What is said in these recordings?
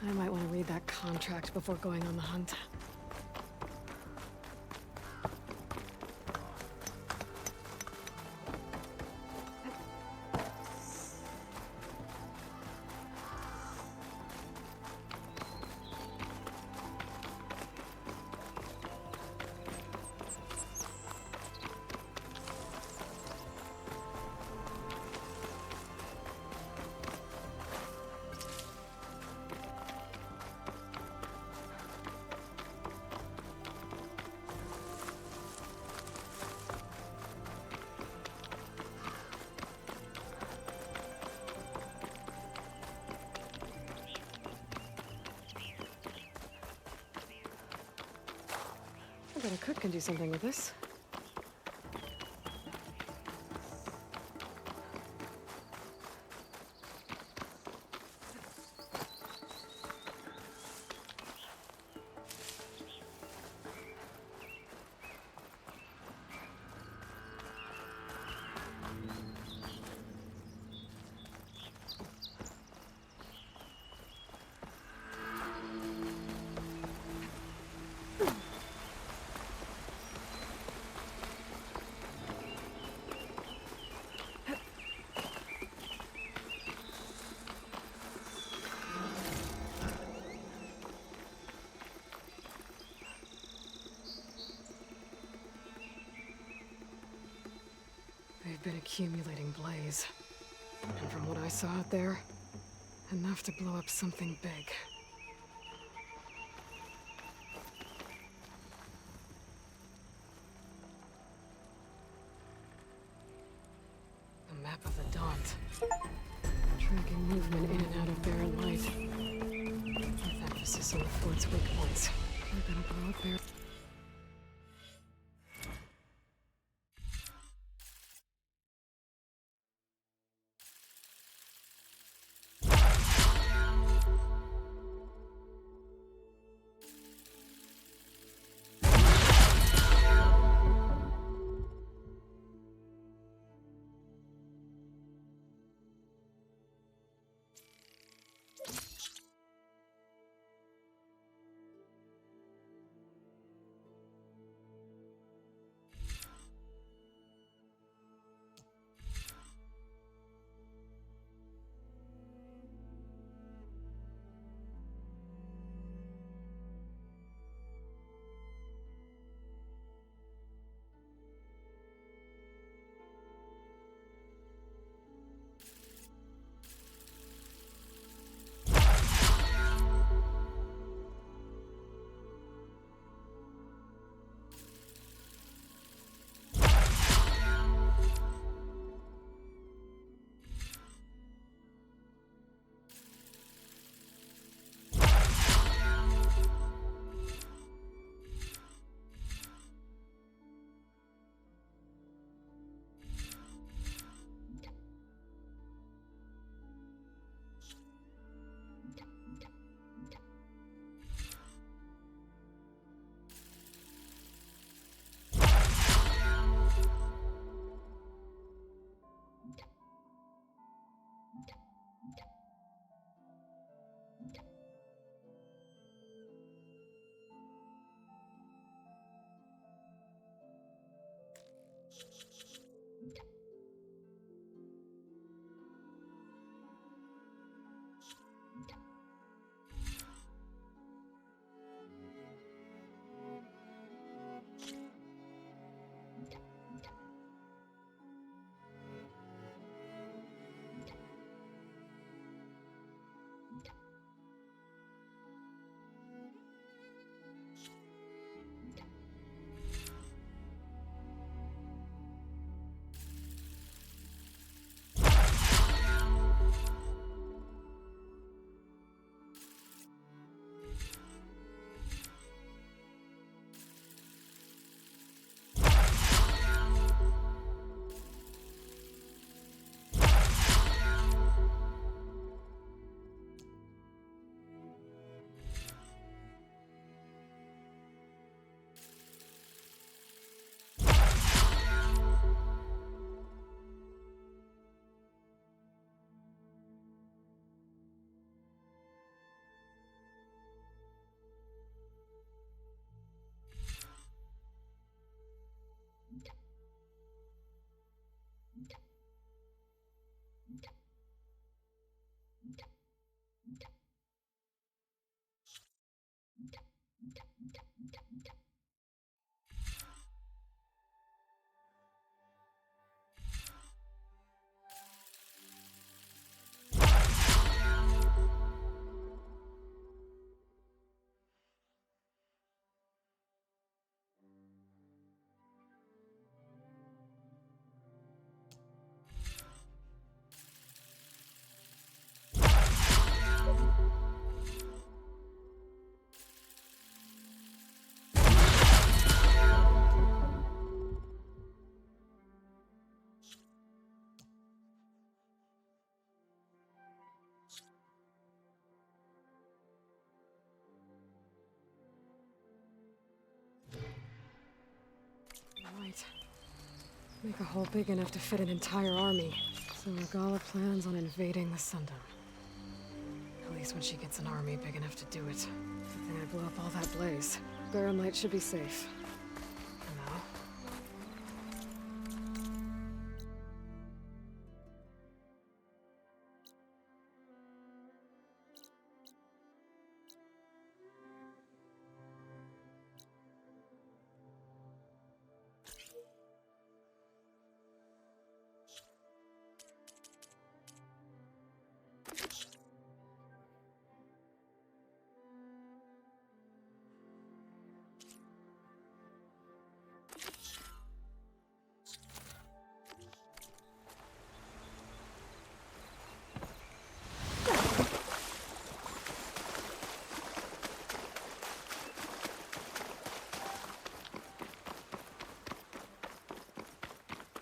I might want to read that contract before going on the hunt. I bet a cook can do something with this. They've been accumulating blaze. And from what I saw out there, enough to blow up something big. A map of the Daunt. Tracking movement in and out of barren light. With emphasis on the fort's weak points. We're gonna blow up there. Make a hole big enough to fit an entire army. So Regala plans on invading the Sundom. At least when she gets an army big enough to do it. Good thing I blew up all that blaze. Barren Light should be safe. For now.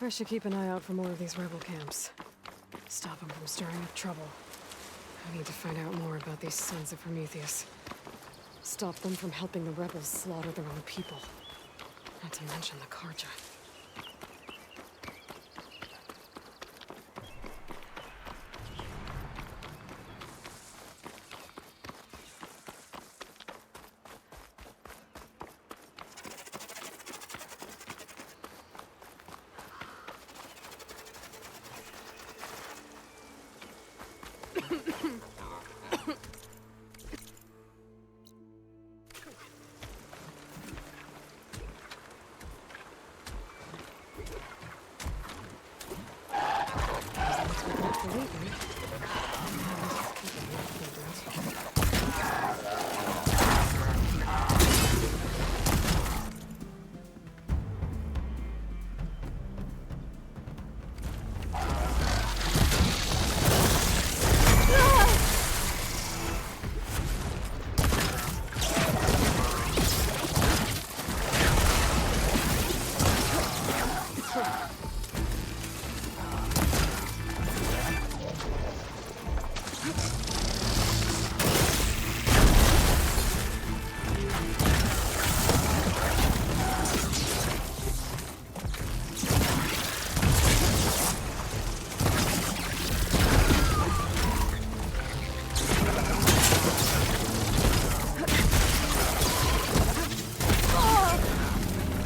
I should keep an eye out for more of these rebel camps. Stop them from stirring up trouble. I need to find out more about these sons of Prometheus. Stop them from helping the rebels slaughter their own people. Not to mention the Karja.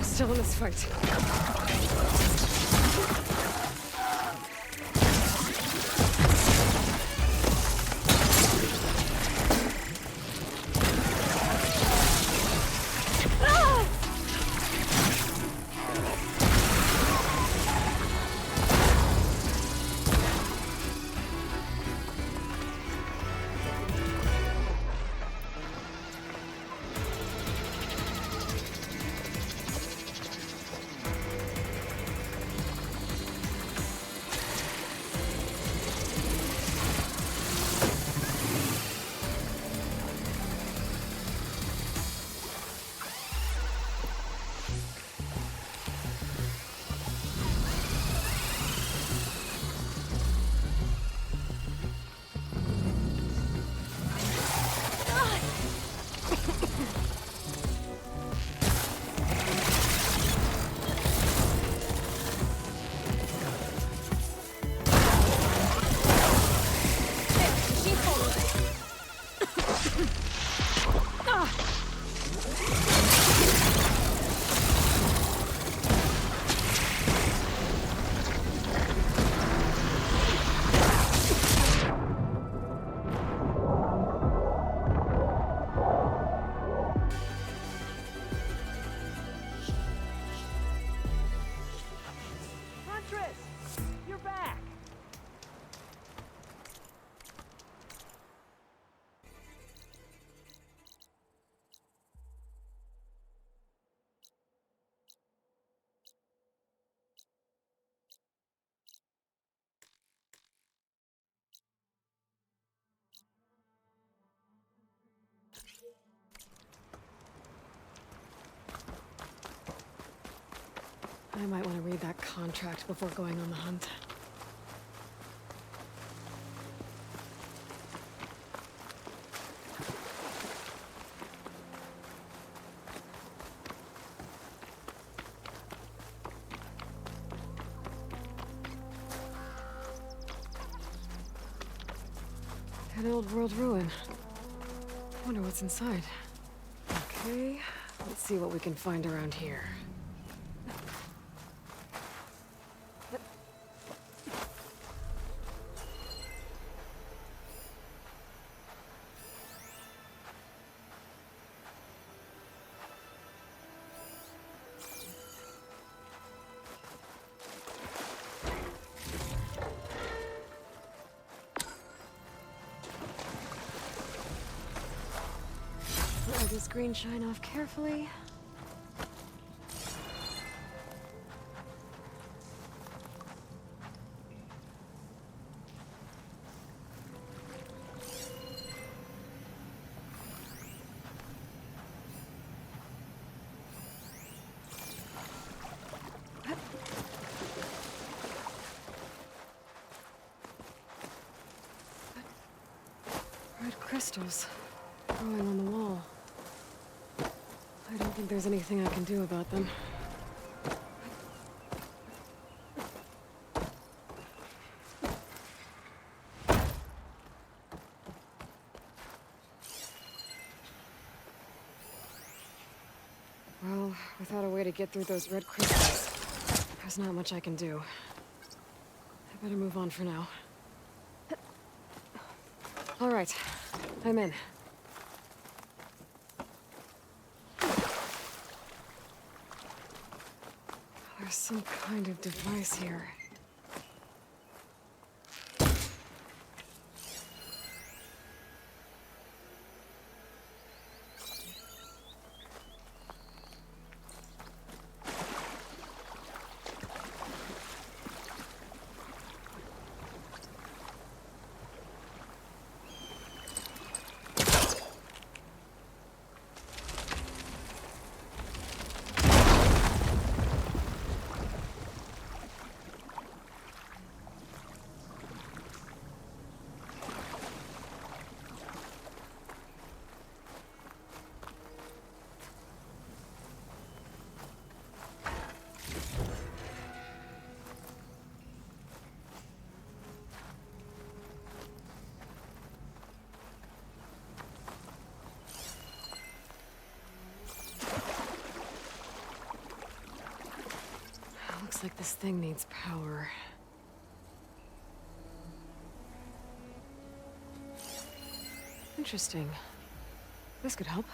Still in this fight. I might want to read that contract before going on the hunt. An old world ruin. Wonder what's inside. Okay, let's see what we can find around here. Let this green shine off carefully. Red crystals growing on the wall. I don't think there's anything I can do about them. Well, without a way to get through those red crystals, there's not much I can do. I better move on for now. All right, I'm in. There's some kind of device here. Looks like this thing needs power. Interesting. This could help.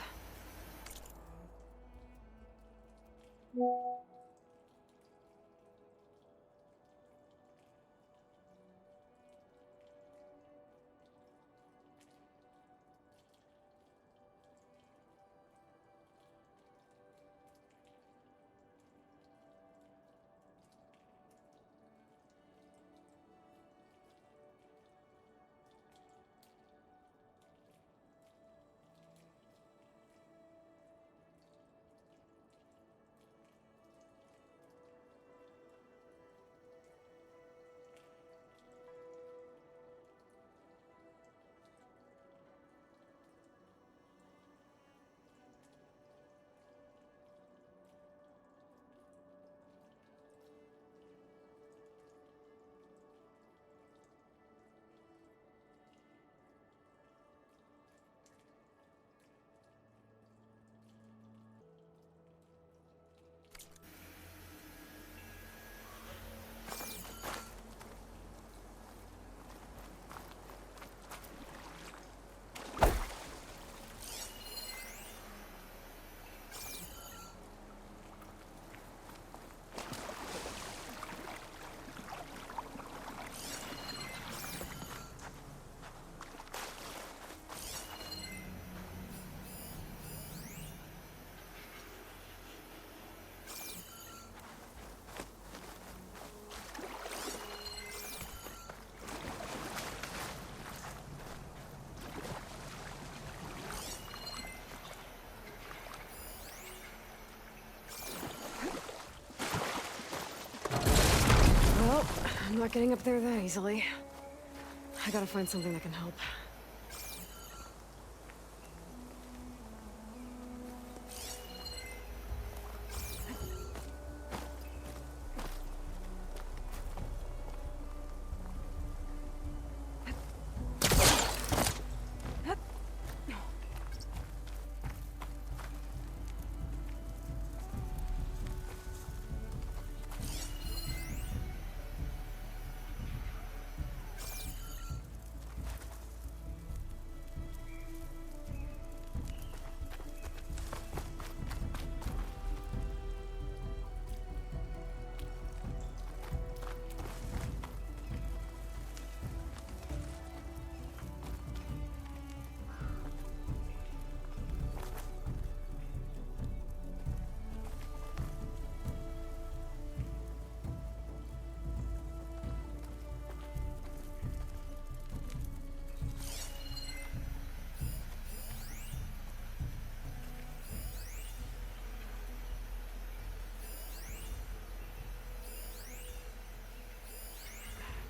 Well, I'm not getting up there that easily. I gotta find something that can help.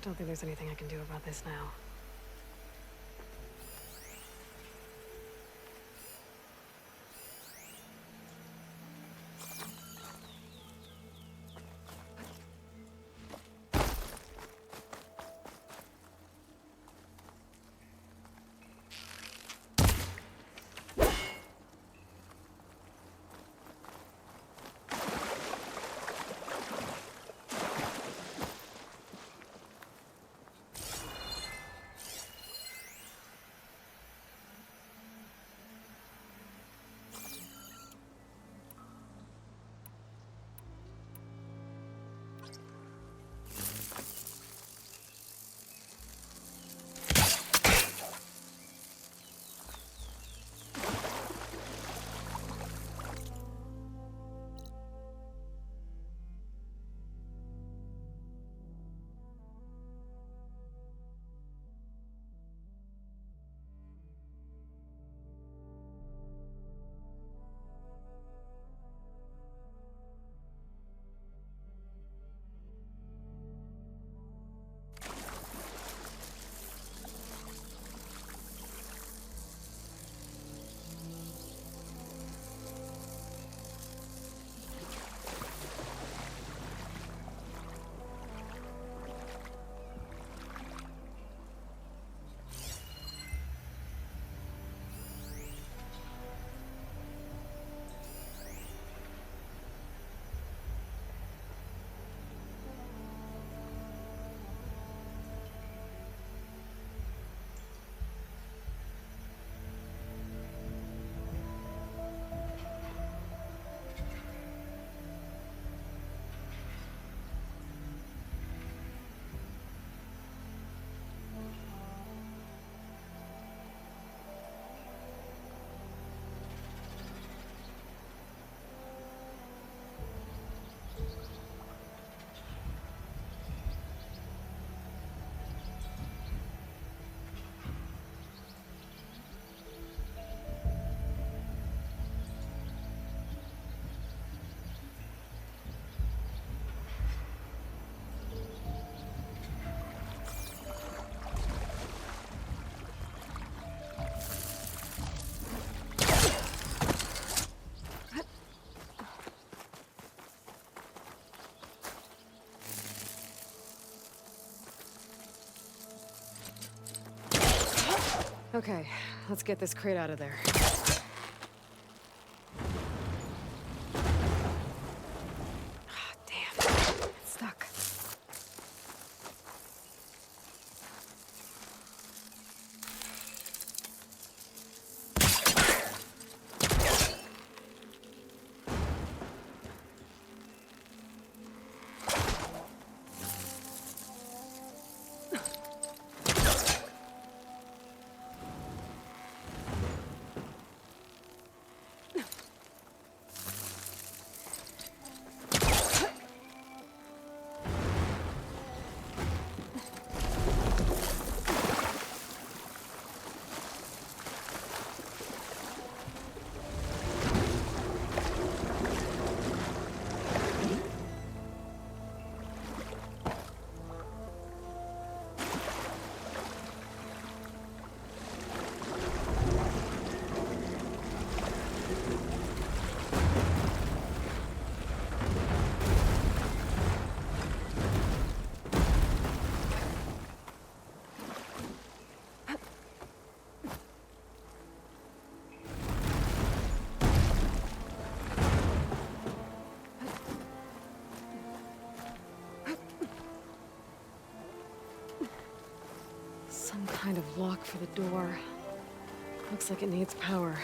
Don't think there's anything I can do about this now. Okay, let's get this crate out of there. Ah, damn. It's stuck. Some kind of lock for the door. Looks like it needs power.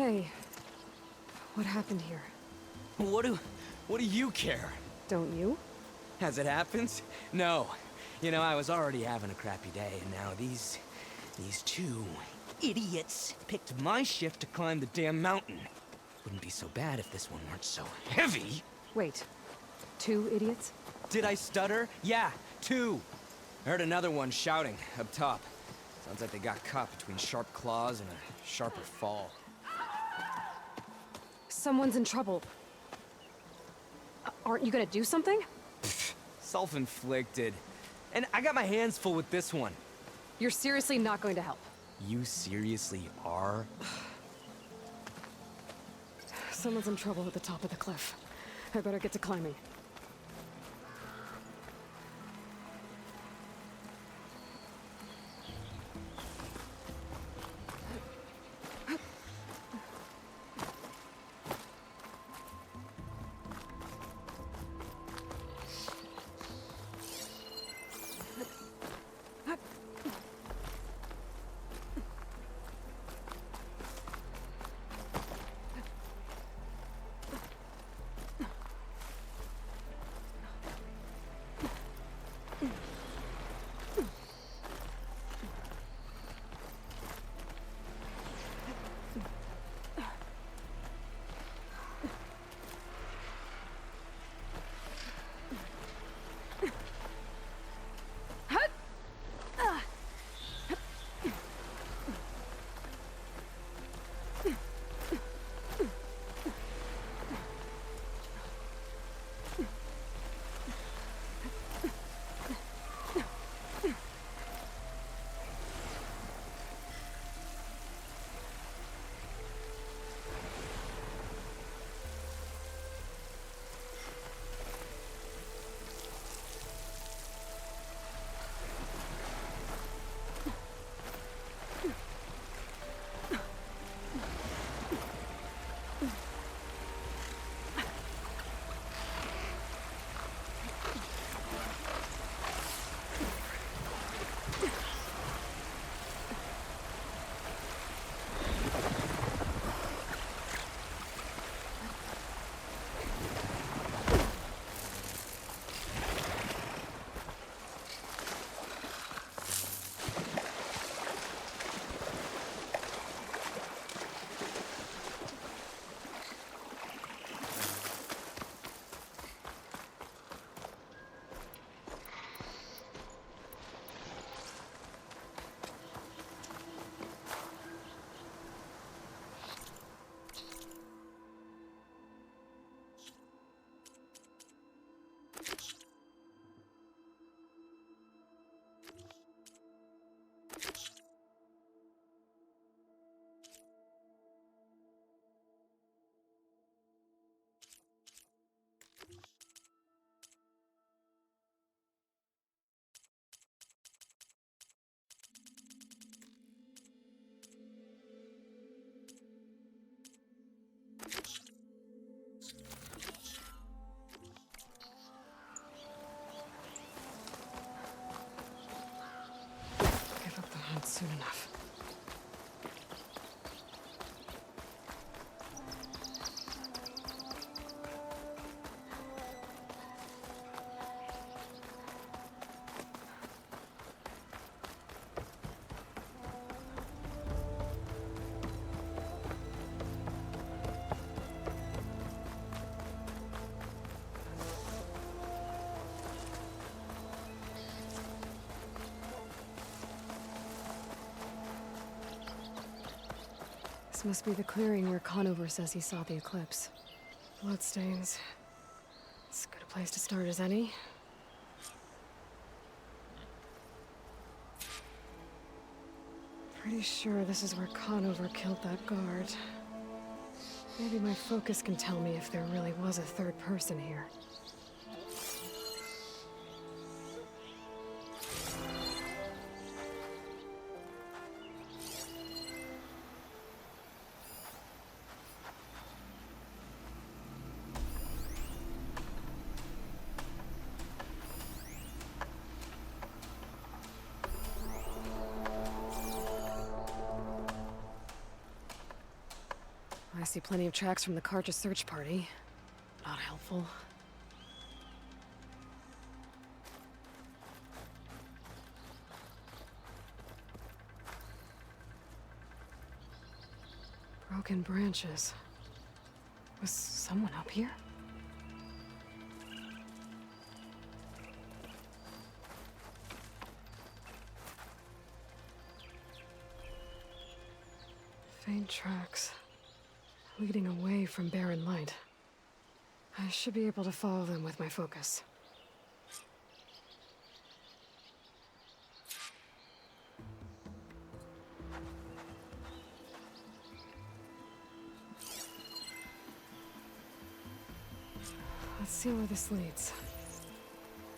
Hey, what happened here? What do you care? Don't you? As it happens? No. You know, I was already having a crappy day, and now these two idiots picked my shift to climb the damn mountain. Wouldn't be so bad if this one weren't so heavy. Wait, 2 idiots? Did I stutter? Yeah, 2. I heard another one shouting up top. Sounds like they got caught between sharp claws and a sharper fall. Someone's in trouble. Aren't you gonna do something? Self-inflicted. And I got my hands full with this one. You're seriously not going to help? You seriously are? Someone's in trouble at the top of the cliff. I better get to climbing. Give up the hunt soon enough. This must be the clearing where Conover says he saw the eclipse. Bloodstains. As good a place to start as any. Pretty sure this is where Conover killed that guard. Maybe my focus can tell me if there really was a third person here. I see plenty of tracks from the Carja search party. Not helpful. Broken branches. Was someone up here? Faint tracks, leading away from barren light. I should be able to follow them with my focus. Let's see where this leads.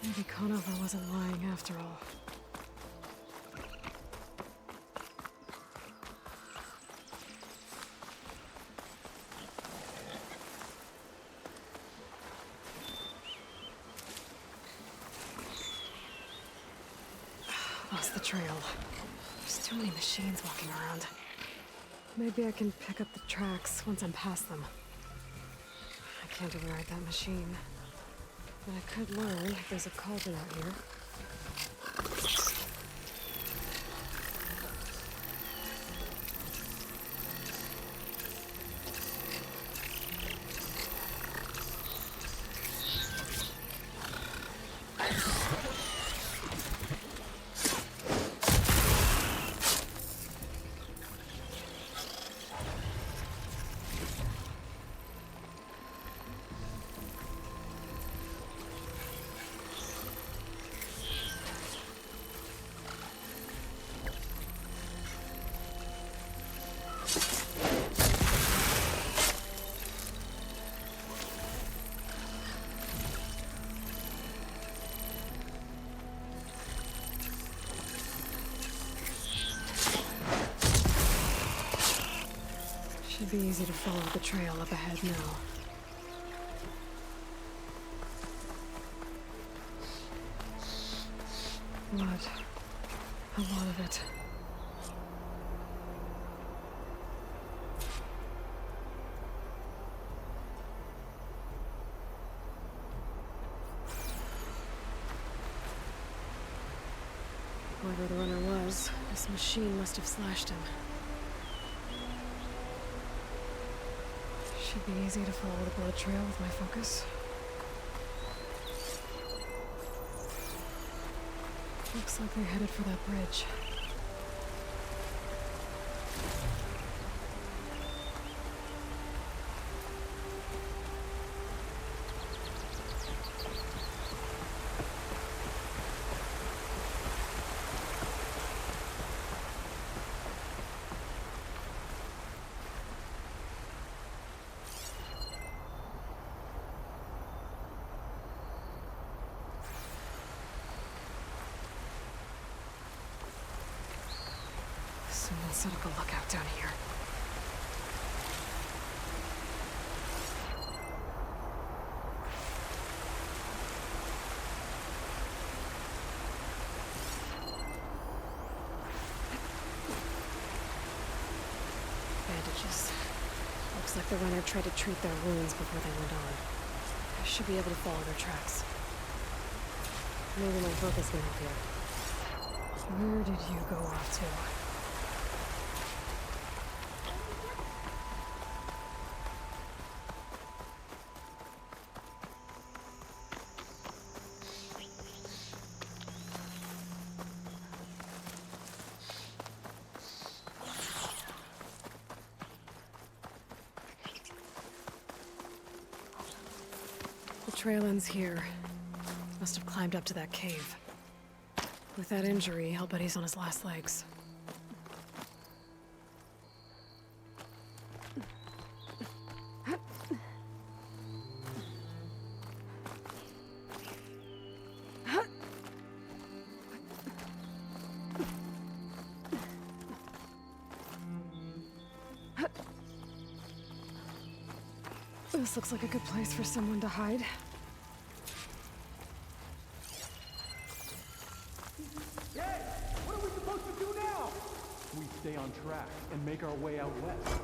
Maybe Conover wasn't lying after all. Lost the trail. There's too many machines walking around. Maybe I can pick up the tracks once I'm past them. I can't override that machine. But I could learn if there's a cauldron out here. Should be easy to follow the trail up ahead now. Blood. A lot of it. Whoever the runner was, this machine must have slashed him. Should be easy to follow the blood trail with my focus. Looks like they're headed for that bridge. Someone set up a lookout down here. Bandages. Looks like the runner tried to treat their wounds before they went on. I should be able to follow their tracks. Maybe my focus can help here. Where did you go off to? The trail ends here. Must have climbed up to that cave. With that injury, I'll bet he's on his last legs. This looks like a good place for someone to hide. Hey! What are we supposed to do now? We stay on track and make our way out west.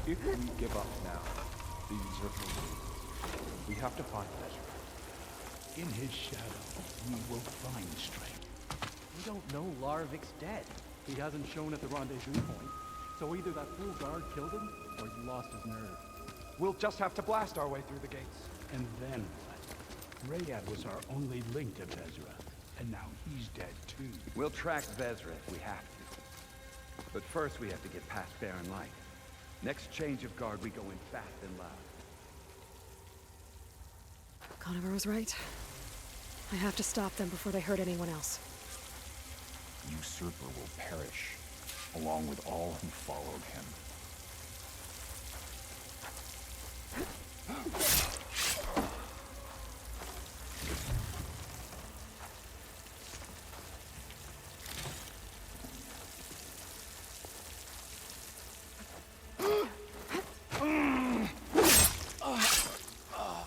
If we give up now, the usurper will. We have to find Ezra. In his shadow, we will find strength. We don't know Larvik's dead. He hasn't shown at the rendezvous point. So either that fool guard killed him, or he lost his nerve. We'll just have to blast our way through the gates. And then what? Rayad was our only link to Vezra, and now he's dead too. We'll track Vezra if we have to. But first we have to get past Barren Light. Next change of guard, we go in fast and loud. Conover was right. I have to stop them before they hurt anyone else. Usurper will perish, along with all who followed him.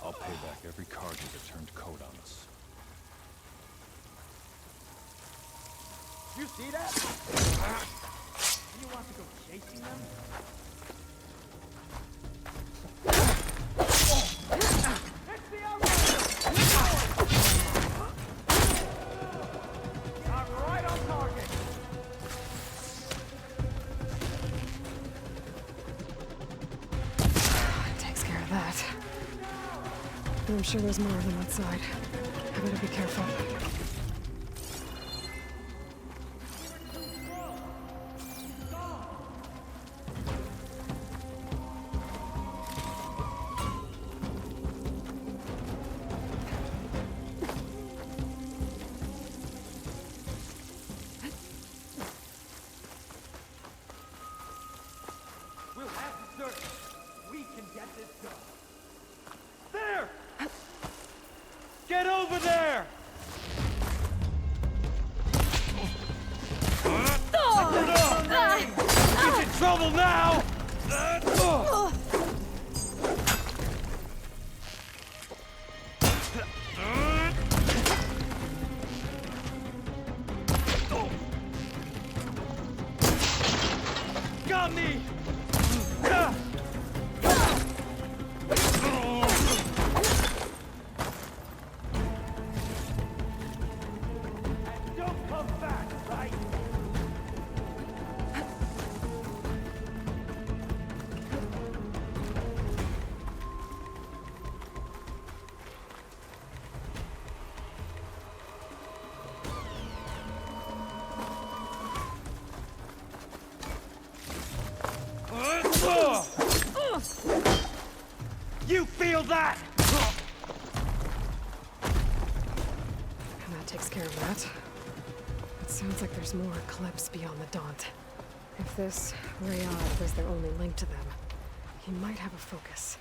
I'll pay back every Carja that turned coat on us. You see that? You want to go chasing them? It's the outrigger! I'm right on target. Takes care of that. But I'm sure there's more of them outside. I better be careful. We'll have to search. We can get this done. There! Get over there! He's in trouble now! Got me! Don't come back, right? You feel that? And that takes care of that. It sounds like there's more Eclipse beyond the Daunt. If this Rayad was their only link to them, he might have a focus.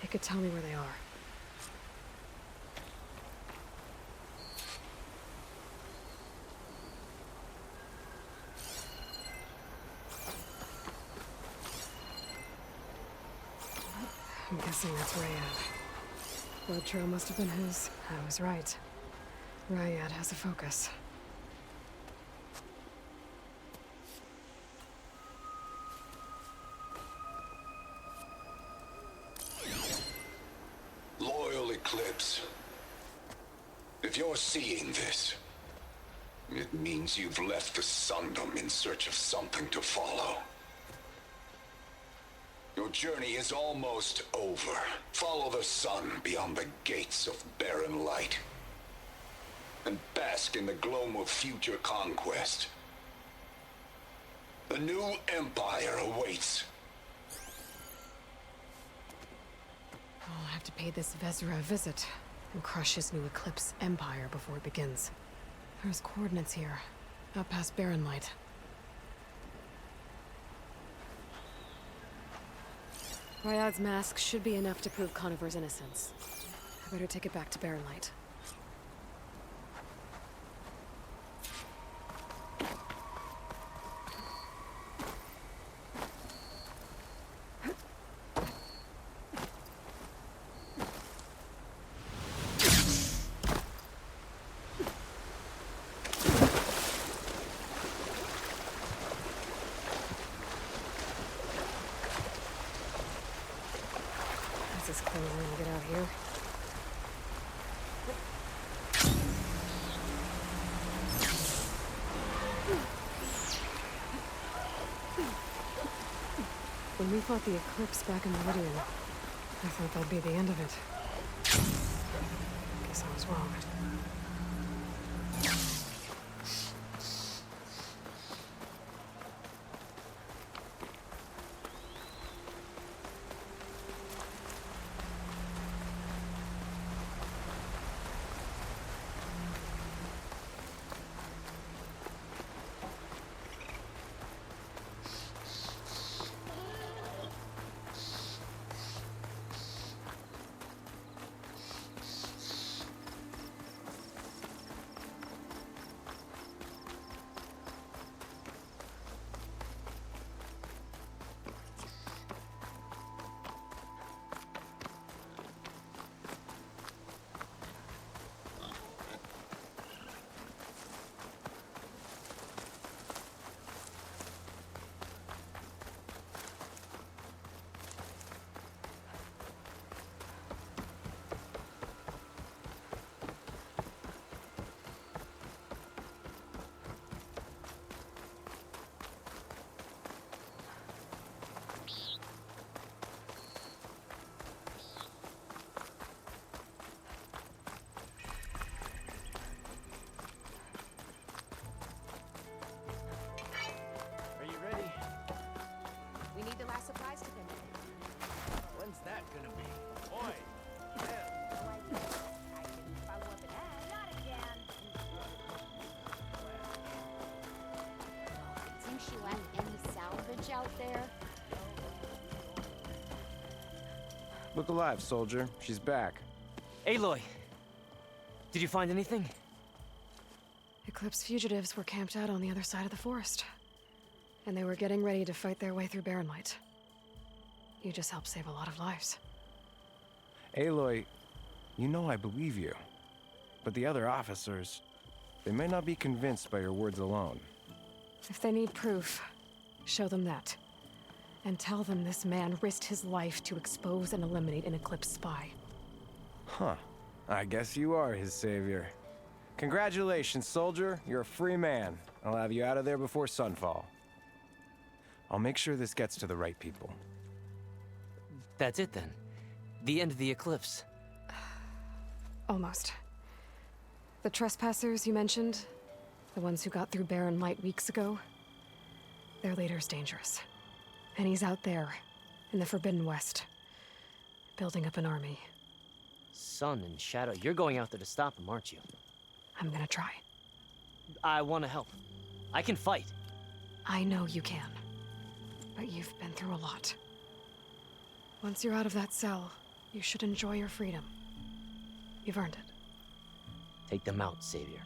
He could tell me where they are. I'm guessing that's Rayad. Blood trail must have been his. I was right. Rayad has a focus. Loyal Eclipse, if you're seeing this, it means you've left the Sundom in search of something to follow. Your journey is almost over. Follow the sun beyond the gates of Barren Light, and bask in the gloam of future conquest. The new Empire awaits. I'll have to pay this Vezra a visit and crush his new Eclipse empire before it begins. There's coordinates here, out past Barren Light. Ryad's mask should be enough to prove Conover's innocence. I better take it back to Barren Light. This is closer to get out here. When we fought the Eclipse back in Meridian, I thought that'd be the end of it. Guess I was wrong. Are you ready? We need the last supplies to finish. When's that gonna be? Oi! No idea. I can follow up and ask. Not again. Think she left any salvage out there? Look alive, soldier. She's back. Aloy! Did you find anything? Eclipse fugitives were camped out on the other side of the forest. And they were getting ready to fight their way through Barren Light. You just helped save a lot of lives. Aloy, you know I believe you. But the other officers, they may not be convinced by your words alone. If they need proof, show them that. And tell them this man risked his life to expose and eliminate an Eclipse spy. Huh. I guess you are his savior. Congratulations, soldier. You're a free man. I'll have you out of there before sunfall. I'll make sure this gets to the right people. That's it then. The end of the Eclipse. Almost. The trespassers you mentioned, the ones who got through Barren Light weeks ago, their leader's dangerous. And he's out there, in the Forbidden West, building up an army. Sun and Shadow, you're going out there to stop him, aren't you? I'm gonna try. I want to help. I can fight. I know you can. But you've been through a lot. Once you're out of that cell, you should enjoy your freedom. You've earned it. Take them out, Savior.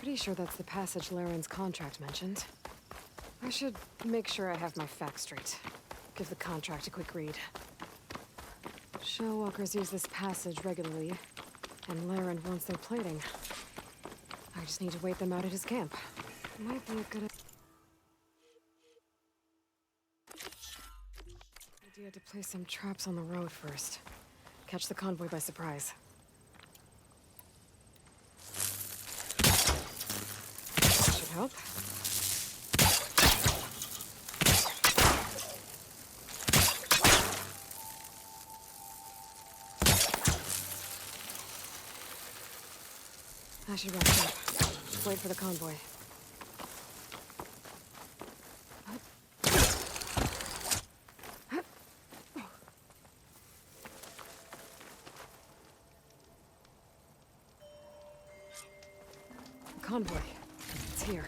Pretty sure that's the passage Laren's contract mentioned. I should make sure I have my facts straight. Give the contract a quick read. Shellwalkers use this passage regularly, and Laren wants their plating. I just need to wait them out at his camp. Might be a good idea to place some traps on the road first. Catch the convoy by surprise. Should help. I should wrap up. Just wait for the convoy. The convoy. It's here.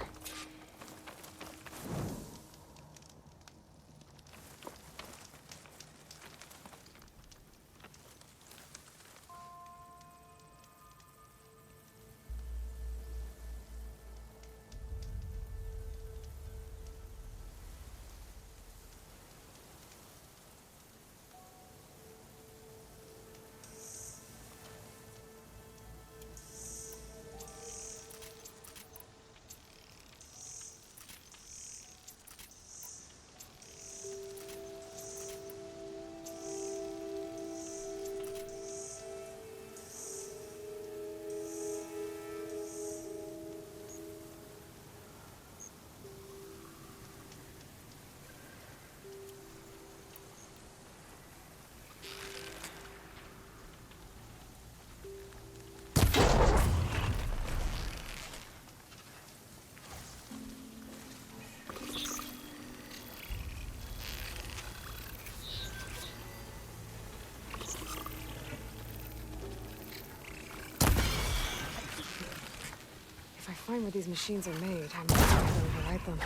If I find where these machines are made, I might be able to override them.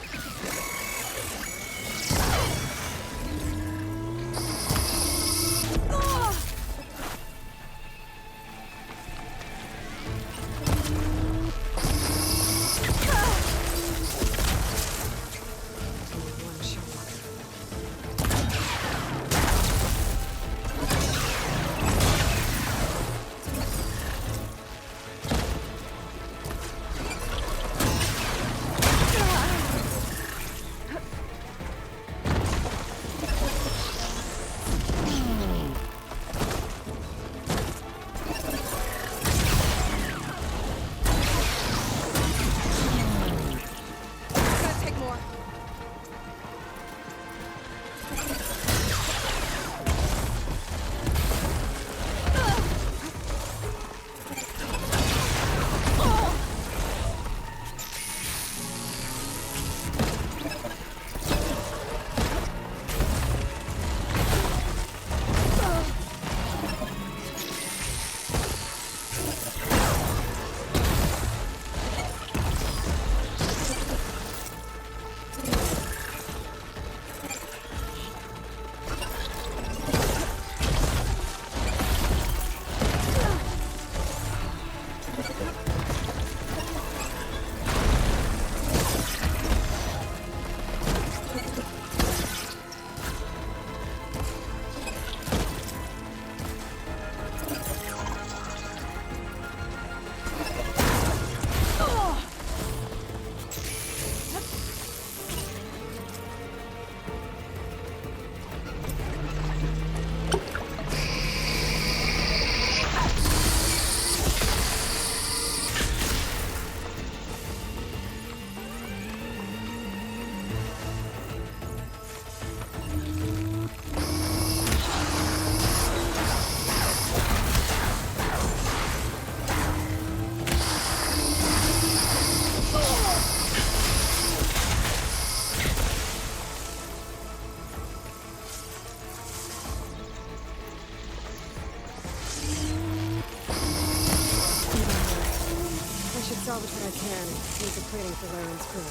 Salvage what I can. Use the plating for Laren's crew.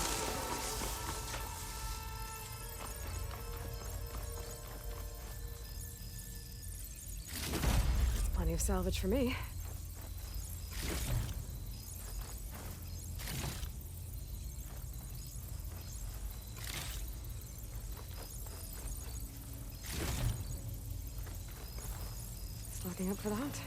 Plenty of salvage for me. Looking up for that?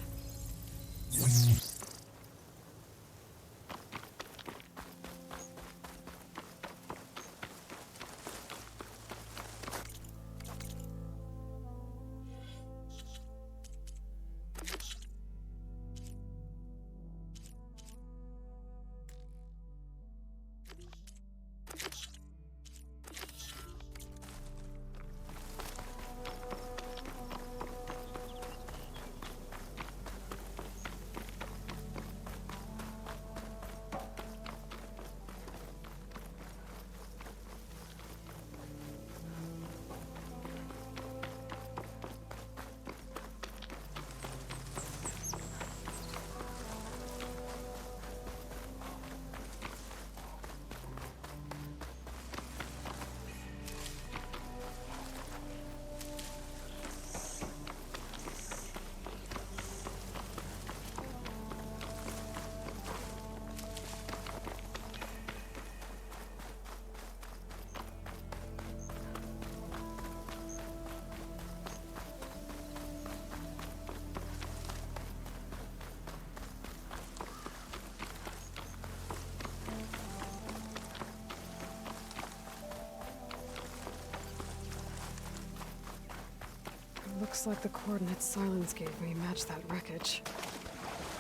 Looks like the coordinates Silence gave me match that wreckage.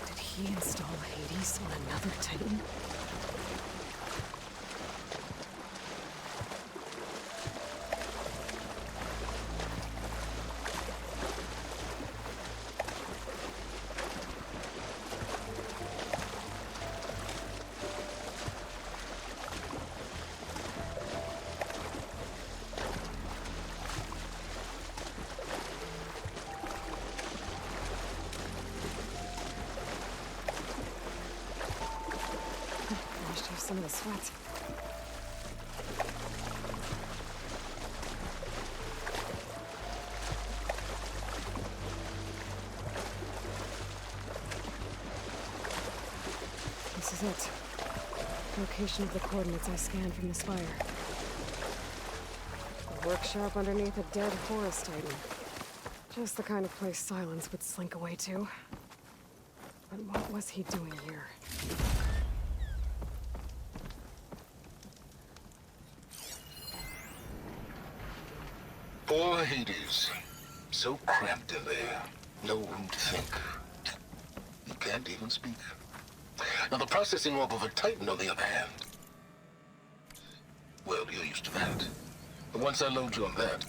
Did he install Hades on another Titan? Some of the sweat. This is it. Location of the coordinates I scanned from the spire. A workshop underneath a dead forest titan. Just the kind of place Silence would slink away to. But what was he doing here? Poor Hades. So cramped in there. No room to think. You can't even speak. Now the processing orb of a Titan, on the other hand. Well, you're used to that. But once I load you on that,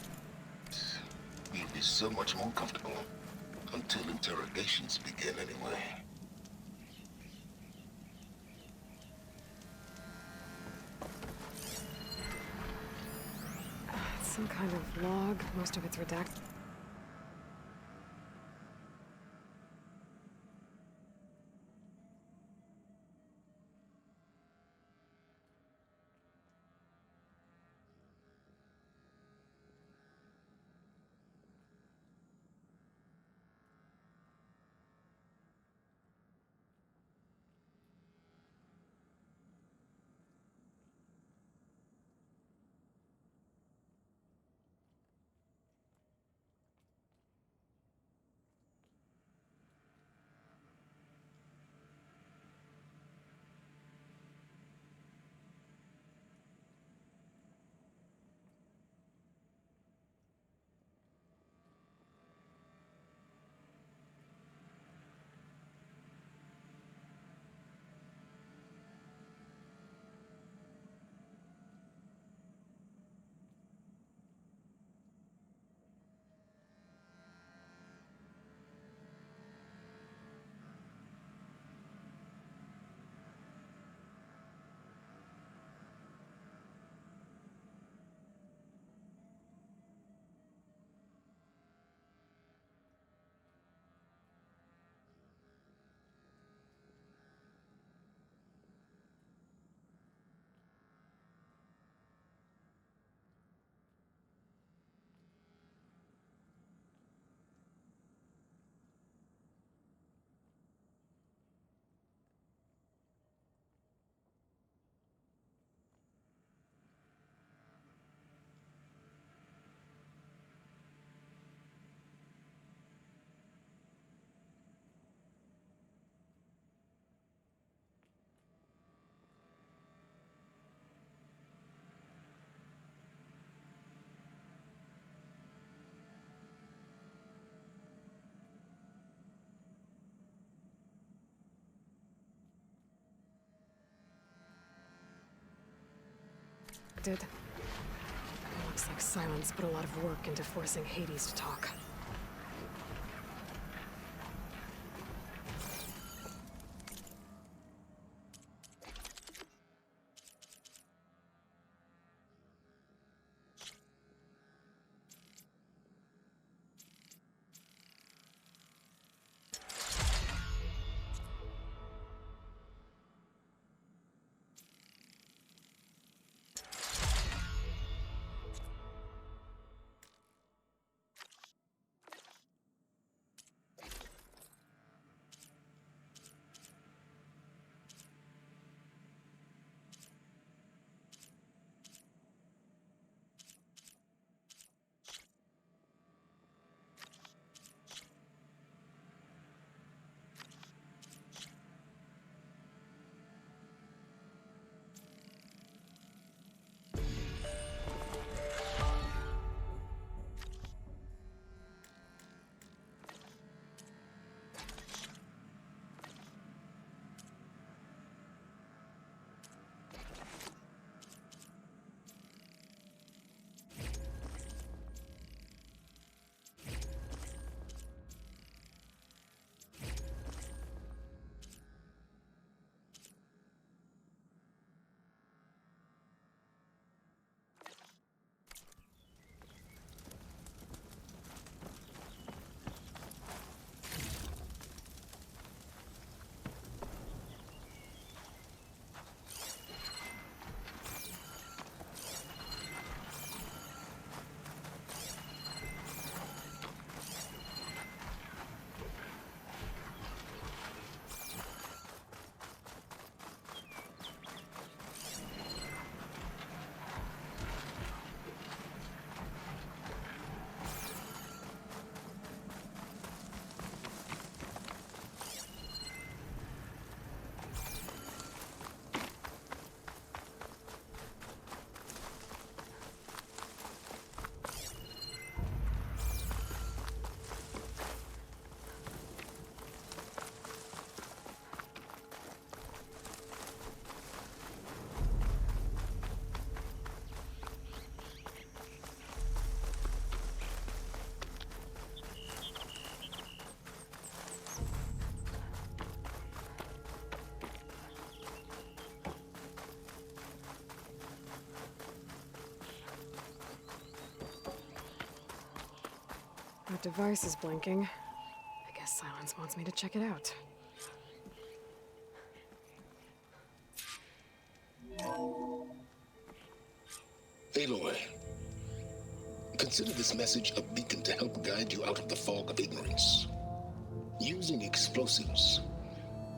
you'll be so much more comfortable. Until interrogations begin, anyway. Some kind of log, most of it's redacted. expected. Looks like Silence put a lot of work into forcing Hades to talk. That device is blinking. I guess Silence wants me to check it out. Aloy, consider this message a beacon to help guide you out of the fog of ignorance. Using explosives,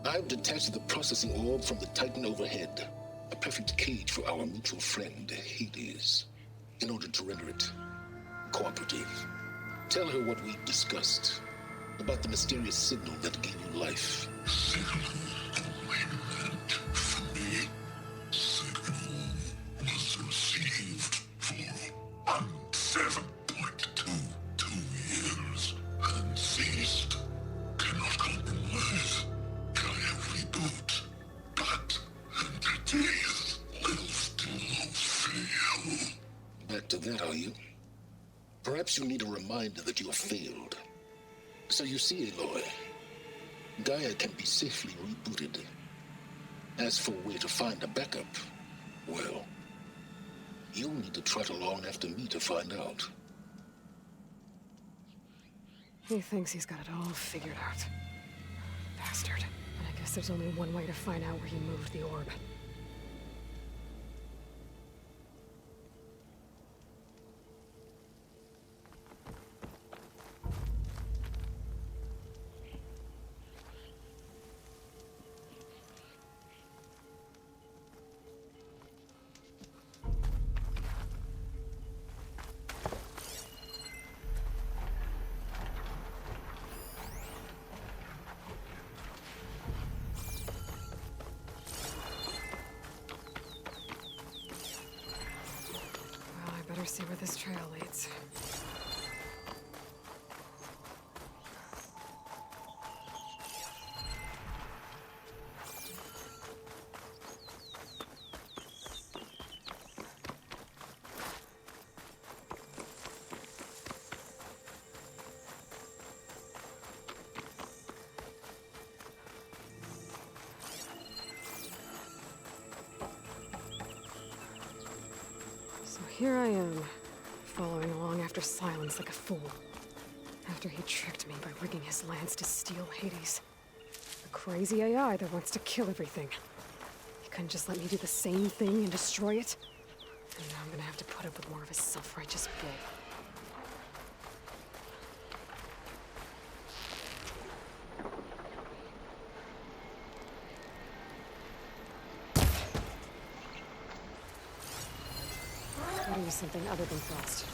I've detached the processing orb from the Titan overhead, a perfect cage for our mutual friend, Hades, in order to render it cooperative. Tell her what we discussed about the mysterious signal that gave you life. Signal only meant for me. Signal was received for 7.22 years and ceased. Cannot compromise. Gaia reboot. But entities will still fail. Back to that, are you? Perhaps you need a reminder that you have failed. So you see, Aloy, Gaia can be safely rebooted. As for where to find a backup, well, you'll need to trot along after me to find out. He thinks he's got it all figured out. Bastard. And I guess there's only one way to find out where he moved the orb. Better see where this trail leads. here I am, following along after Silence like a fool. After he tricked me by rigging his lance to steal Hades. A crazy AI that wants to kill everything. He couldn't just let me do the same thing and destroy it? And now I'm gonna have to put up with more of his self-righteous bull. Gotta use something other than frost.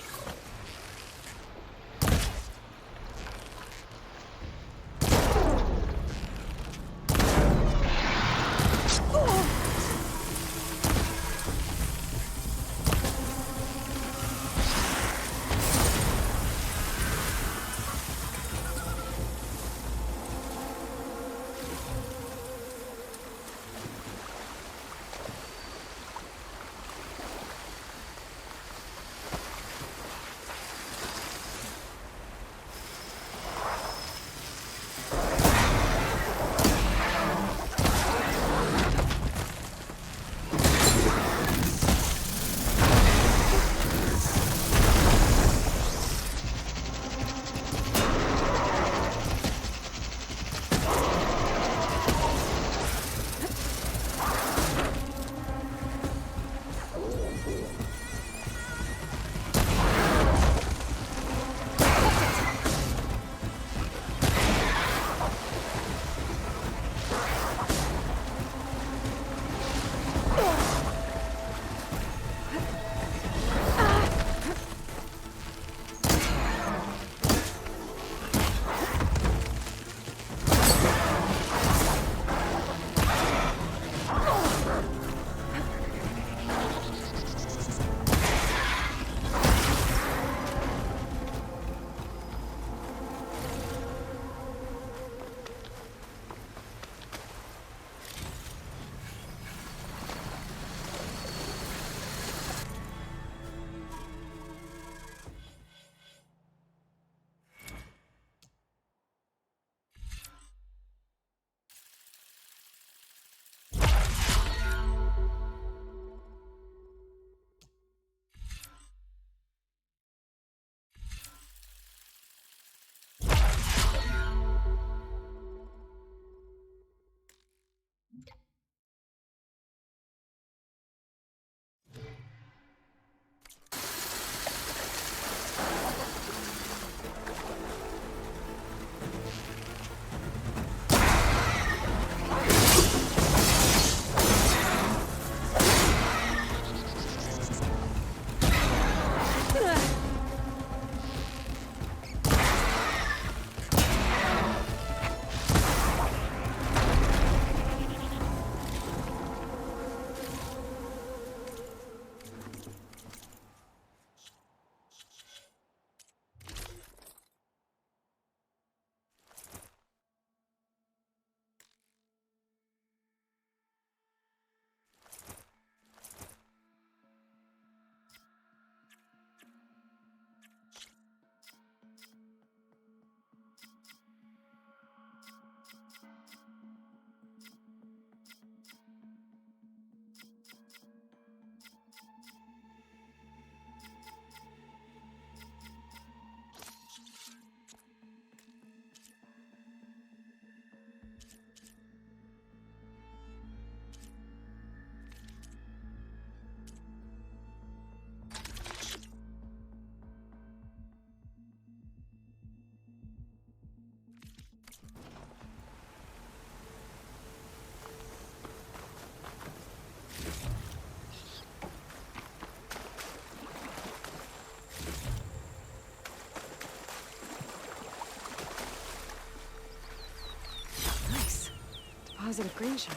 Positive green shine.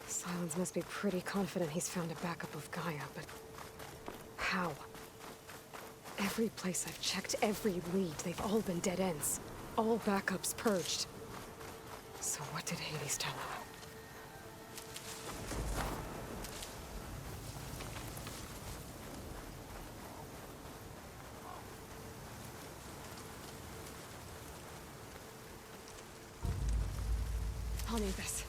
Silence must be pretty confident he's found a backup of Gaia, but how? Every place I've checked, every lead, they've all been dead ends. All backups purged. So what did Hades tell him? I'll need this.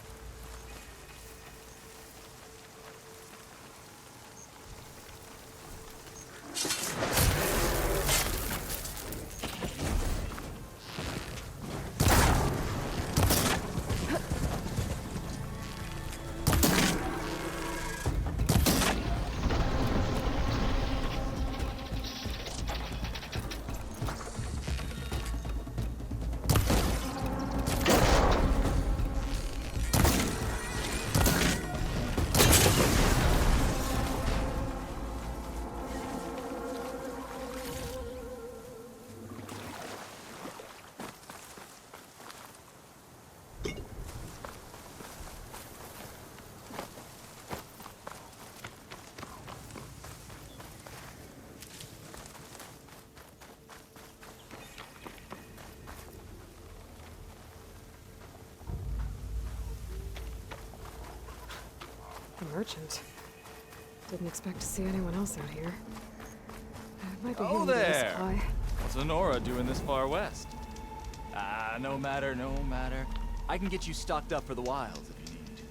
A merchant. Didn't expect to see anyone else out here. Might be Oh handy to get a there! supply. What's Honora doing this far west? Ah, no matter, no matter. I can get you stocked up for the wilds if you need.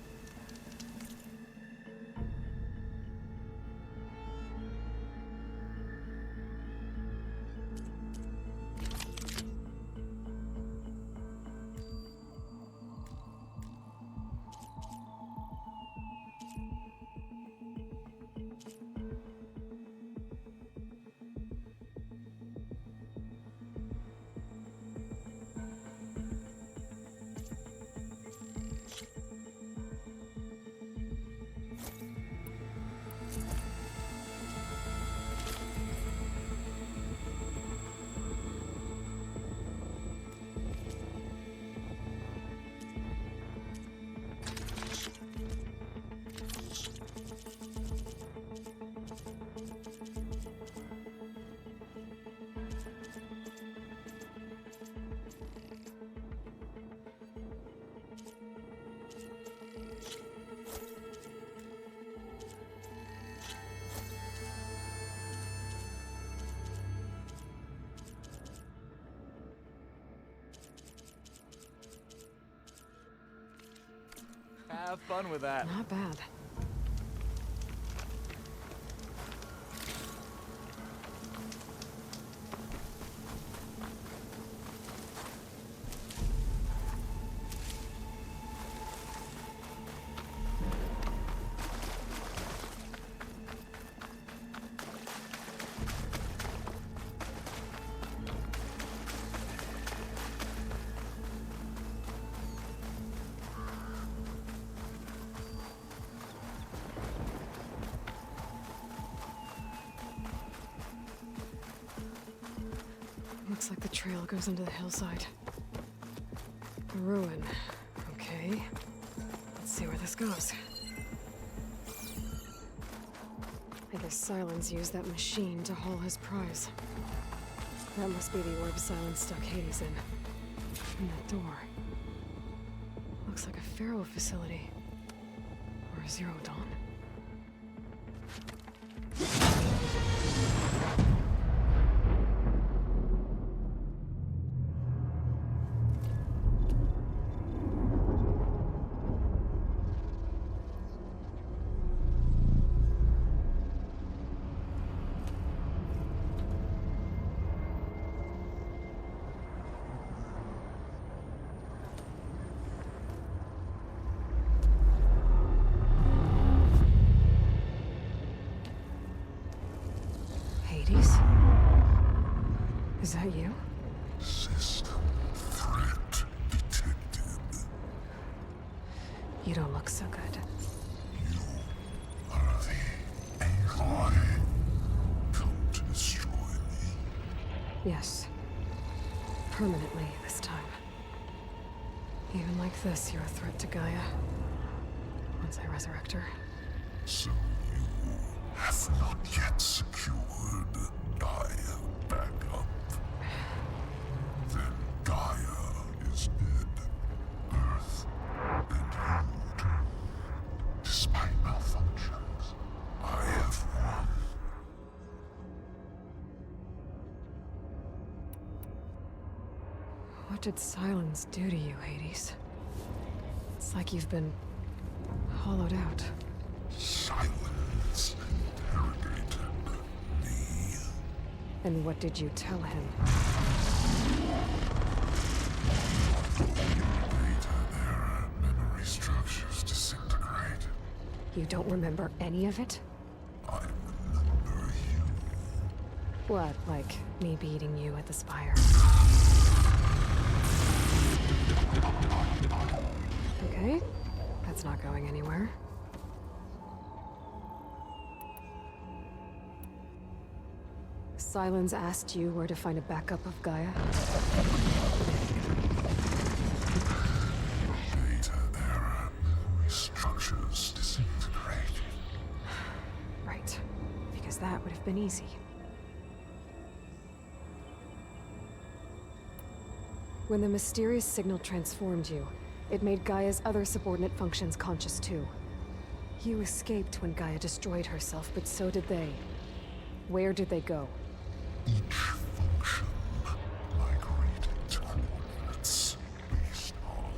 Have fun with that. Not bad. Looks like the trail goes into the hillside. A ruin. Okay. Let's see where this goes. I guess Silence used that machine to haul his prize. That must be the orb Silence stuck Hades in. And that door. Looks like a Pharaoh facility. Or a Zero Dawn. Is that you? System threat detected. You don't look so good. You are the Aloy. Come to destroy me. Yes. Permanently this time. Even like this, you're a threat to Gaia. Once I resurrect her. So you have not yet secured Gaia back up. Then Gaia is dead. Earth and you, despite malfunctions, I have won. What did Silence do to you, Hades? It's like you've been hollowed out. Silence interrogated me. And what did you tell him? Data era memory structures disintegrate. You don't remember any of it? I remember you. What, like me beating you at the Spire? Okay, that's not going anywhere. Sylens asked you where to find a backup of Gaia? Data era memory structures disintegrate. Right, because that would have been easy. When the mysterious signal transformed you, it made Gaia's other subordinate functions conscious too. You escaped when Gaia destroyed herself, but so did they. Where did they go? Each function migrated to coordinates based on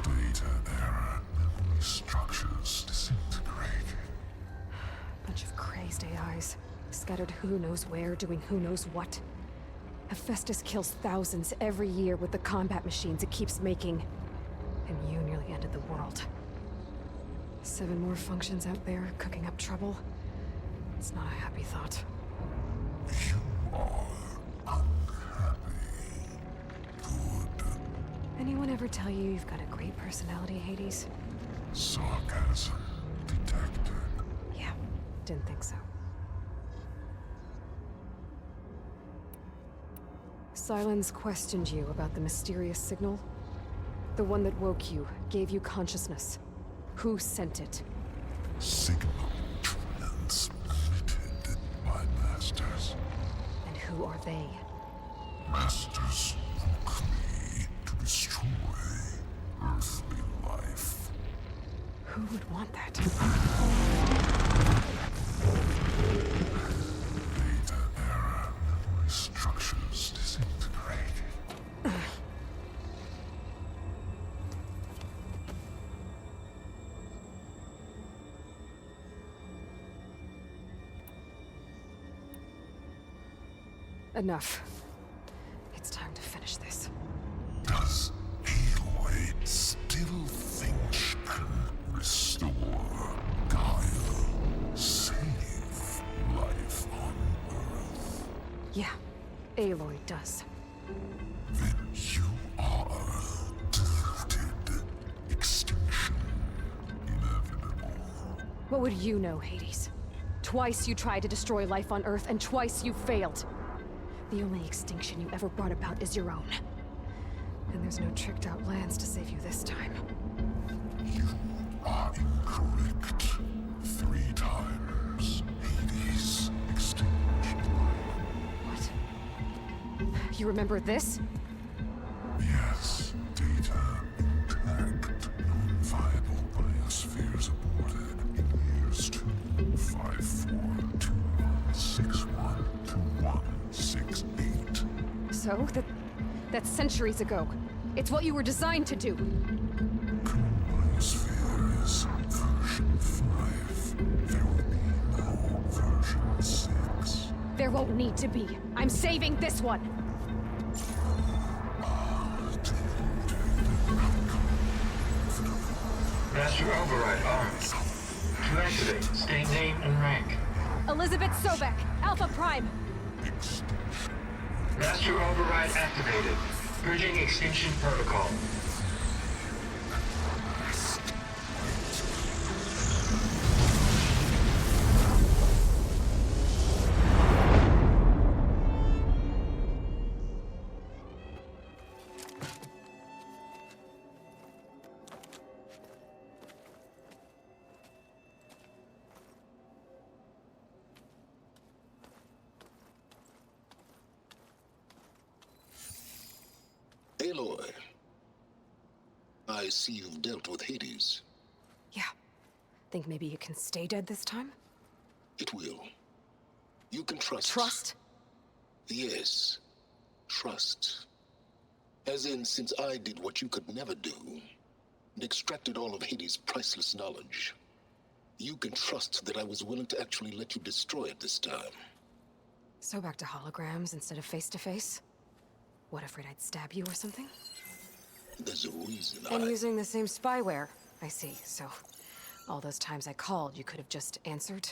data era memory structures disintegrated. Bunch of crazed AIs, scattered who knows where, doing who knows what. Hephaestus kills thousands every year with the combat machines it keeps making. And you nearly ended the world. 7 more functions out there, cooking up trouble. It's not a happy thought. You are unhappy. Good. Anyone ever tell you you've got a great personality, Hades? Sarcasm detected. Yeah, didn't think so. Sylens questioned you about the mysterious signal. The one that woke you, gave you consciousness. Who sent it? Signal transmitted by masters. And who are they? Masters woke me to destroy earthly life. Who would want that? Data era memory structures disintegrated. Enough. It's time to finish this. Does Aloy still think she can restore Gaia? Save life on Earth? Yeah, Aloy does. Then you are deluded. Extinction inevitable. What would you know, Hades? Twice you tried to destroy life on Earth, and twice you failed. The only extinction you ever brought about is your own. And there's no tricked-out lands to save you this time. You are incorrect. 3 times. Hades extinguished. What? You remember this? Yes. Data intact. Non-viable biospheres aborted in years 254, 2161, 2168. So? That's centuries ago. It's what you were designed to do. Biosphere is version 5. There will be no version 6. There won't need to be. I'm saving this one! Master Override armed. To activate, state name and rank. Elizabeth Sobek, Alpha Prime! Master Override activated. Purging extinction protocol. Aloy, I see you've dealt with Hades. Yeah. Think maybe you can stay dead this time? It will. You can trust. Trust? Yes. Trust. As in, since I did what you could never do, and extracted all of Hades' priceless knowledge, you can trust that I was willing to actually let you destroy it this time. So back to holograms instead of face-to-face? What, afraid I'd stab you or something? There's a reason And using the same spyware. I see, so all those times I called, you could have just answered?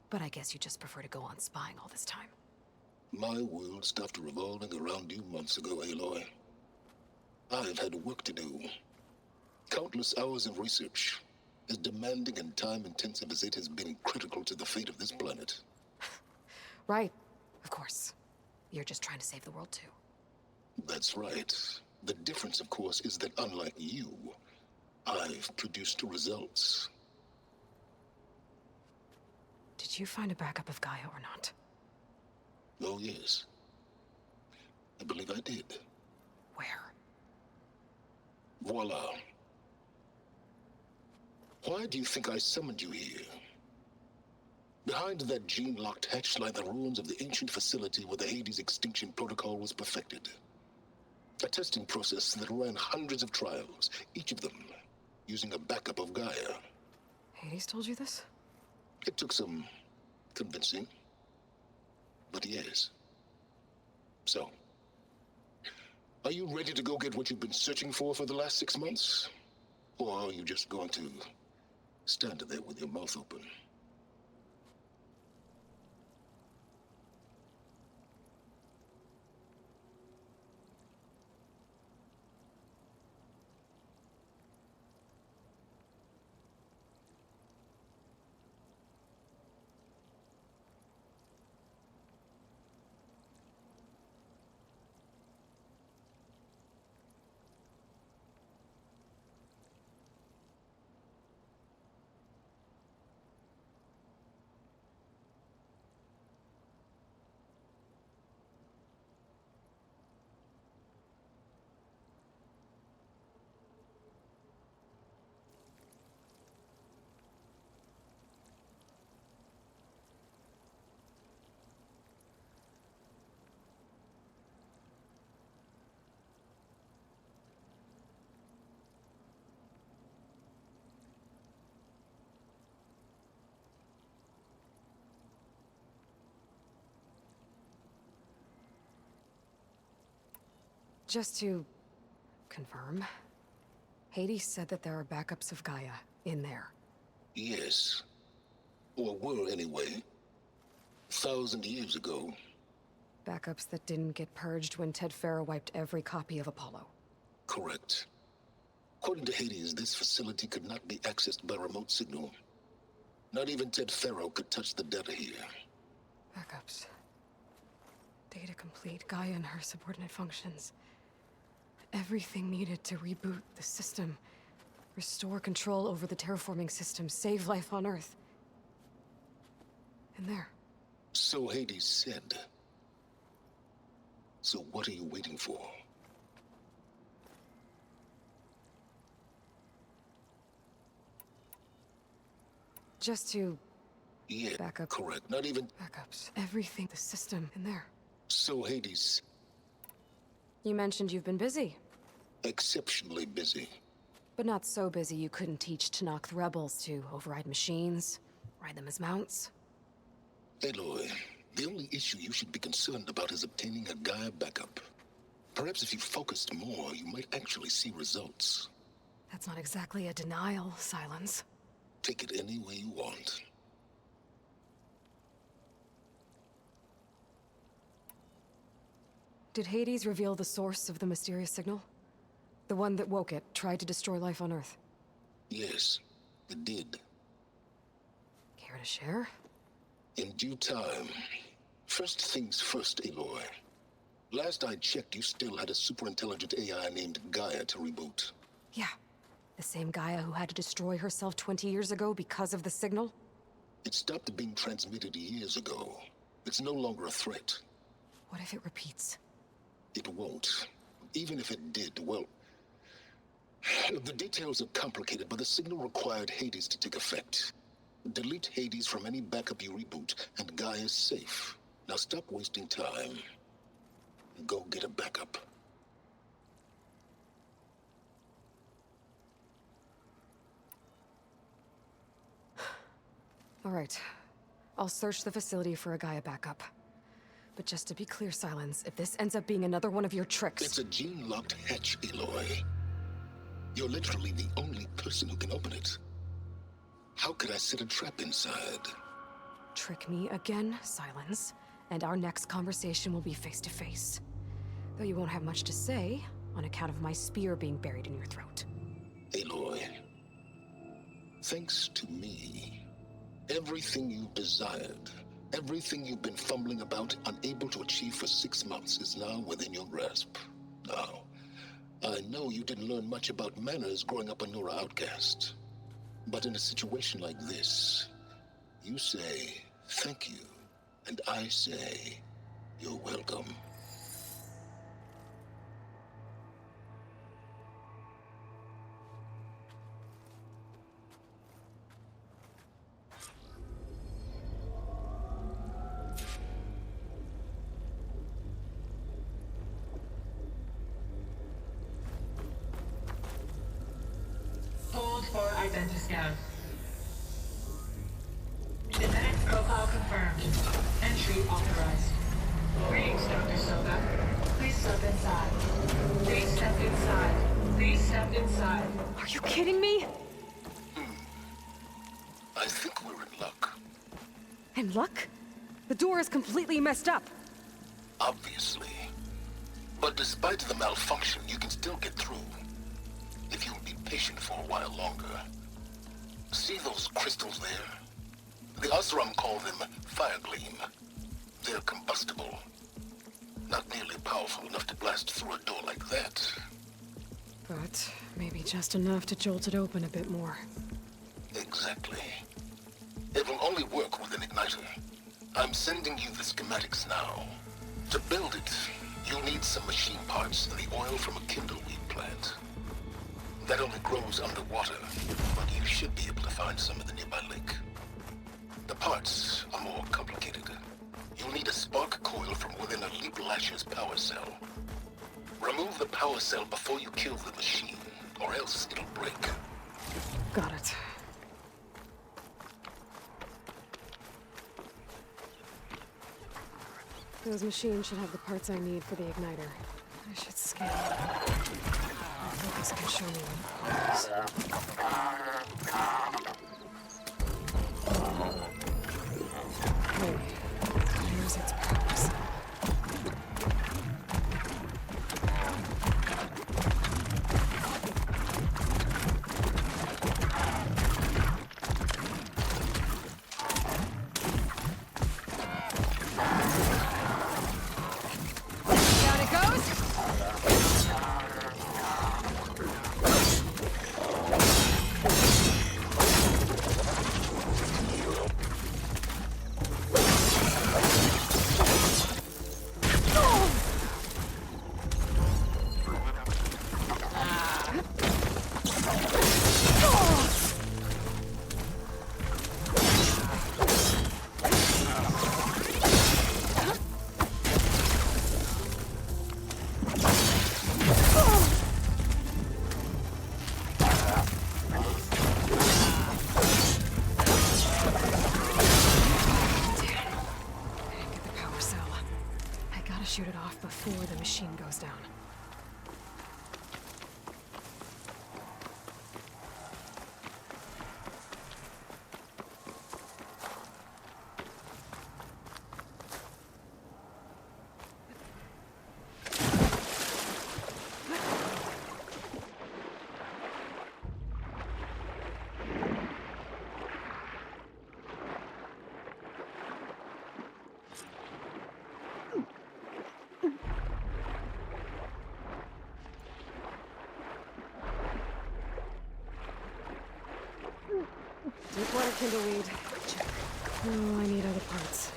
But I guess you just prefer to go on spying all this time. My world stopped revolving around you months ago, Aloy. I've had work to do. Countless hours of research, as demanding and time-intensive as it has been critical to the fate of this planet. Right, of course. You're just trying to save the world, too. That's right. The difference, of course, is that unlike you, I've produced results. Did you find a backup of Gaia or not? Oh, yes. I believe I did. Where? Voila. Why do you think I summoned you here? Behind that gene-locked hatch lie the ruins of the ancient facility where the Hades extinction protocol was perfected. A testing process that ran hundreds of trials, each of them using a backup of Gaia. Hades told you this? It took some convincing, but yes. So, are you ready to go get what you've been searching for the last 6 months? Or are you just going to stand there with your mouth open? Just to confirm, Hades said that there are backups of Gaia in there. Yes. Or were, anyway. 1,000 years ago. Backups that didn't get purged when Ted Farrow wiped every copy of Apollo. Correct. According to Hades, this facility could not be accessed by remote signal. Not even Ted Farrow could touch the data here. Backups. Data complete, Gaia and her subordinate functions. Everything needed to reboot the system. Restore control over the terraforming system, save life on Earth. And there. So Hades said. So what are you waiting for? Just to... Yeah, backup. Correct. Not even... Backups. Everything, the system, in there. So Hades... You mentioned you've been busy. Exceptionally busy. But not so busy you couldn't teach Tenakth the rebels to override machines, ride them as mounts. Aloy, the only issue you should be concerned about is obtaining a Gaia backup. Perhaps if you focused more, you might actually see results. That's not exactly a denial, Silence. Take it any way you want. Did Hades reveal the source of the mysterious signal? The one that woke it, tried to destroy life on Earth? Yes, it did. Care to share? In due time. First things first, Aloy. Last I checked, you still had a super-intelligent AI named Gaia to reboot. Yeah. The same Gaia who had to destroy herself 20 years ago because of the signal? It stopped being transmitted years ago. It's no longer a threat. What if it repeats? It won't. Even if it did, well... The details are complicated, but the signal required Hades to take effect. Delete Hades from any backup you reboot, and Gaia's safe. Now stop wasting time. Go get a backup. All right. I'll search the facility for a Gaia backup. But just to be clear, Silence, if this ends up being another one of your tricks... It's a gene-locked hatch, Aloy. You're literally the only person who can open it. How could I set a trap inside? Trick me again, Silence, and our next conversation will be face-to-face. Though you won't have much to say, on account of my spear being buried in your throat. Aloy, thanks to me, everything you desired, everything you've been fumbling about, unable to achieve for 6 months, is now within your grasp. Now, I know you didn't learn much about manners growing up a Nora outcast. But in a situation like this, you say, thank you, and I say, you're welcome. Hold for identiscan. Genetic profile confirmed. Entry authorized. Greetings, Dr. Soga. Please step inside. Please step inside. Please step inside. Are you kidding me? I think we're in luck. In luck? The door is completely messed up. Obviously. But despite the malfunction, you can still get through. If you'll be patient for a while longer. See those crystals there? The Oseram call them Firegleam. They're combustible. Not nearly powerful enough to blast through a door like that. But maybe just enough to jolt it open a bit more. Exactly. It will only work with an igniter. I'm sending you the schematics now. To build it, you'll need some machine parts and the oil from a kindleweed plant. That only grows underwater, but you should be able to find some in the nearby lake. The parts are more complicated. You'll need a spark coil from within a Leap Lasher's power cell. Remove the power cell before you kill the machine, or else it'll break. Got it. Those machines should have the parts I need for the igniter. I should scan them. Focus can show me what it is. Hey, here's its power cell. Down it goes! Shoot it off before the machine goes down. Deepwater kindleweed. Check. Oh, I need other parts.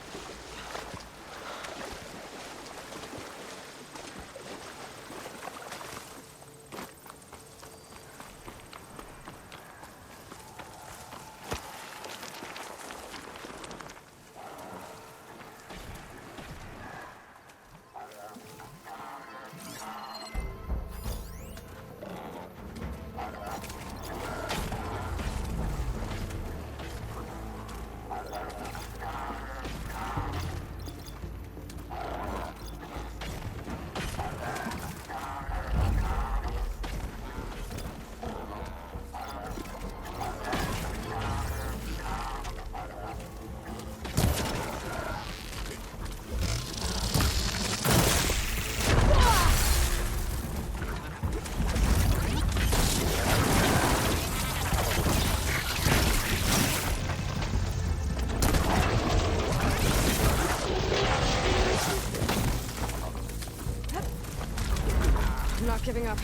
not giving up.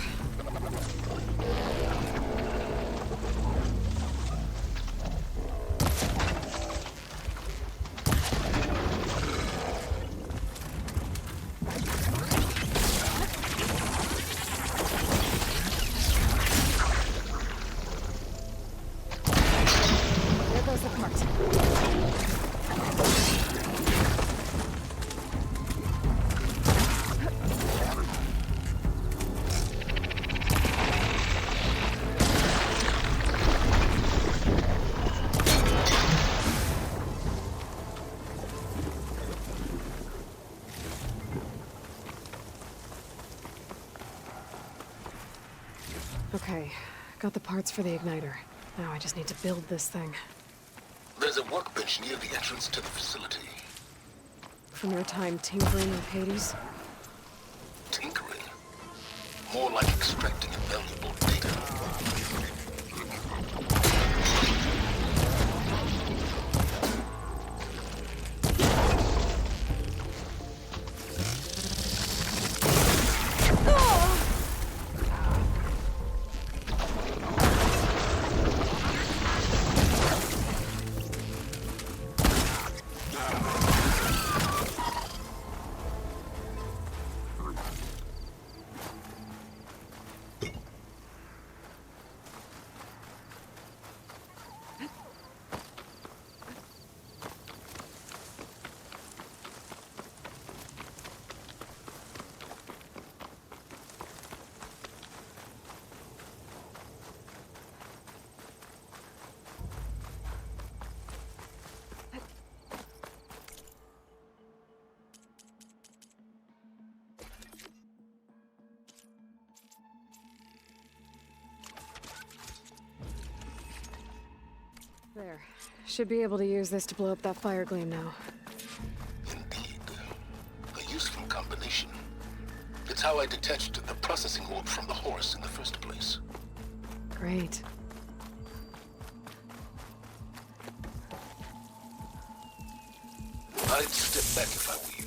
There goes the cart. Okay, got the parts for the igniter. Now I just need to build this thing. There's a workbench near the entrance to the facility. From your time tinkering with Hades? Tinkering? More like extracting invaluable data. There. Should be able to use this to blow up that fire gleam now. Indeed. A useful combination. It's how I detached the processing orb from the horse in the first place. Great. I'd step back if I were you.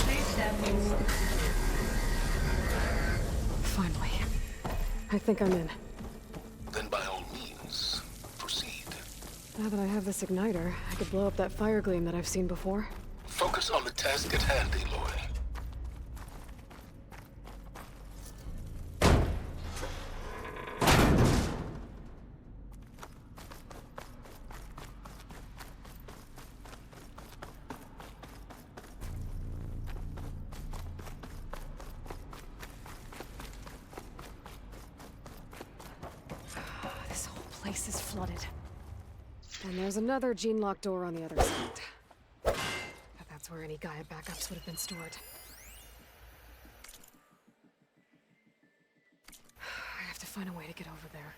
Please step inside. Finally. I think I'm in. Then by all means, proceed. Now that I have this igniter, I could blow up that fire gleam that I've seen before. Focus on the task at hand, Aloy. This whole place is flooded. And there's another gene-locked door on the other side. But that's where any Gaia backups would have been stored. I have to find a way to get over there.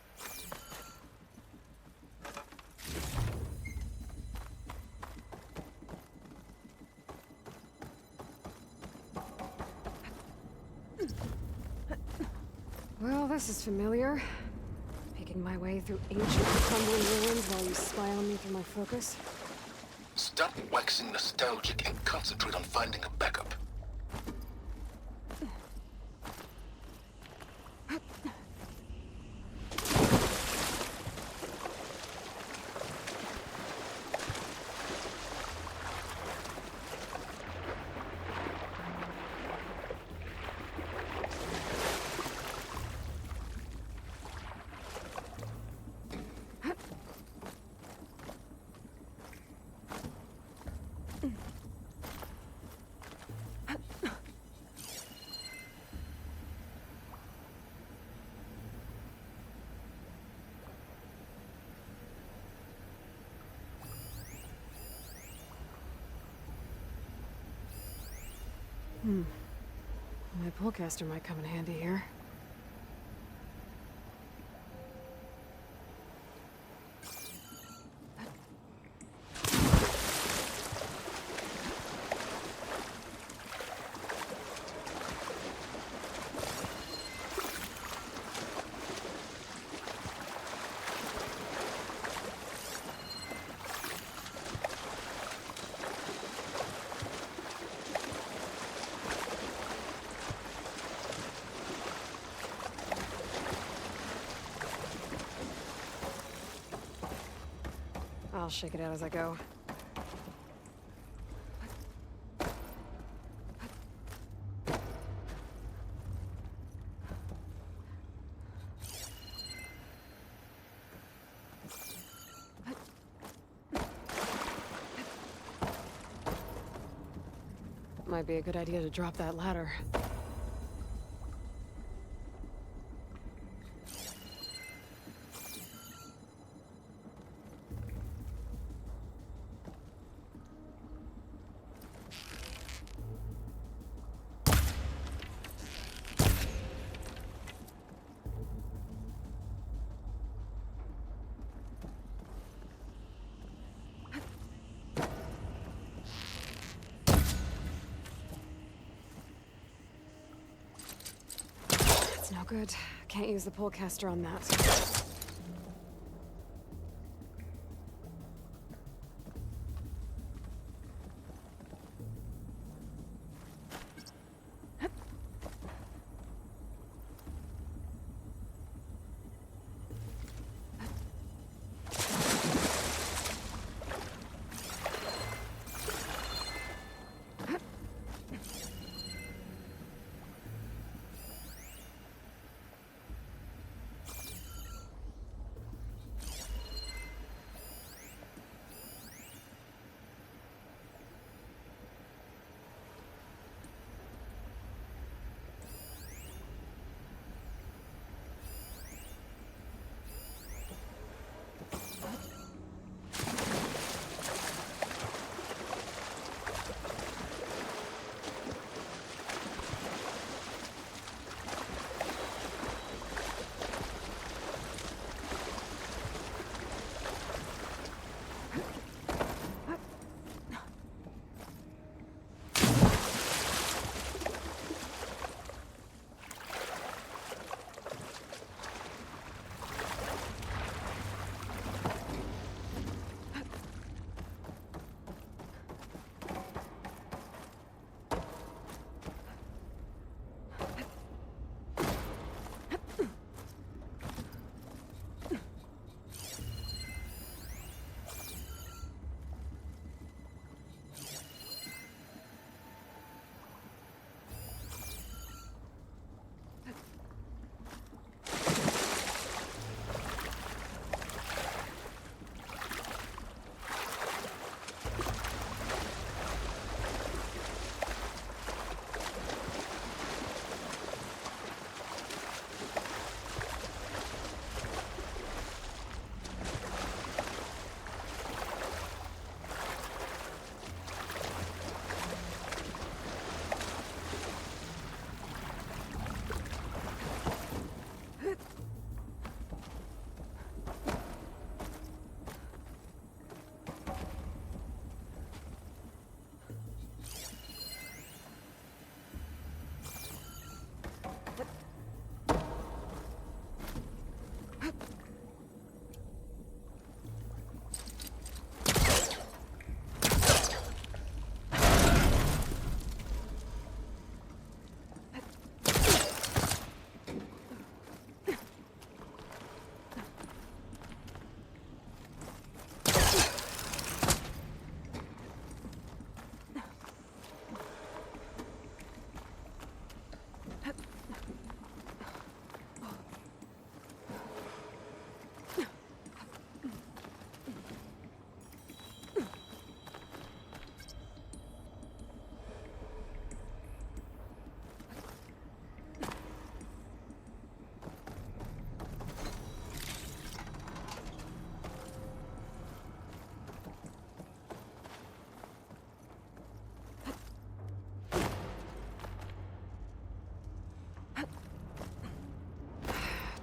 Well, this is familiar. Picking my way through ancient crumbling ruins while you spy on me through my focus. Stop waxing nostalgic and concentrate on finding a backup. My pullcaster might come in handy here. I'll shake it out as I go. Might be a good idea to drop that ladder. No good. Can't use the polecaster on that.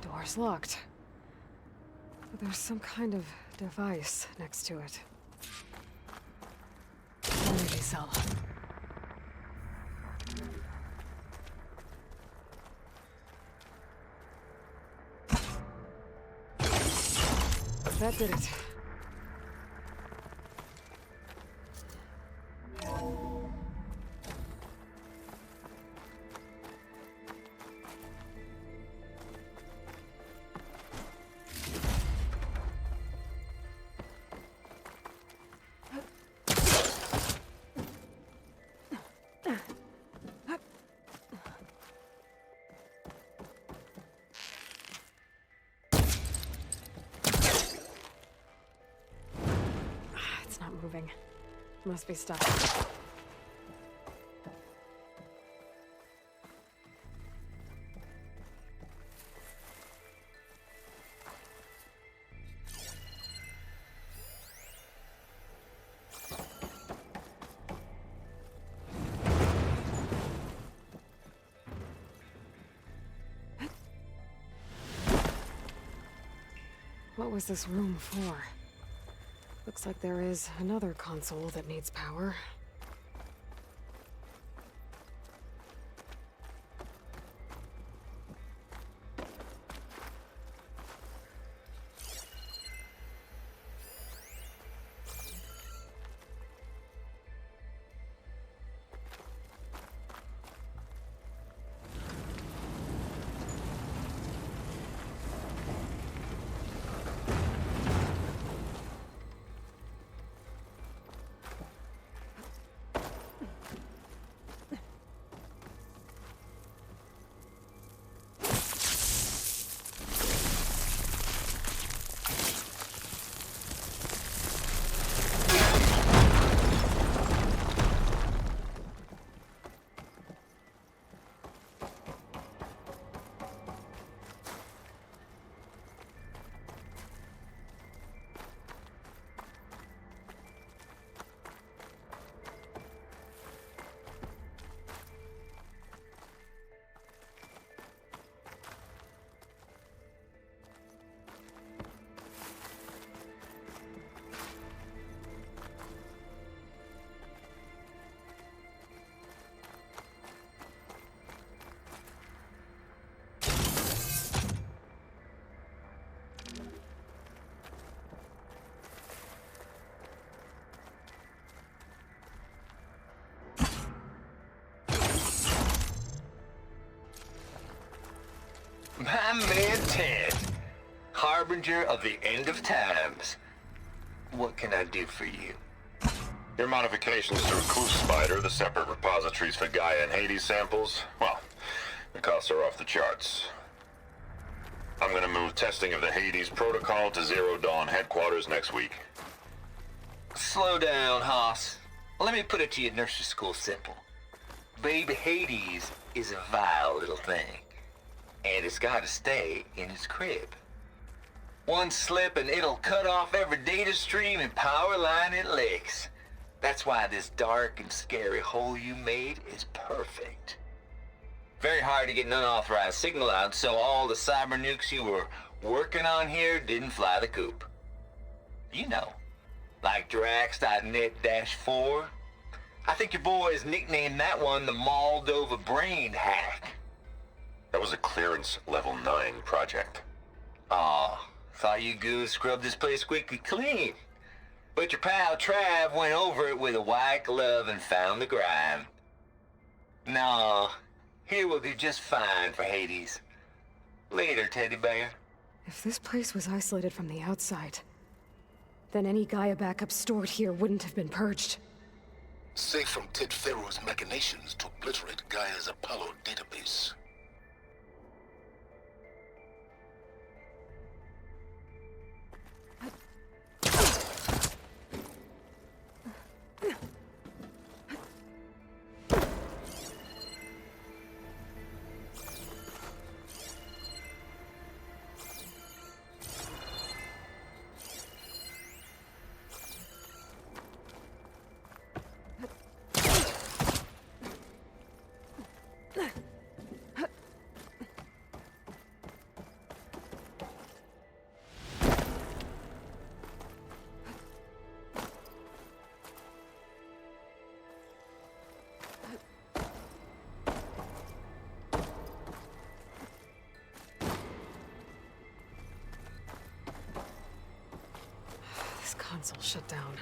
Door's locked. But there's some kind of device next to it. Energy cell. That did it. moving. Must be stuck. What was this room for? Looks like there is another console that needs power. My man Ted, harbinger of the end of times. What can I do for you? Your modifications to Recluse Spider, the separate repositories for Gaia and Hades samples, well, the costs are off the charts. I'm gonna move testing of the Hades protocol to Zero Dawn headquarters next week. Slow down, Haas. Let me put it to you nursery school simple. Baby Hades is a vile little thing, and it's gotta stay in its crib. One slip and it'll cut off every data stream and power line it licks. That's why this dark and scary hole you made is perfect. Very hard to get an unauthorized signal out, so all the cyber nukes you were working on here didn't fly the coop. You know, like Drax.net-4. I think your boys nicknamed that one the Moldova Brain Hack. That was a clearance level 9 project. Aw, thought you goons scrubbed this place squeaky clean. But your pal Trav went over it with a white glove and found the grime. Nah, here will do just fine for Hades. Later, teddy bear. If this place was isolated from the outside, then any Gaia backup stored here wouldn't have been purged. Safe from Ted Pharaoh's machinations to obliterate Gaia's Apollo database. This console shut down.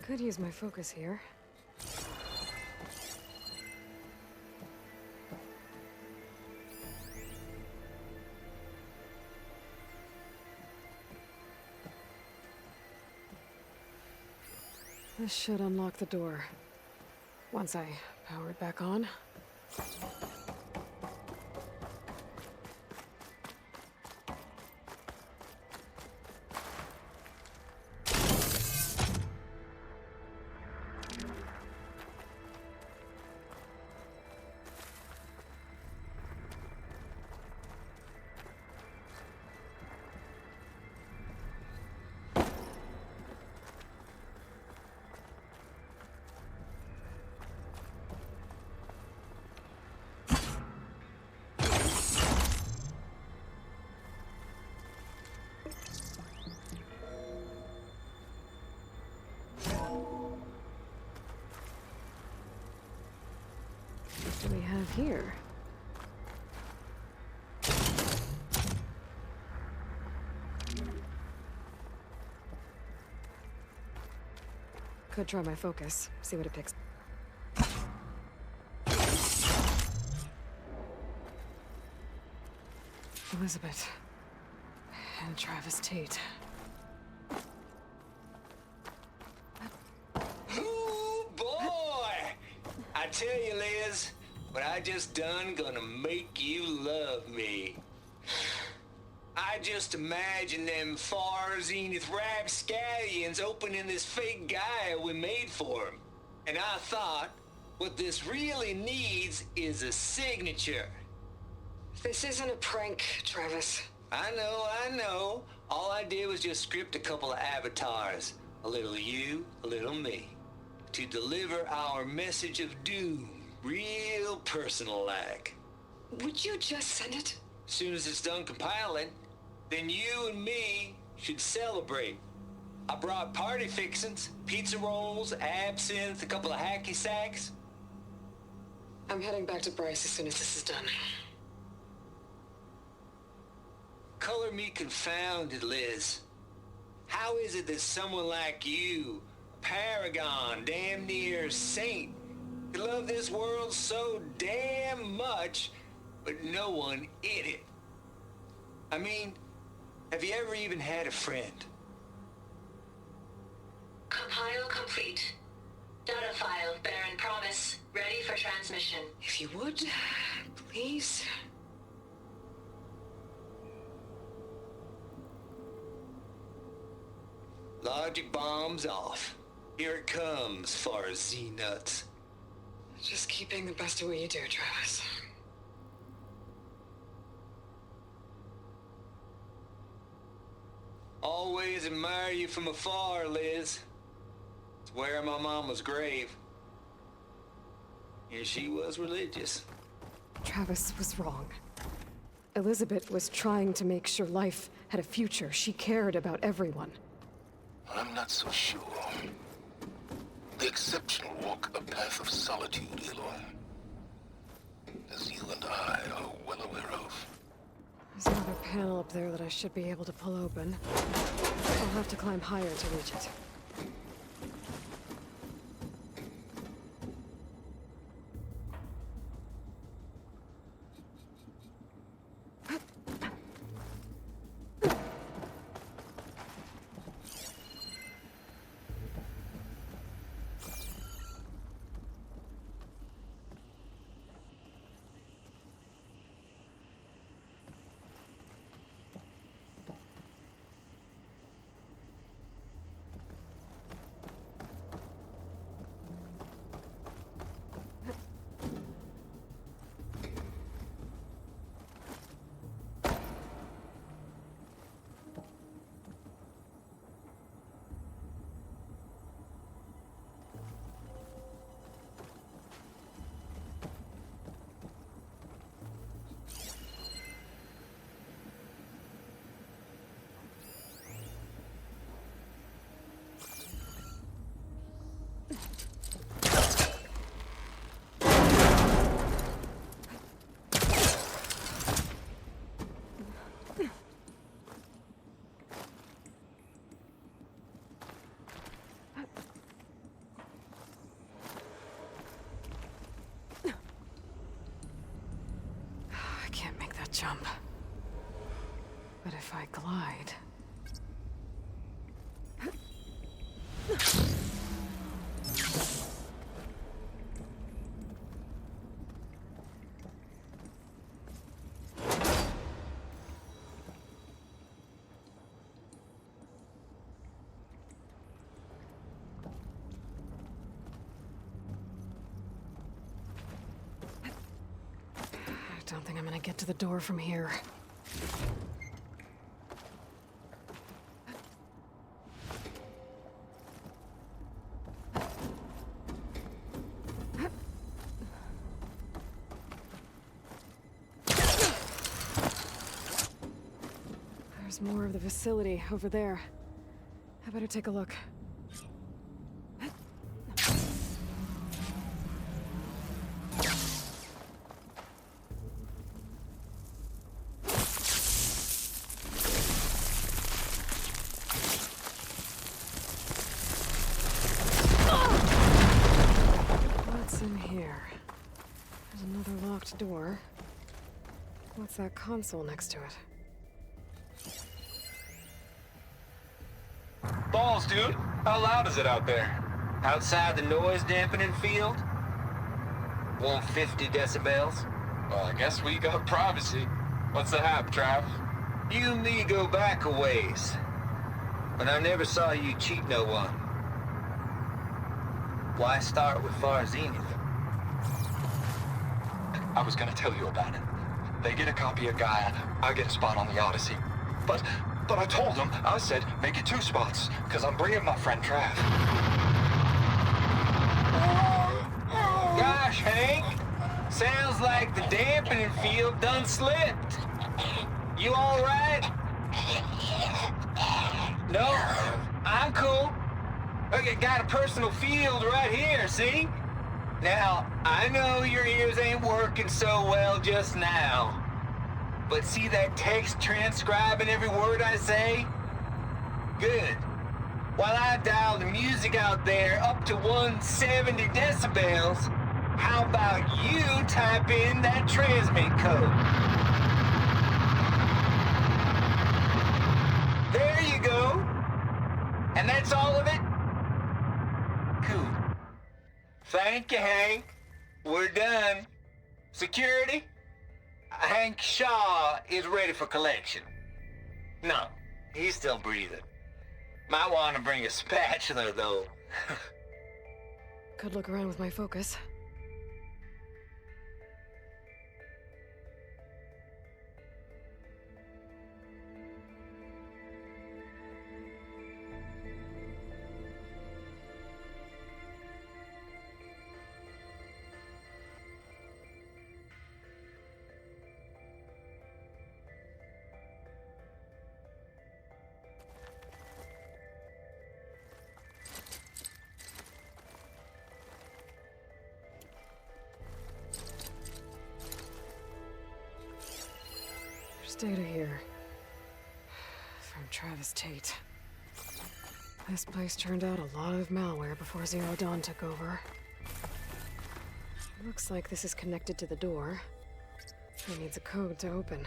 Could use my focus here. This should unlock the door. Once I power it back on. What do we have here? Could try my focus, see what it picks. Elizabeth. And Travis Tate. Ooh, boy! I tell you, Liz, what I just done gonna make you love me. I just imagine them far zenith rapscallions opening this fake guy we made for him. And I thought, what this really needs is a signature. This isn't a prank, Travis. I know. All I did was just script a couple of avatars. A little you, a little me. To deliver our message of doom, real personal-like. Would you just send it? Soon as it's done compiling, then you and me should celebrate. I brought party fixins, pizza rolls, absinthe, a couple of hacky sacks. I'm heading back to Bryce as soon as this is done. Color me confounded, Liz. How is it that someone like you, a paragon, damn near saint, could love this world so damn much, but no one in it? I mean, have you ever even had a friend? Compile complete. Data file, Baron Promise, ready for transmission. If you would, please. Logic bombs off. Here it comes, far as Z-nuts. Just keep being the best at what you do, Travis. Always admire you from afar, Liz. It's where my mama's grave. And she was religious. Travis was wrong. Elizabeth was trying to make sure life had a future. She cared about everyone. I'm not so sure. The exceptional walk a path of solitude, Aloy. As you and I are well aware of. There's another panel up there that I should be able to pull open. I'll have to climb higher to reach it. But if I glide... I don't think I'm gonna get to the door from here. There's more of the facility over there. I better take a look. What's in here? There's another locked door. What's that console next to it? Balls, dude. How loud is it out there? Outside the noise dampening field? 150 decibels? Well, I guess we got privacy. What's the hap, Trav? You and me go back a ways. But I never saw you cheat no one. Why start with Far Zenith? I was gonna tell you about it. They get a copy of Gaia, I get a spot on the Odyssey. But I told them, I said, make it 2 spots, because I'm bringing my friend Trav. Gosh, Hank. Sounds like the dampening field done slipped. You all right? No? I'm cool. Okay, got a personal field right here, see? Now, I know your ears ain't working so well just now. But see that text transcribing every word I say? Good. While I dial the music out there up to 170 decibels, how about you type in that transmit code? There you go. And that's all of it? Cool. Thank you, Hank. We're done. Security? Hank Shaw is ready for collection. No, he's still breathing. Might want to bring a spatula, though. Could look around with my focus. Data here. From Travis Tate. This place turned out a lot of malware before Zero Dawn took over. Looks like this is connected to the door. It needs a code to open.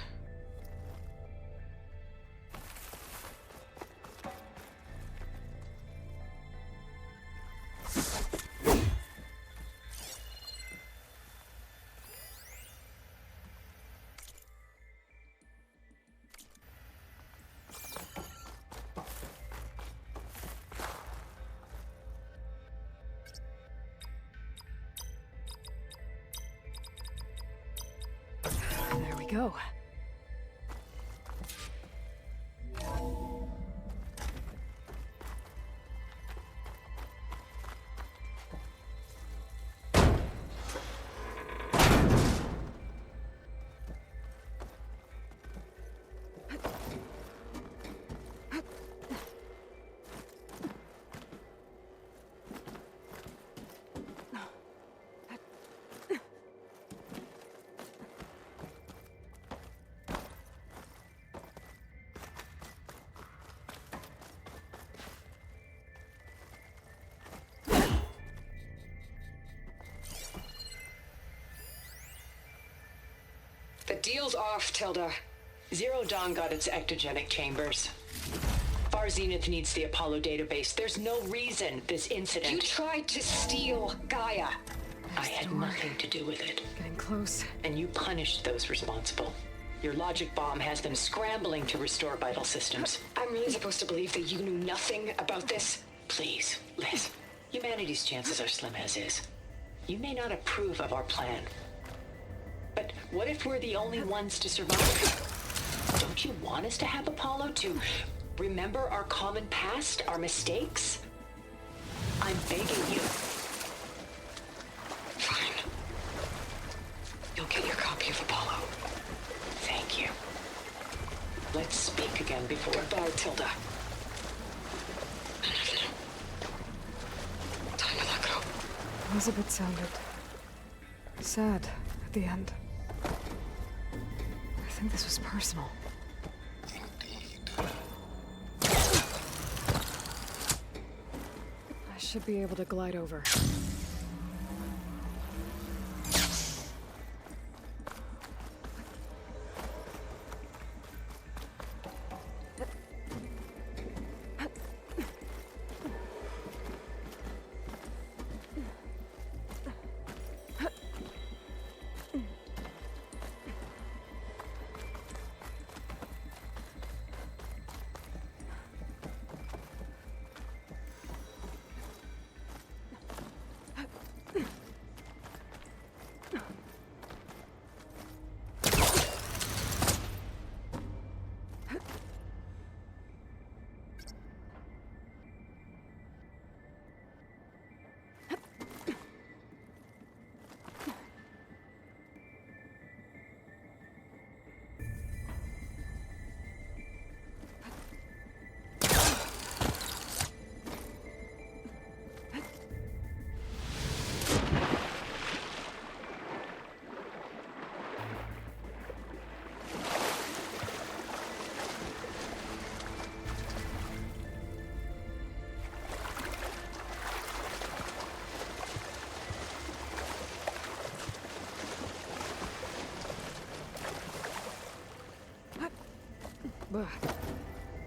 There we go. The deal's off, Tilda. Zero Dawn got its ectogenic chambers. Far Zenith needs the Apollo database. There's no reason this incident... You tried to steal Gaia. I had nothing to do with it. Getting close. And you punished those responsible. Your logic bomb has them scrambling to restore vital systems. I'm really supposed to believe that you knew nothing about this? Please, Liz. Humanity's chances are slim as is. You may not approve of our plan. But what if we're the only ones to survive? Don't you want us to have Apollo to remember our common past, our mistakes? I'm begging you. Fine. You'll get your copy of Apollo. Thank you. Let's speak again before... Goodbye, Tilda. Time to let go. Elizabeth sounded sad at the end. I think this was personal. I should be able to glide over.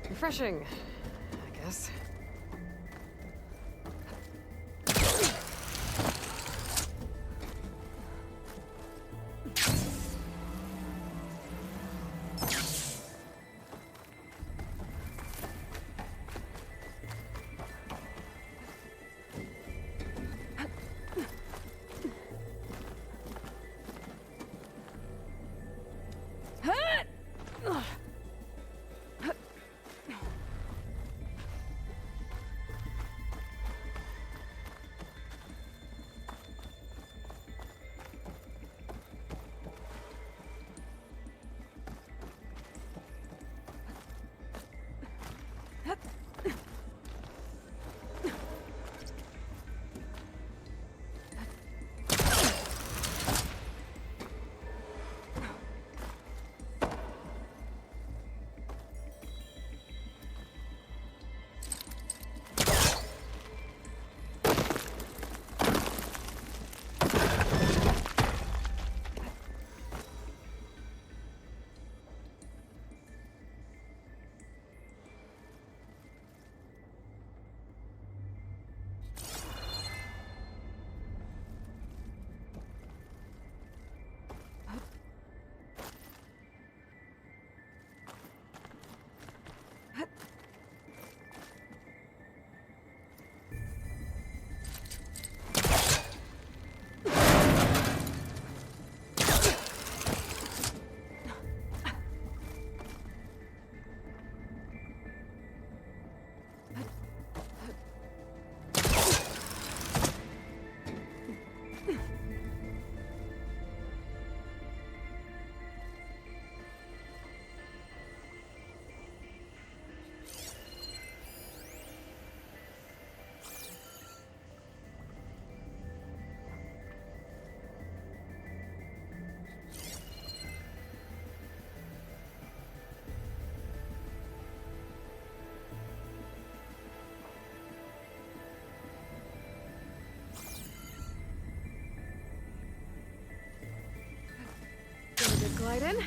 Refreshing, I guess. Glide in.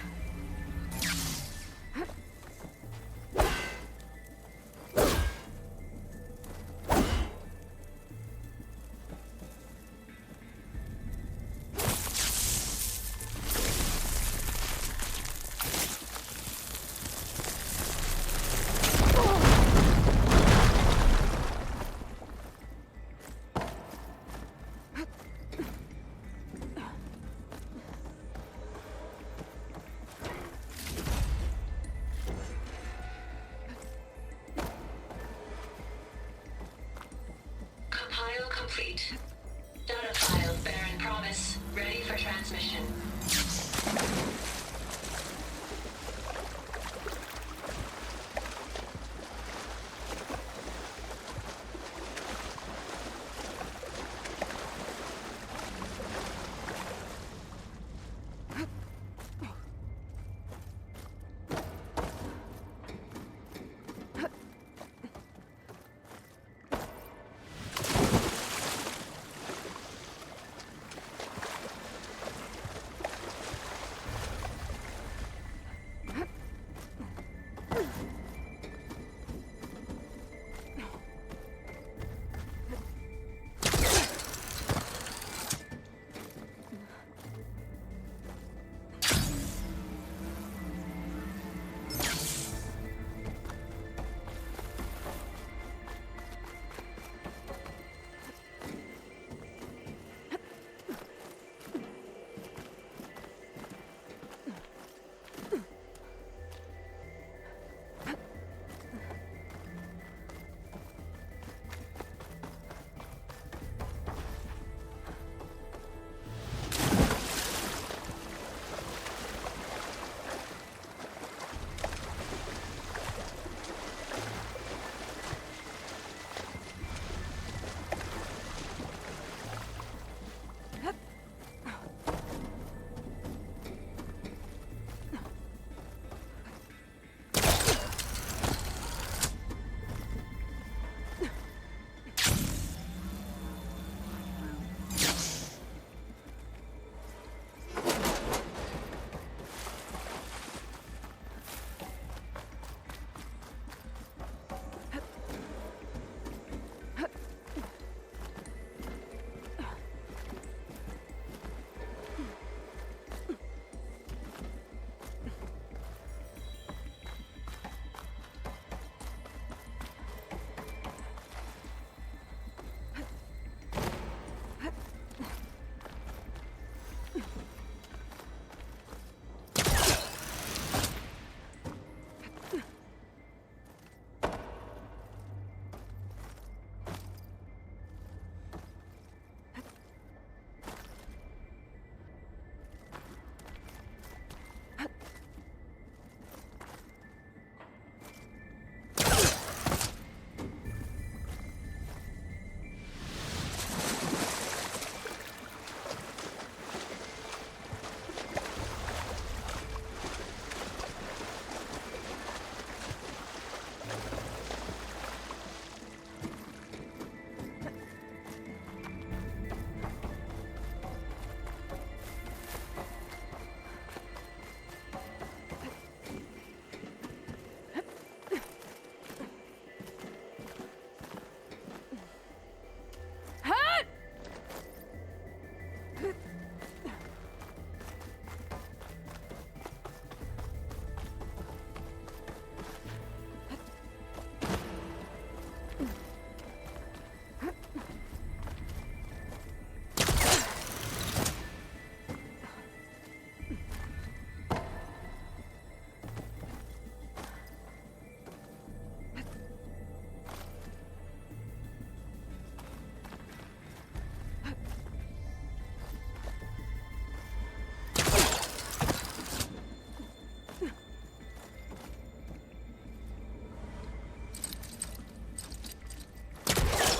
complete. Data file bearing promise, ready for transmission.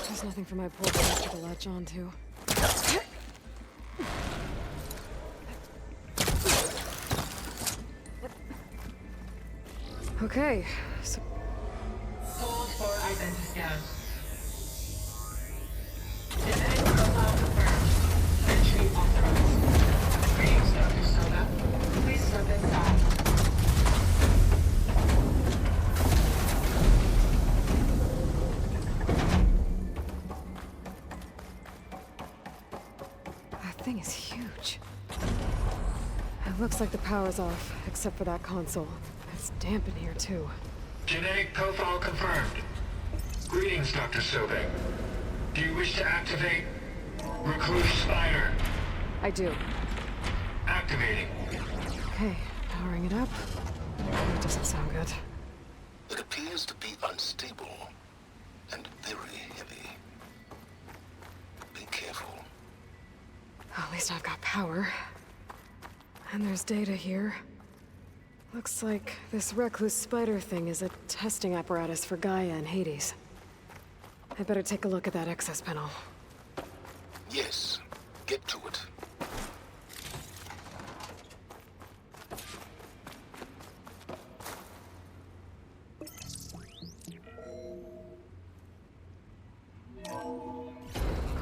There's nothing for my poor bastard to latch onto. Okay, so... Hold for identification. Genetic profile confirmed. Entry authorized. Greetings, Dr. Soda. Please step inside. That thing is huge. It looks like the power's off, except for that console. It's damp in here, too. Genetic profile confirmed. Greetings, Dr. Sobek. Do you wish to activate Recluse Spider? I do. Activating. Okay, powering it up. That doesn't sound good. It appears to be unstable and very heavy. At least I've got power. And there's data here. Looks like this recluse spider thing is a testing apparatus for Gaia and Hades. I better take a look at that access panel. Yes, get to it.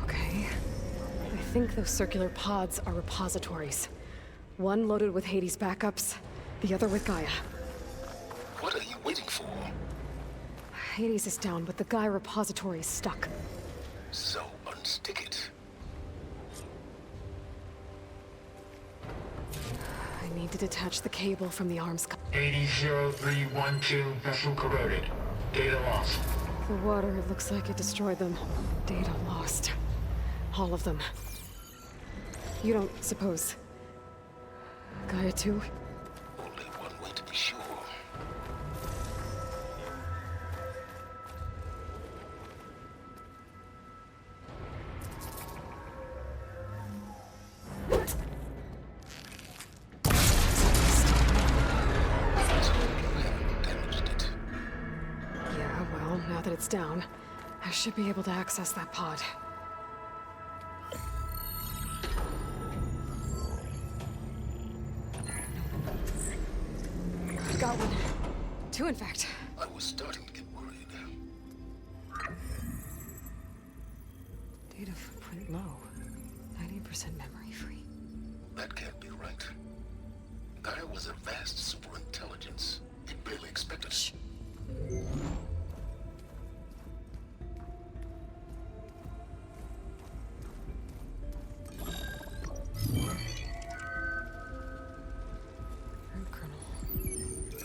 Okay. I think those circular pods are repositories. One loaded with Hades backups, the other with Gaia. What are you waiting for? Hades is down, but the Gaia repository is stuck. So unstick it. I need to detach the cable from the arms. Hades 0312 vessel corroded. Data lost. The water looks like it destroyed them. Data lost. All of them. You don't suppose Gaia too? Only one way to be sure. Yeah, well, now that it's down, I should be able to access that pod. I've got one. Two, in fact. I was starting to get worried. Data footprint low. 90% memory free. That can't be right. Gaia was a vast superintelligence. It barely expected us.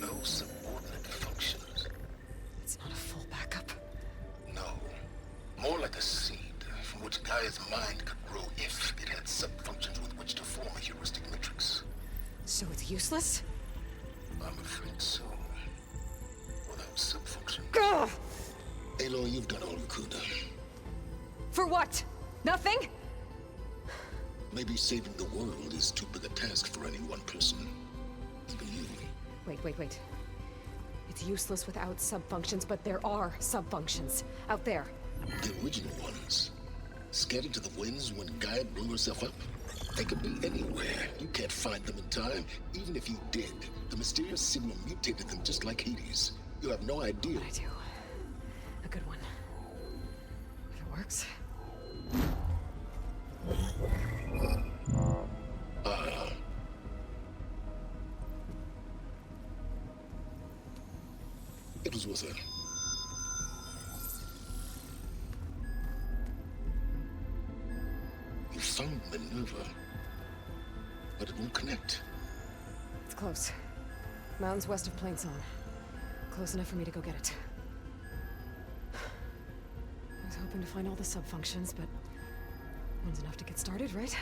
No subordinate functions. It's not a full backup. No. More like a seed from which Gaia's mind could grow if it had sub-functions with which to form a heuristic matrix. So it's useless? I'm afraid so. Without sub-functions. Ugh! Aloy, you've done all you could. For what? Nothing? Maybe saving the world is too big a task for any one person. Even you. Wait. It's useless without sub-functions, but there are sub-functions out there. The original ones. Scattered to the winds when Gaia blew herself up? They could be anywhere. You can't find them in time. Even if you did, the mysterious signal mutated them just like Hades. You have no idea. I do. A good one. If it works. It was worth it. You found Minerva, but it won't connect. It's close. Mountains west of Plainsong. Close enough for me to go get it. I was hoping to find all the sub-functions, but one's enough to get started, right?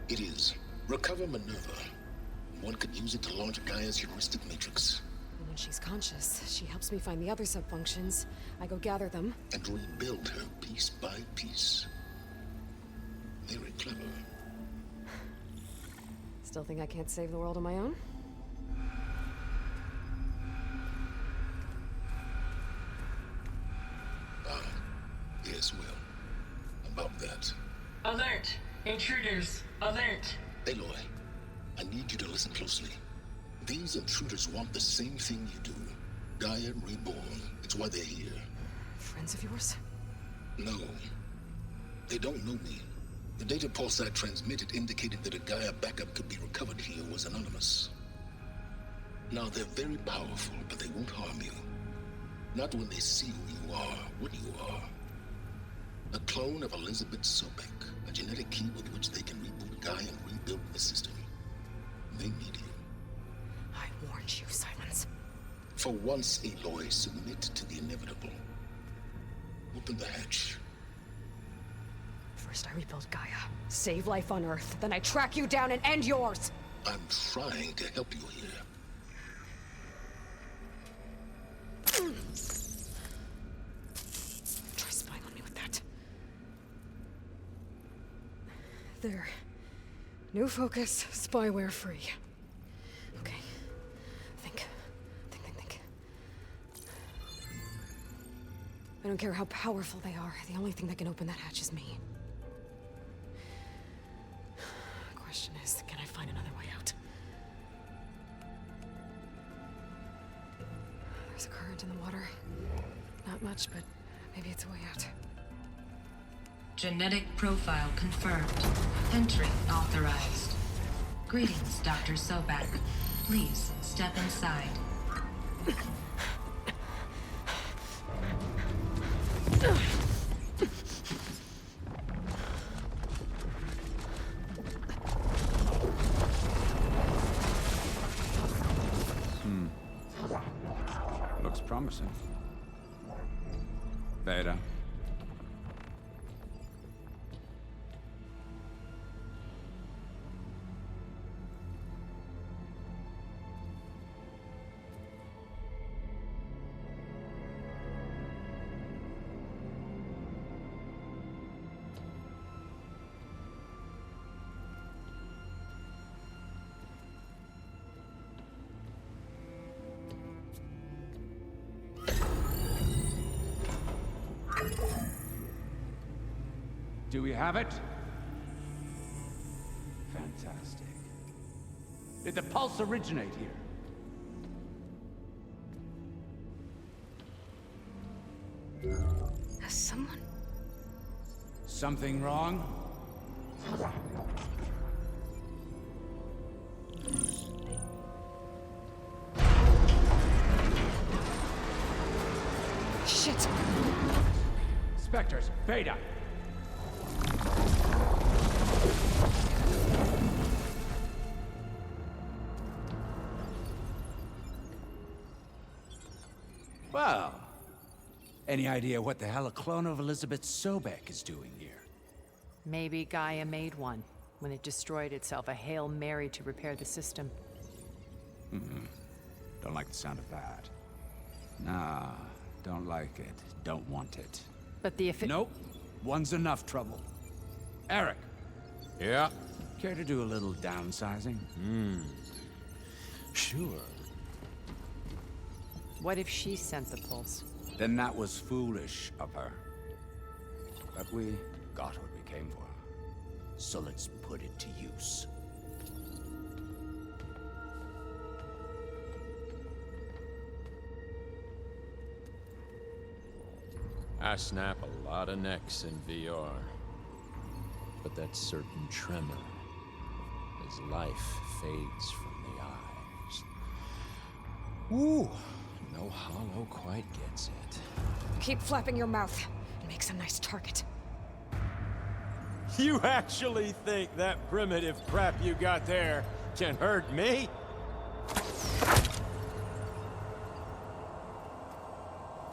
It is. Recover Minerva. One could use it to launch Gaia's heuristic matrix. And when she's conscious, she helps me find the other sub-functions. I go gather them. And rebuild her piece by piece. Very clever. Still think I can't save the world on my own? Yes, well. About that. Alert! Intruders! Alert! Aloy, I need you to listen closely. These intruders want the same thing you do. Gaia reborn. It's why they're here. Friends of yours? No. They don't know me. The data pulse I transmitted indicated that a Gaia backup could be recovered here was anonymous. Now, they're very powerful, but they won't harm you. Not when they see who you are, what you are. A clone of Elizabeth Sobek, a genetic key with which they can reboot Gaia and rebuild the system. They need you. I warned you, Silence. For once, Aloy, submit to the inevitable. Open the hatch. First I rebuild Gaia, save life on Earth, then I track you down and end yours! I'm trying to help you here. Try spying on me with that. There. New focus, spyware free. Okay. Think. I don't care how powerful they are. The only thing that can open that hatch is me. Question is, can I find another way out? There's a current in the water. Not much, but maybe it's a way out. Genetic profile confirmed. Entry authorized. Greetings, Dr. Sobek. Please step inside. Looks promising. Beta. Do we have it? Fantastic. Did the pulse originate here? Has someone... Something wrong? Shit! Spectres, Beta! Well, any idea what the hell a clone of Elizabeth Sobek is doing here? Maybe Gaia made one when it destroyed itself, a Hail Mary to repair the system. Don't like the sound of that. Nah, don't like it. Don't want it. But the Nope. One's enough trouble. Eric. Yeah? Care to do a little downsizing? Sure. What if she sent the pulse? Then that was foolish of her. But we got what we came for. So let's put it to use. I snap a lot of necks in VR. But that certain tremor as life fades from the eyes. Ooh, no hollow quite gets it. Keep flapping your mouth. It makes a nice target. You actually think that primitive crap you got there can hurt me?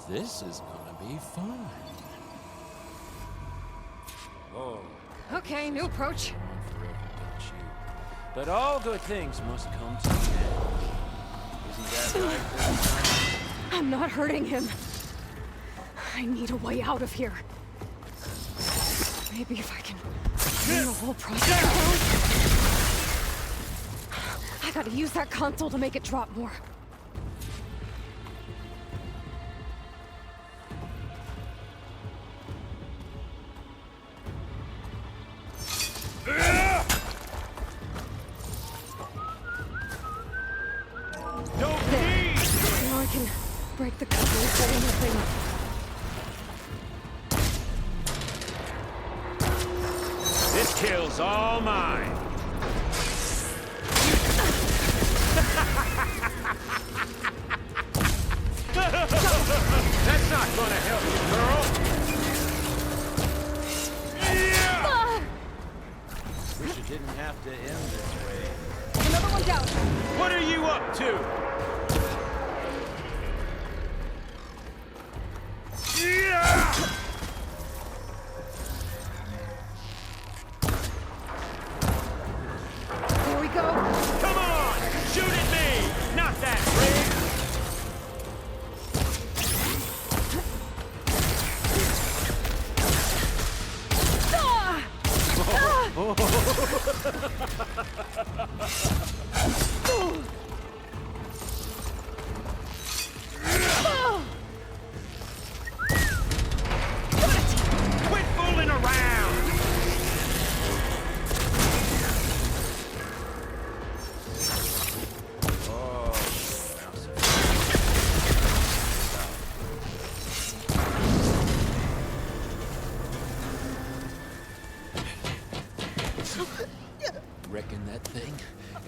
This is gonna be fun. Oh. Okay, new approach. But all good things must come to an end. Isn't that right this time? I'm not hurting him. I need a way out of here. Maybe if I can bring the whole process down. I gotta use that console to make it drop more. Now I can break the cover and set anything up. This kill's all mine. That's not gonna help you, girl. Wish it didn't have to end this way. Another one down. What are you up to? Here we go. Come on! Shoot at me! Not that rig!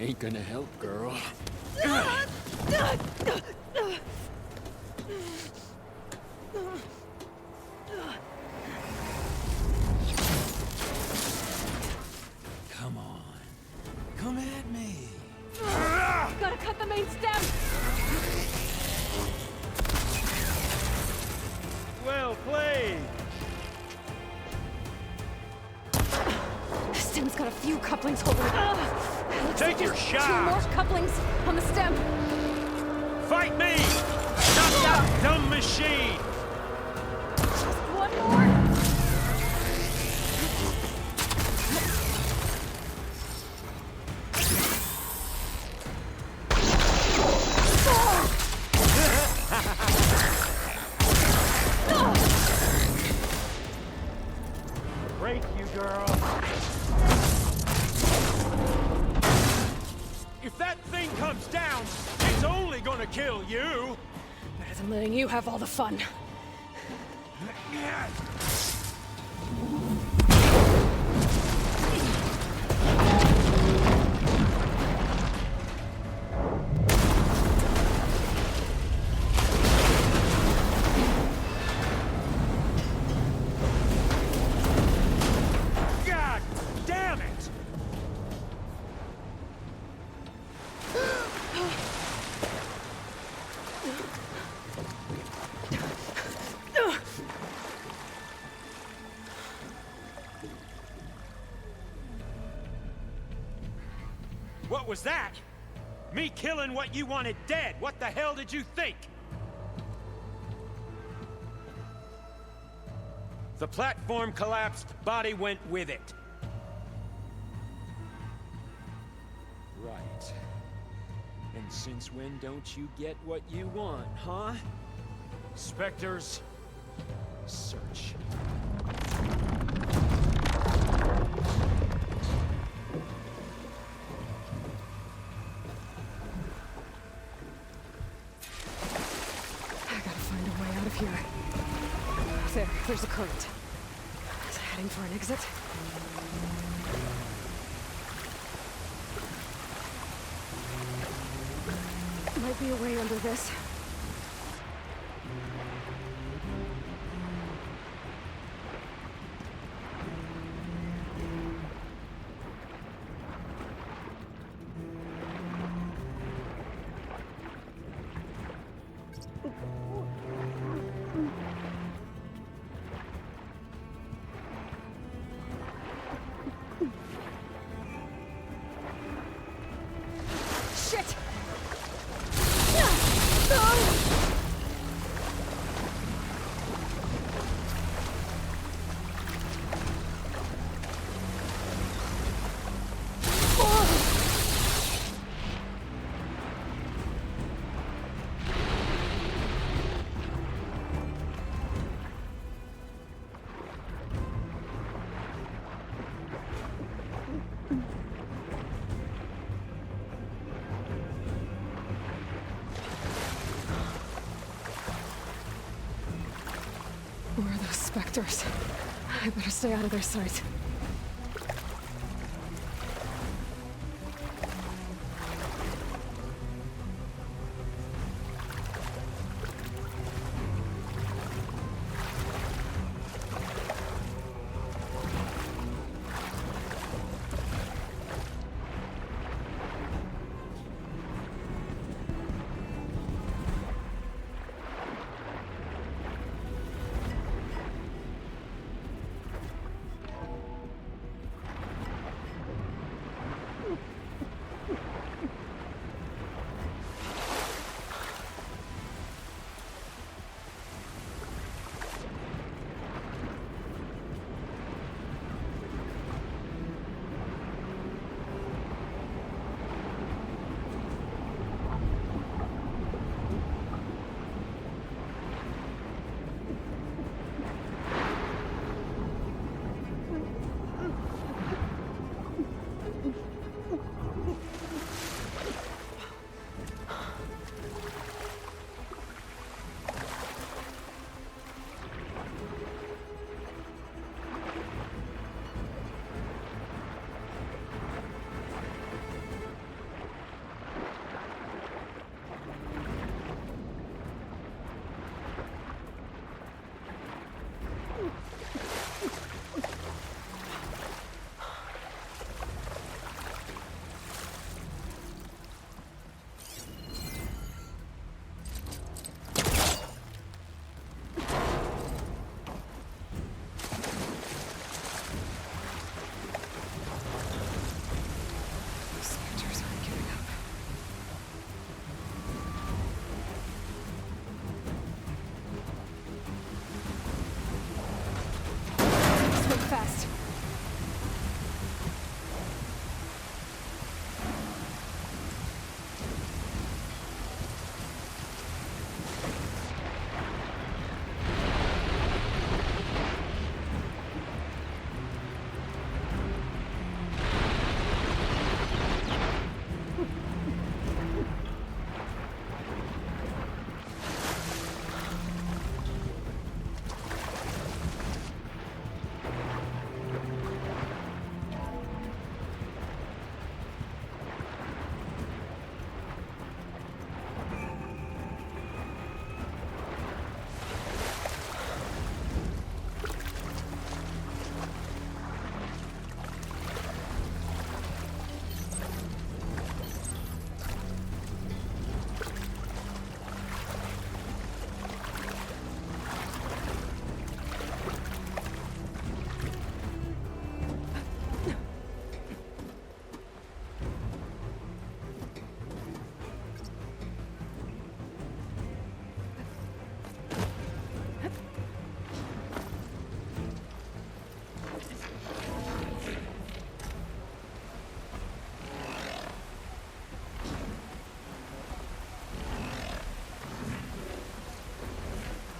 Ain't gonna help, girl. Come on. Come at me. Gotta cut the main stem! Well played! Stem's got a few couplings holding it. Looks Take like your there's shot! 2 more couplings on the stem. Fight me! Stop that dumb machine! Just one more. Break you, girl! If that thing comes down, it's only gonna kill you! Better than letting you have all the fun. God damn it! What was that? Me killing what you wanted dead. What the hell did you think? The platform collapsed, body went with it. Right. And since when don't you get what you want, huh? Spectres, Search. I gotta find a way out of here. There's a current. Is it heading for an exit? Might be a way under this. Shit! Who are those specters? I better stay out of their sight.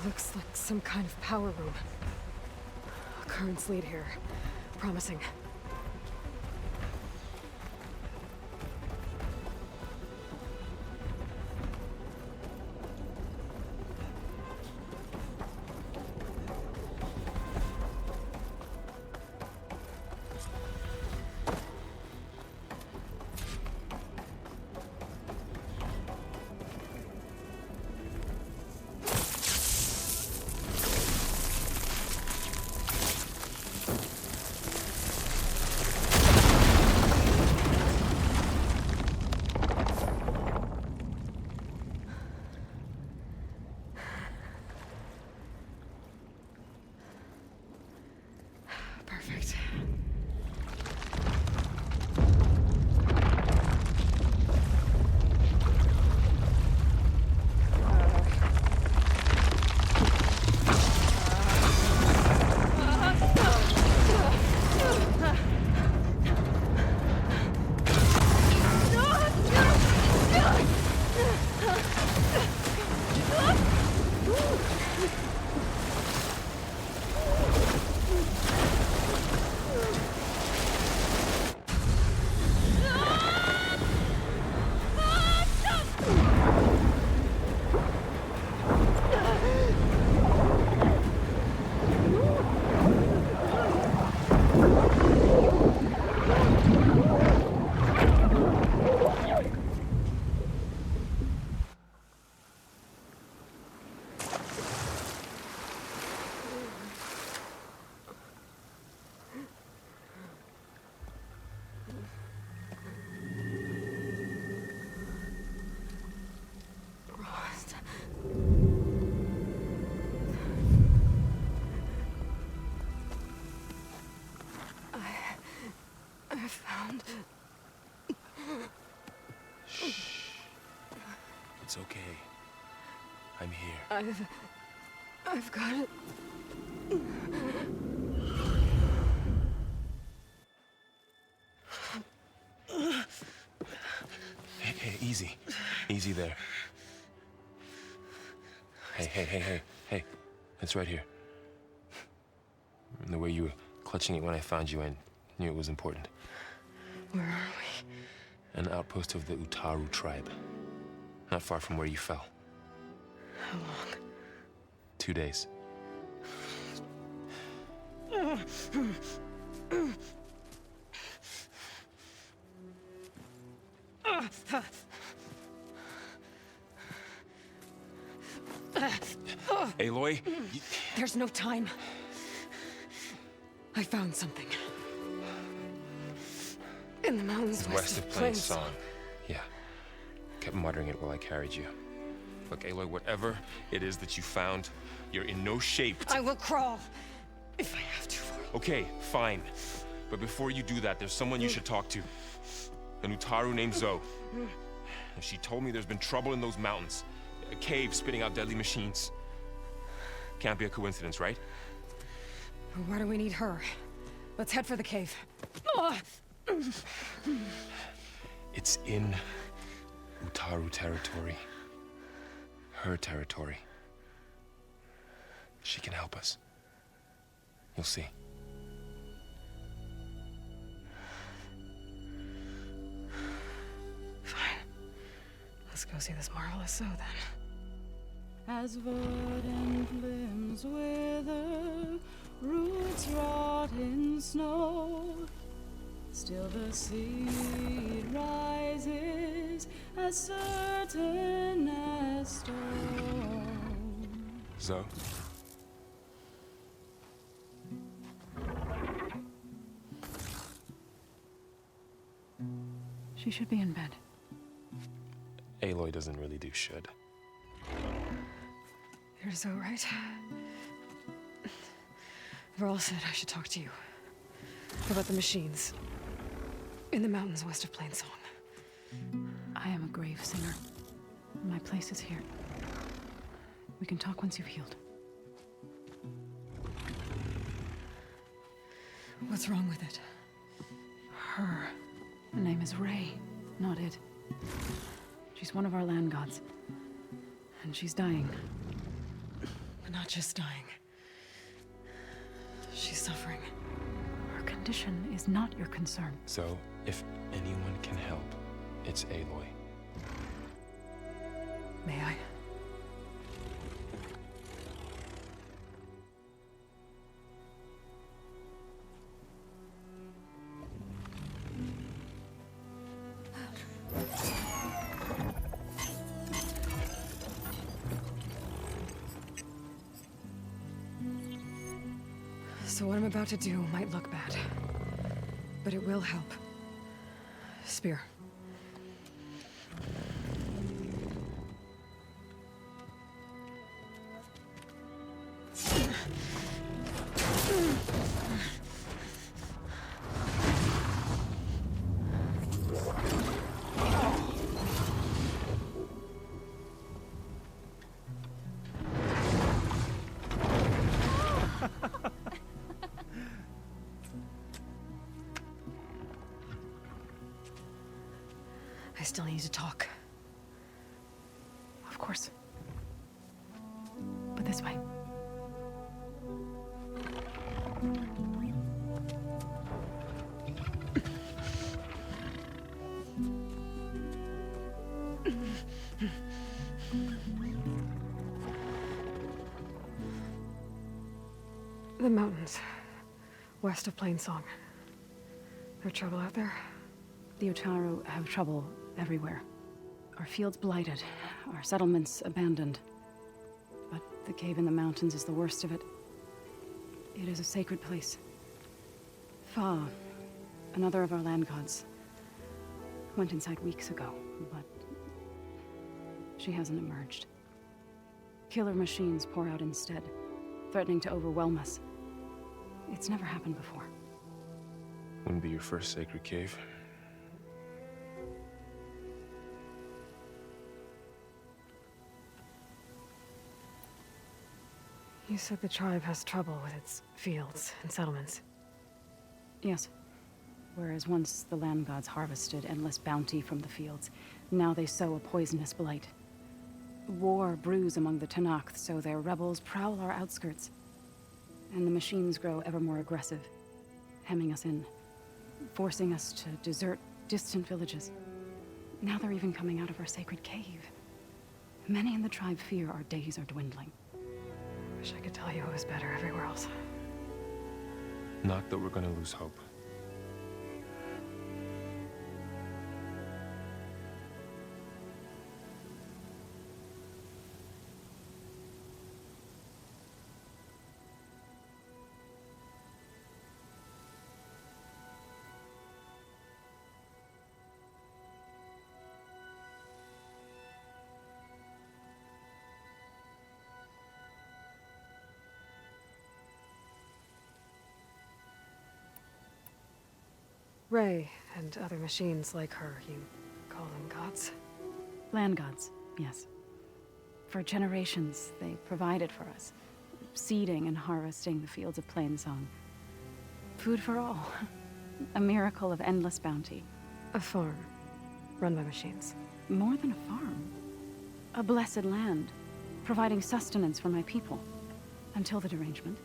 Looks like some kind of power room. Currents lead here. Promising. Perfect. I found... Shh. It's okay. I'm here. I've got it. Hey, easy. Easy there. Hey. It's right here. And the way you were clutching it when I found you, I knew it was important. Where are we? An outpost of the Utaru tribe. Not far from where you fell. How long? 2 days. Aloy? There's no time. I found something. In the mountains west of Plainsong. Yeah. Kept muttering it while I carried you. Look, Aloy, whatever it is that you found, you're in no shape to... I will crawl, if I have to. Okay, fine. But before you do that, there's someone you should talk to. An Utaru named Zoe. She told me there's been trouble in those mountains. A cave spitting out deadly machines. Can't be a coincidence, right? Why do we need her? Let's head for the cave. It's in Utaru territory. Her territory. She can help us. You'll see. Fine. Let's go see this marvelous Zoe then. As verdant limbs wither, roots rot in snow, still the seed rises as certain as stone. Zoe? She should be in bed. Aloy doesn't really do should. You're Zoe, right? Varl said I should talk to you. About the machines. In the mountains west of Plainsong. I am a grave singer. My place is here. We can talk once you've healed. What's wrong with it? Her. The name is Ray, not it. She's one of our land gods. And she's dying. not just dying. She's suffering. Her condition is not your concern. So, if anyone can help, it's Aloy. May I? So what I'm about to do might look bad, but it will help. Spear. I still need to talk. Of course. But this way. The mountains, west of Plainsong. There trouble out there? The Utaru have trouble everywhere. Our fields blighted, our settlements abandoned. But the cave in the mountains is the worst of it. It is a sacred place. Fa, another of our land gods, went inside weeks ago, but she hasn't emerged. Killer machines pour out instead, threatening to overwhelm us. It's never happened before. Wouldn't be your first sacred cave. You said the tribe has trouble with its fields and settlements. Yes. Whereas once the land gods harvested endless bounty from the fields, now they sow a poisonous blight. War brews among the Tenakth, so their rebels prowl our outskirts. And the machines grow ever more aggressive, hemming us in, forcing us to desert distant villages. Now they're even coming out of our sacred cave. Many in the tribe fear our days are dwindling. Wish I could tell you it was better everywhere else. Not that we're gonna lose hope. Ray and other machines like her, you call them gods? Land gods, yes. For generations, they provided for us, seeding and harvesting the fields of Plainsong. Food for all. A miracle of endless bounty. A farm, run by machines. More than a farm. A blessed land, providing sustenance for my people. Until the derangement.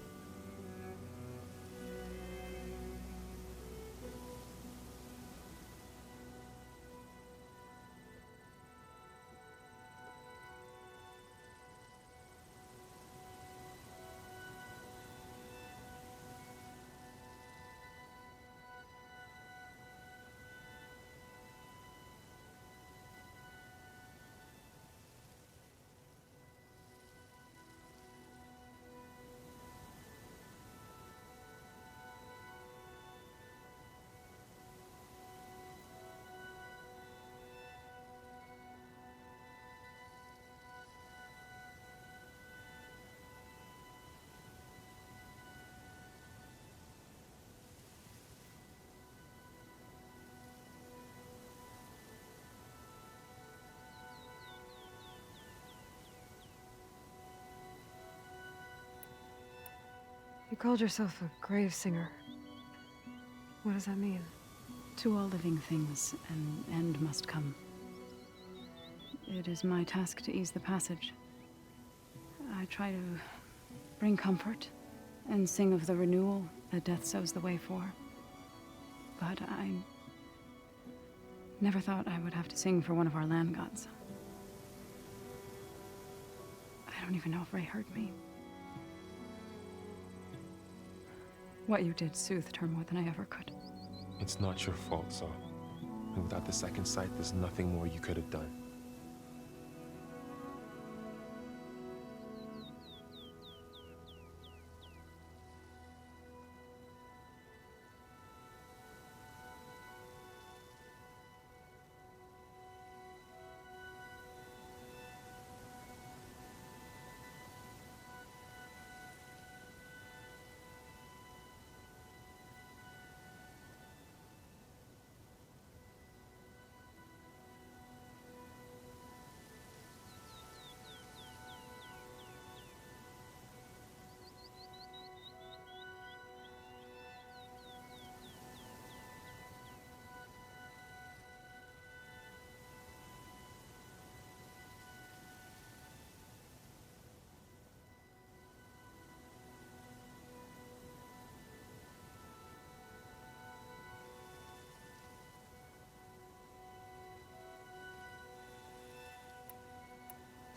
You called yourself a grave singer. What does that mean? To all living things, an end must come. It is my task to ease the passage. I try to bring comfort and sing of the renewal that death sows the way for. But I never thought I would have to sing for one of our land gods. I don't even know if Ray heard me. What you did soothed her more than I ever could. It's not your fault, Zo. And without the second sight, there's nothing more you could have done.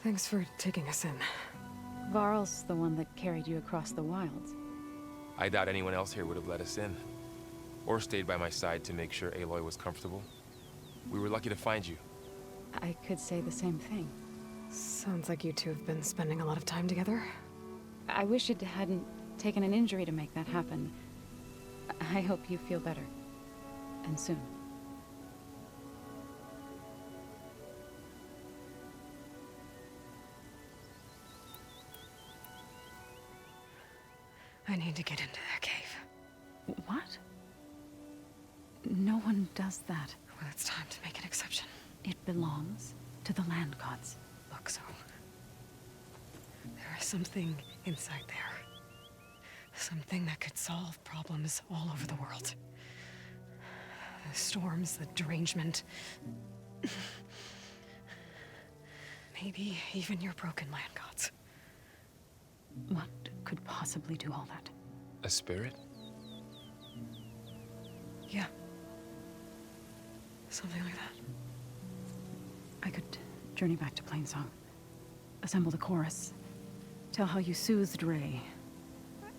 Thanks for taking us in. Varl's the one that carried you across the wilds. I doubt anyone else here would have let us in. Or stayed by my side to make sure Aloy was comfortable. We were lucky to find you. I could say the same thing. Sounds like you two have been spending a lot of time together. I wish it hadn't taken an injury to make that happen. I hope you feel better. And soon. I need to get into that cave. What? No one does that. Well, it's time to make an exception. It belongs to the land gods. Look, so there is something inside there. Something that could solve problems all over the world. The storms, the derangement. Maybe even your broken land gods. What could possibly do all that? A spirit? Yeah. Something like that. I could journey back to Plainsong. Assemble the chorus. Tell how you soothed Ray.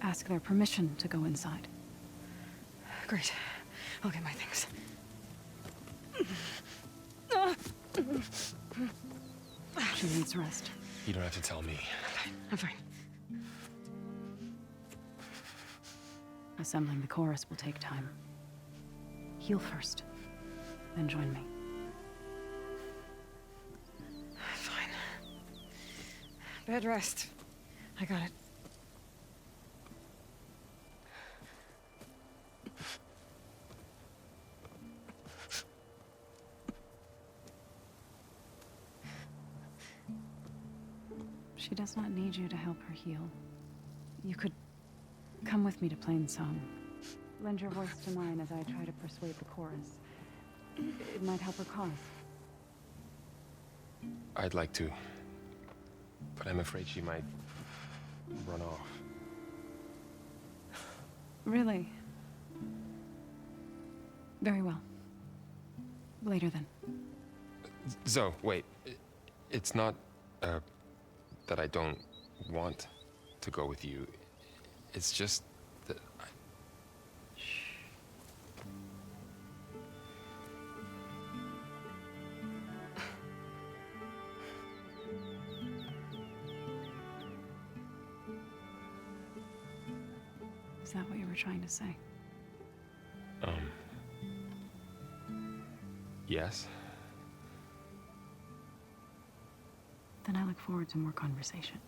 Ask their permission to go inside. Great. I'll get my things. She needs rest. You don't have to tell me. I'm fine. Assembling the chorus will take time. Heal first, then join me. Fine. Bed rest. I got it. She does not need you to help her heal. You could come with me to Plainsong. Lend your voice to mine as I try to persuade the chorus. It might help her cause. I'd like to. But I'm afraid she might run off. Really? Very well. Later then. Zo, wait. It's not, that I don't want to go with you. It's just that I... Is that what you were trying to say? Yes? Then I look forward to more conversation.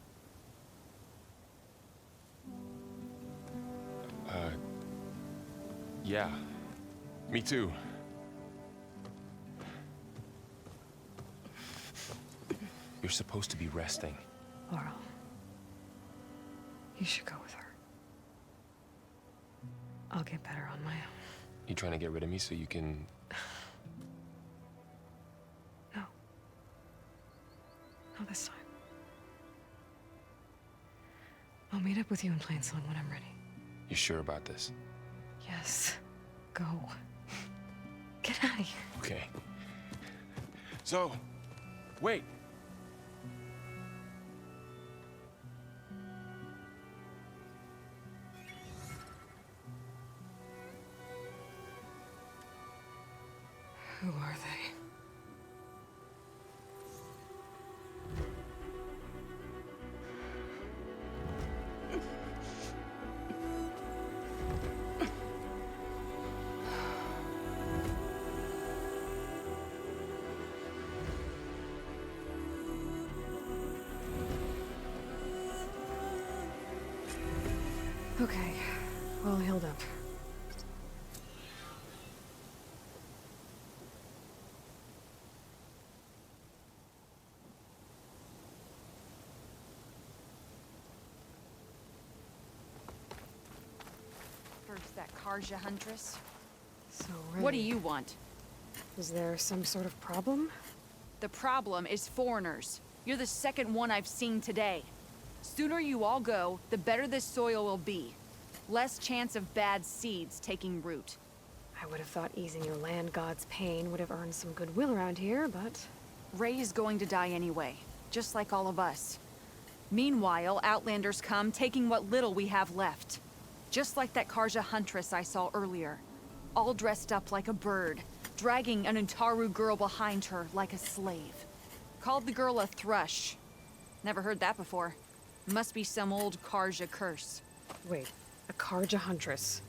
Yeah. Me too. You're supposed to be resting. Laurel. You should go with her. I'll get better on my own. You trying to get rid of me so you can... No. Not this time. I'll meet up with you in Plainsong when I'm ready. You sure about this? Yes. Go. Get out of here. Okay. So, wait. Who are they? Okay, all healed up. First, that Karja Huntress. So, What do you want? Is there some sort of problem? The problem is foreigners. You're the second one I've seen today. Sooner you all go, the better this soil will be. Less chance of bad seeds taking root. I would have thought easing your land god's pain would have earned some goodwill around here, but... Ray is going to die anyway, just like all of us. Meanwhile, Outlanders come, taking what little we have left. Just like that Karja Huntress I saw earlier. All dressed up like a bird, dragging an Utaru girl behind her like a slave. Called the girl a thrush. Never heard that before. Must be some old Karja curse. Wait, a Karja Huntress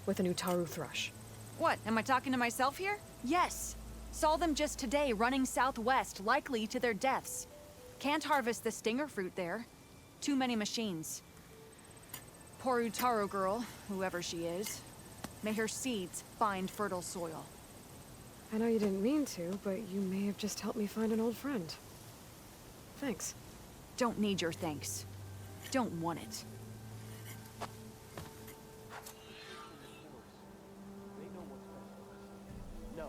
with an Utaru thrush. What, am I talking to myself here? Yes. Saw them just today running southwest, likely to their deaths. Can't harvest the stinger fruit there. Too many machines. Poor Utaru girl, whoever she is. May her seeds find fertile soil. I know you didn't mean to, but you may have just helped me find an old friend. Thanks. Don't need your thanks. Don't want it. No.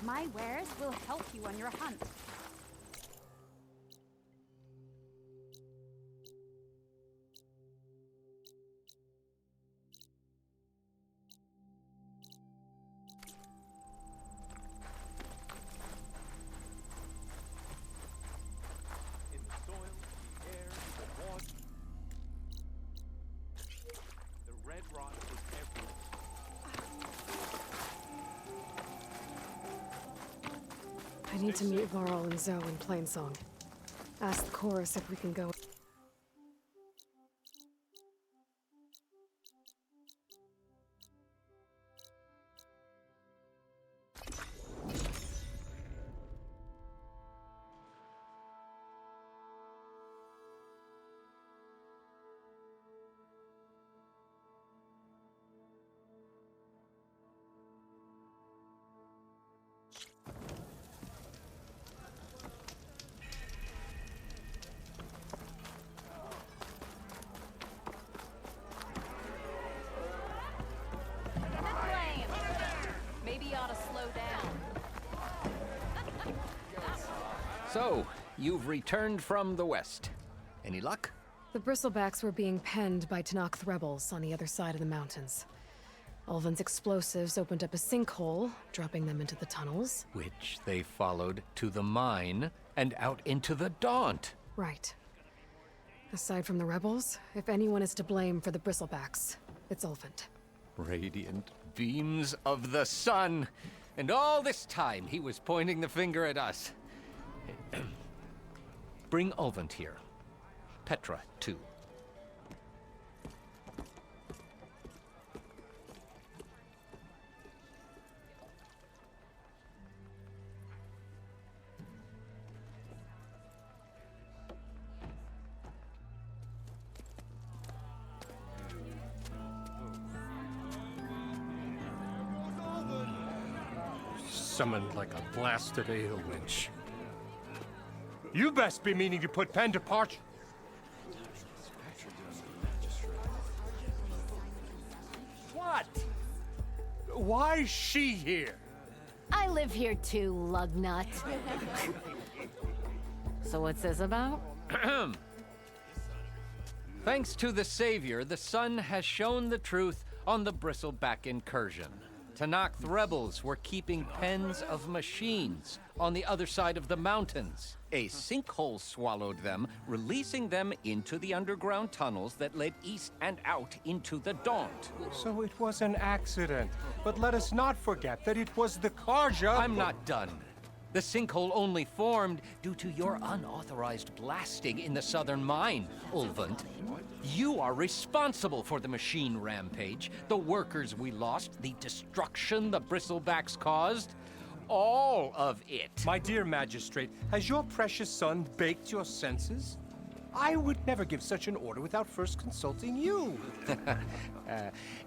My wares will help you on your hunt. In the soil, the air, the water. The red rot is everywhere. I need to meet Varl and Zoe in Plainsong. Ask the chorus if we can go. Maybe you ought to slow down. So, you've returned from the west. Any luck? The Bristlebacks were being penned by Tenakth rebels on the other side of the mountains. Ulvin's explosives opened up a sinkhole, dropping them into the tunnels. Which they followed to the mine and out into the Daunt. Right. Aside from the rebels, if anyone is to blame for the Bristlebacks, it's Ulvund. Radiant beams of the sun. And all this time he was pointing the finger at us. Bring Ulvund here. Petra, too. summoned like a blasted ale winch. You best be meaning to put pen to parch. What? Why is she here? I live here too, lugnut. So what's this about? Thanks to the Savior, the Sun has shown the truth on the Bristleback incursion. Tanakh rebels were keeping pens of machines on the other side of the mountains. A sinkhole swallowed them, releasing them into the underground tunnels that led east and out into the Daunt. So it was an accident. But let us not forget that it was the Karja— I'm not done. The sinkhole only formed due to your unauthorized blasting in the southern mine, Ulvund. You are responsible for the machine rampage, the workers we lost, the destruction the Bristlebacks caused. All of it. My dear magistrate, has your precious son baked your senses? I would never give such an order without first consulting you.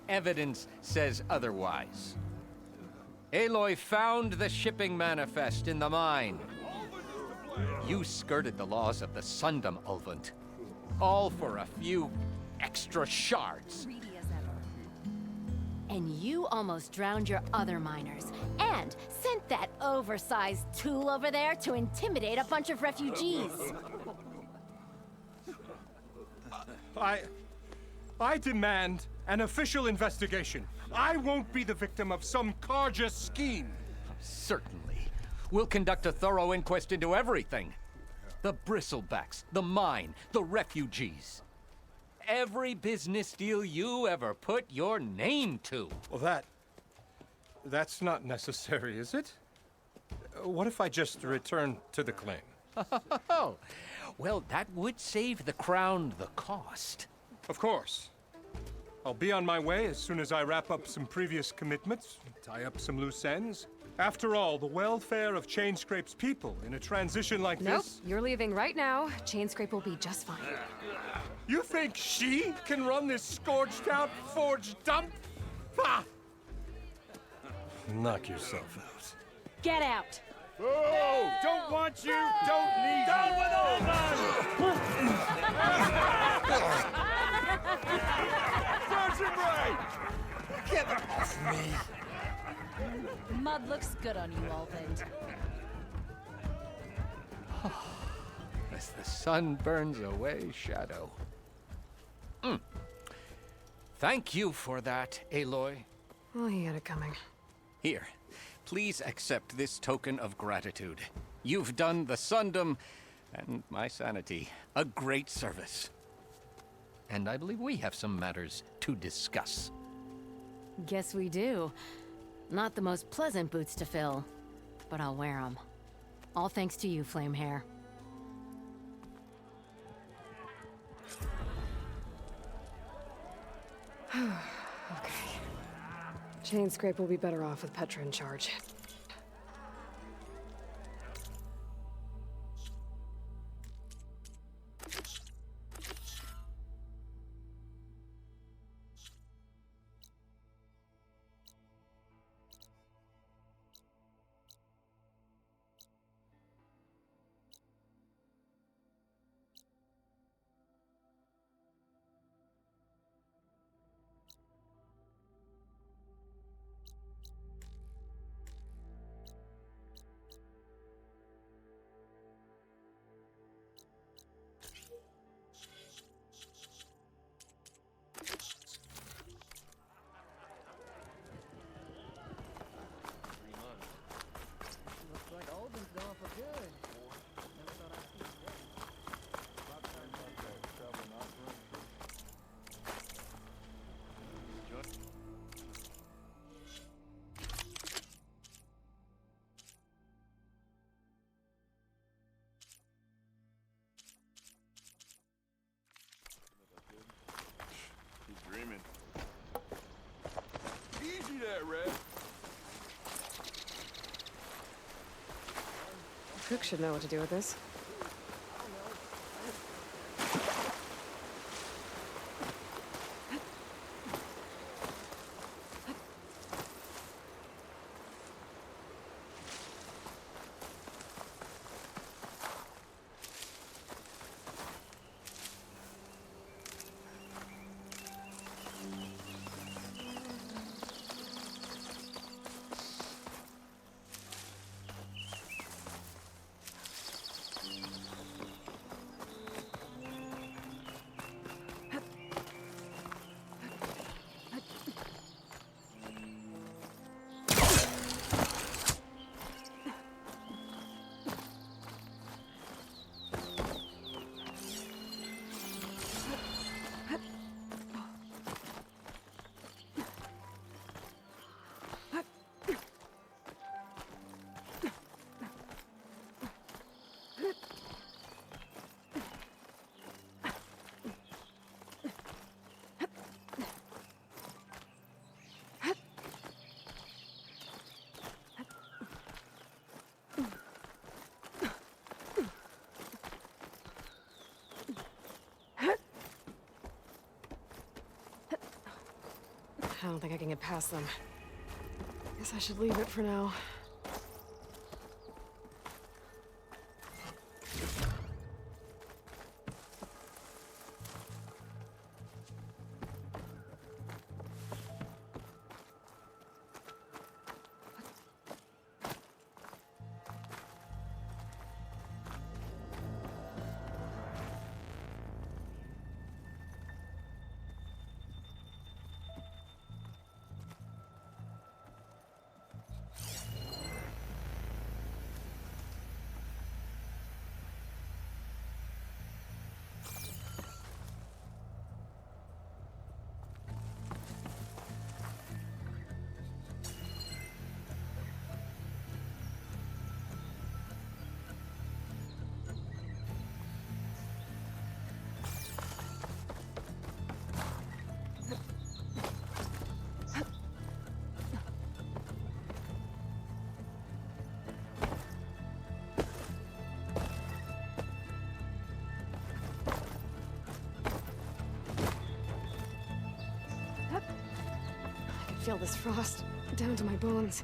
Evidence says otherwise. Aloy found the shipping manifest in the mine. You skirted the laws of the Sundom, Ulvund. All for a few extra shards. And you almost drowned your other miners, and sent that oversized tool over there to intimidate a bunch of refugees. I demand an official investigation. I won't be the victim of some Karja scheme. Certainly. We'll conduct a thorough inquest into everything. The Bristlebacks, the mine, the refugees. Every business deal you ever put your name to. Well, that's not necessary, is it? What if I just return to the claim? Oh, well, that would save the Crown the cost. Of course. I'll be on my way as soon as I wrap up some previous commitments, tie up some loose ends. After all, the welfare of Chainscrape's people in a transition like Nope, this— you're leaving right now. Chainscrape will be just fine. You think she can run this scorched-out forged dump? Ha! Knock yourself out. Get out! Oh, don't want you, don't need Down you. with all Sergeant Wright! Get off me! Mud looks good on you, Ulvund. As the sun burns away shadow. Thank you for that, Aloy. Well, he had it coming. Here, please accept this token of gratitude. You've done the Sundom and my sanity a great service. And I believe we have some matters to discuss. Guess we do. Not the most pleasant boots to fill, but I'll wear them. All thanks to you, Flamehair. Okay. Chainscrape will be better off with Petra in charge. Dreaming. Easy there, Red. Cook should know what to do with this. don't think I can get past them. Guess I should leave it for now. I feel this frost down to my bones.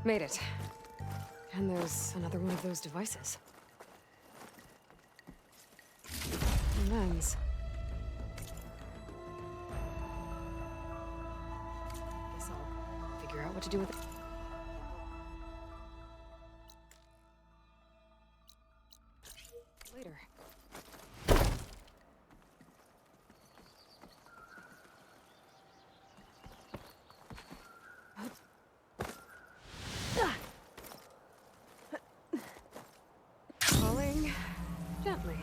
Made it. And there's another one of those devices. A lens. Guess I'll figure out what to do with it. Later. Falling gently.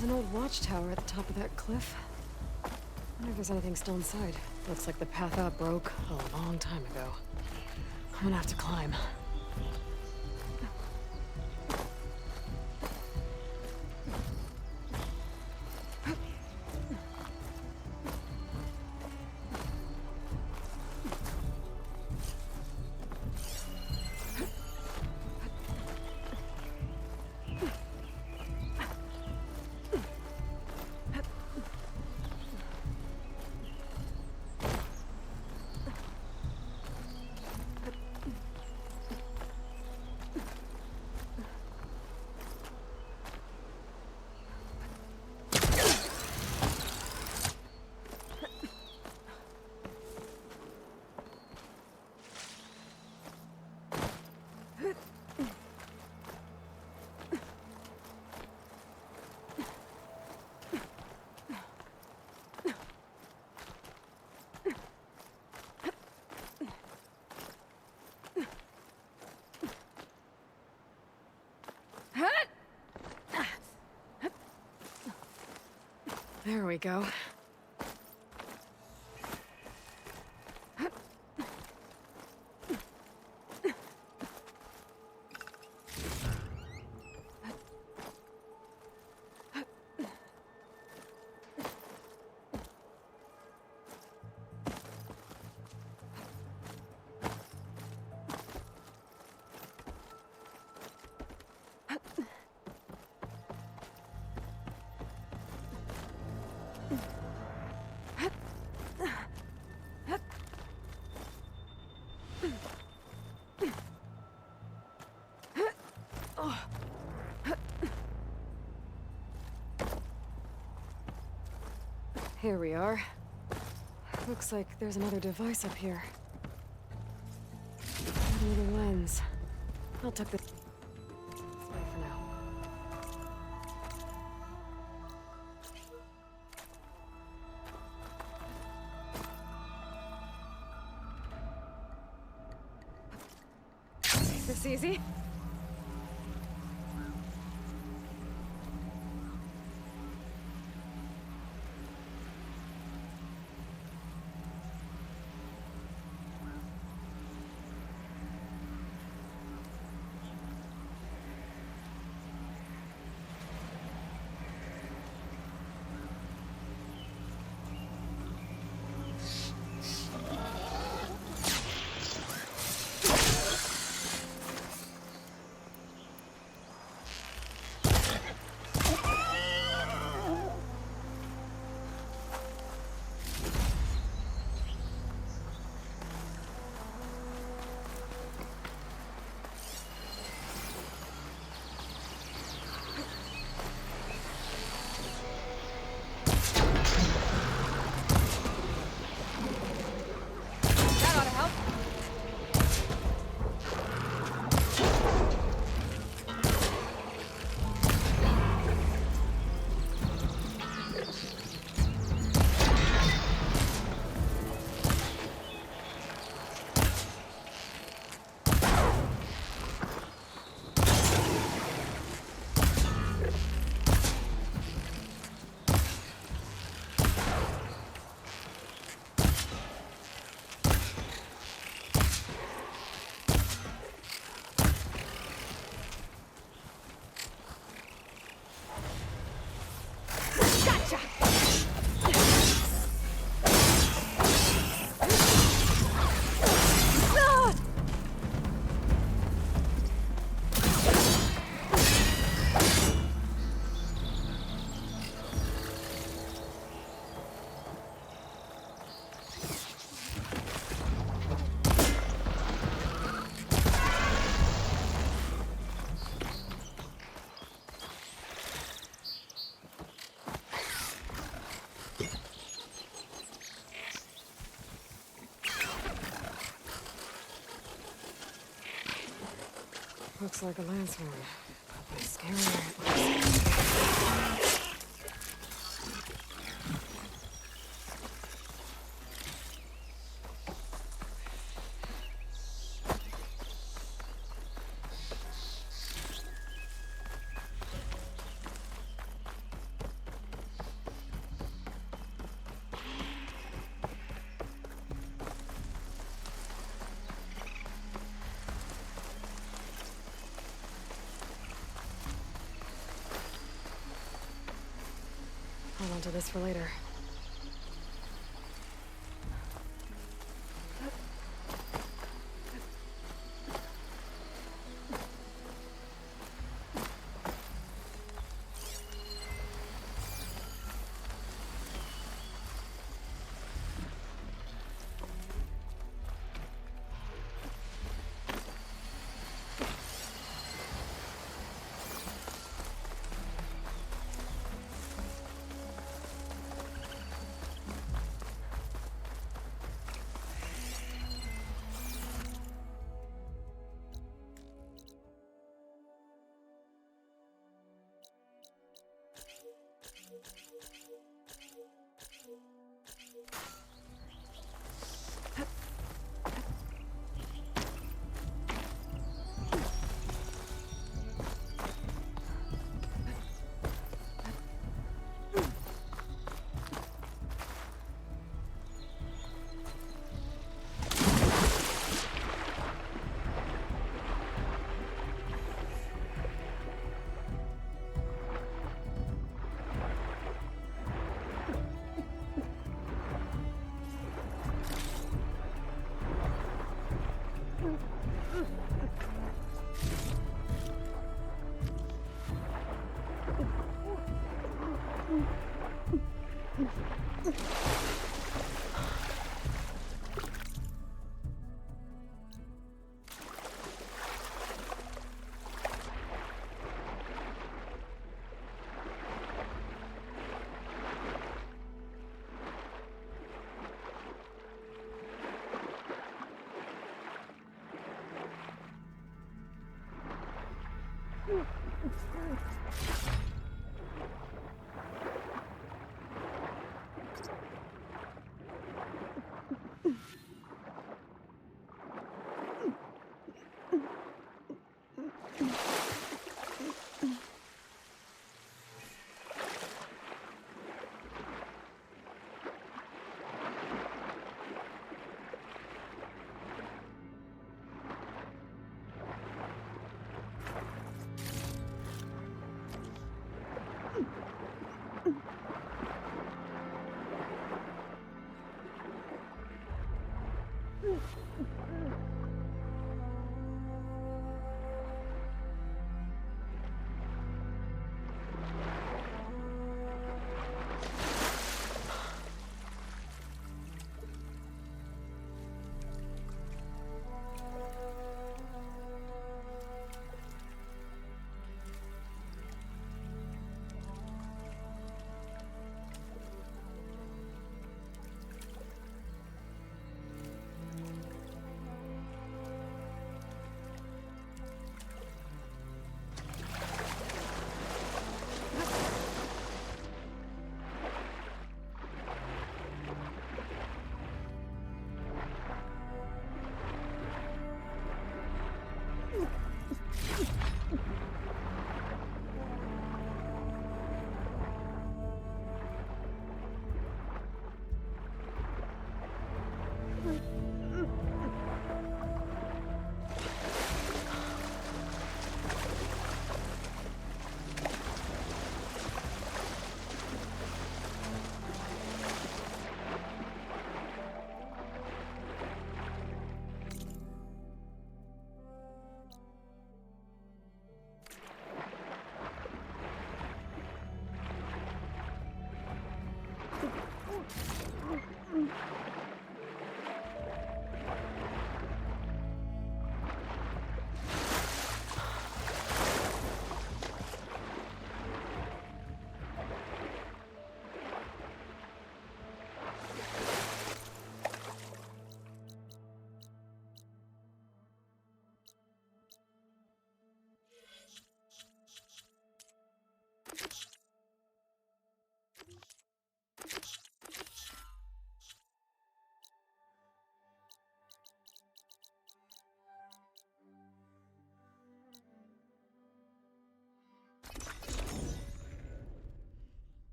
There's an old watchtower at the top of that cliff. I wonder if there's anything still inside. Looks like the path out broke a long time ago. I'm gonna have to climb. There we go. Here we are. Looks like there's another device up here. Another lens. I'll tuck this away for now. Is this easy? Looks like a lance horn. Probably scary. Hold on to this for later.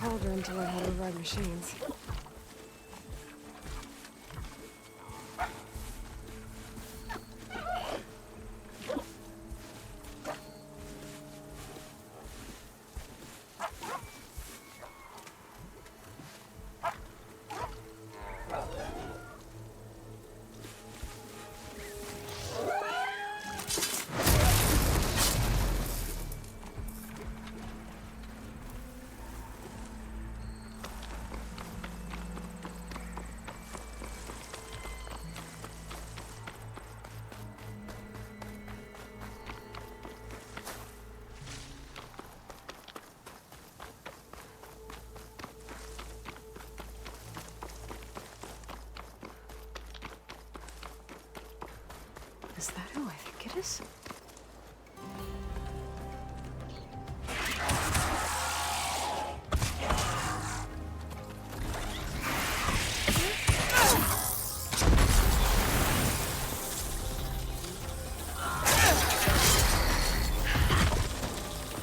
Cauldron to learn how to ride machines. Is that who I think it is?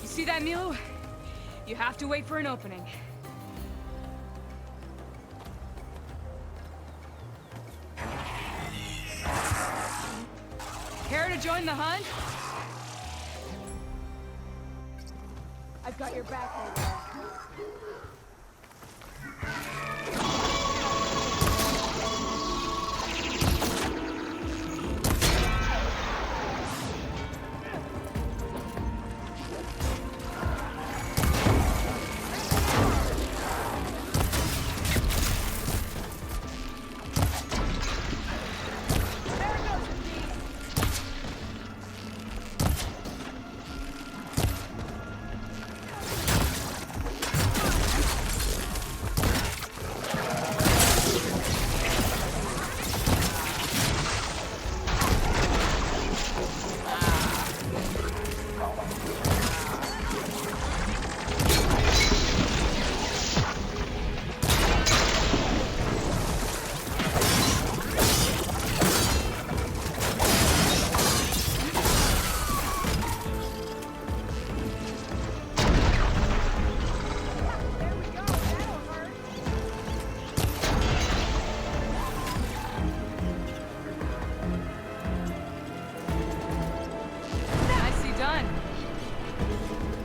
You see that, Milu? You have to wait for an opening. Care to join the hunt? I've got your back, Milu.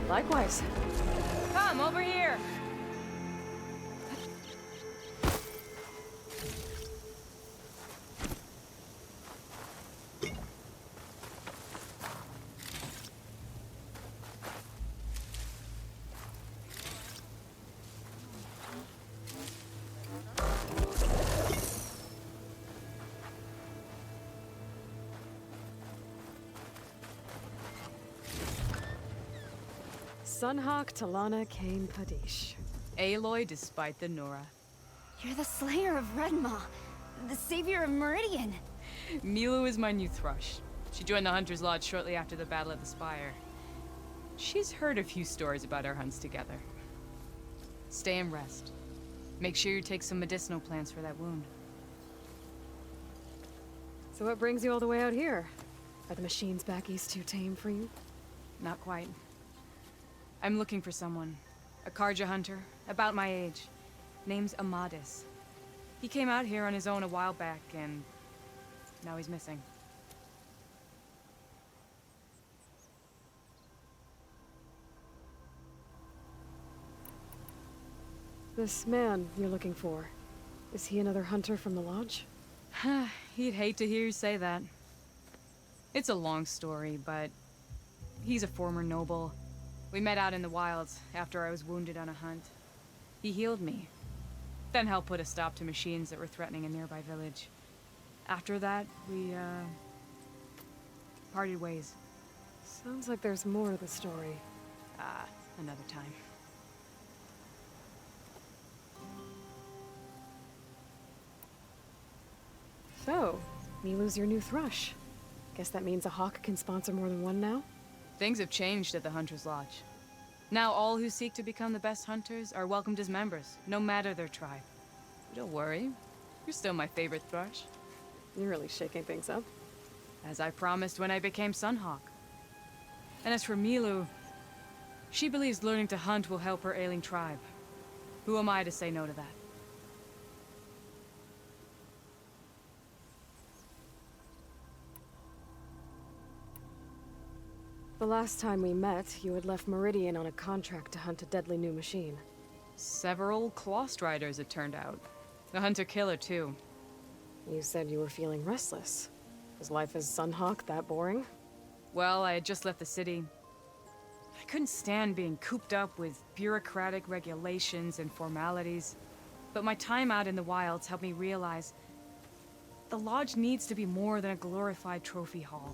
Likewise. Come, over here. Sunhawk Talana Kane Padish. Aloy despite the Nora. You're the slayer of Redmaw, the savior of Meridian. Milu is my new thrush. She joined the Hunter's Lodge shortly after the Battle of the Spire. She's heard a few stories about our hunts together. Stay and rest. Make sure you take some medicinal plants for that wound. So what brings you all the way out here? Are the machines back east too tame for you? Not quite. I'm looking for someone. A Karja hunter, about my age. Name's Amadis. He came out here on his own a while back, and now he's missing. This man you're looking for, is he another hunter from the Lodge? He'd hate to hear you say that. It's a long story, but he's a former noble. We met out in the wilds after I was wounded on a hunt. He healed me, then helped put a stop to machines that were threatening a nearby village. After that, we, parted ways. Sounds like there's more to the story. Another time. So, Milu's your new thrush. Guess that means a hawk can sponsor more than one now? Things have changed at the Hunter's Lodge. Now all who seek to become the best hunters are welcomed as members, no matter their tribe. But don't worry, you're still my favorite thrush. You're really shaking things up. As I promised when I became Sunhawk. And as for Milu, she believes learning to hunt will help her ailing tribe. Who am I to say no to that? The last time we met, you had left Meridian on a contract to hunt a deadly new machine. Several Claw Striders, it turned out. A hunter-killer, too. You said you were feeling restless. Was life as Sunhawk that boring? Well, I had just left the city. I couldn't stand being cooped up with bureaucratic regulations and formalities. But my time out in the wilds helped me realize the Lodge needs to be more than a glorified trophy hall.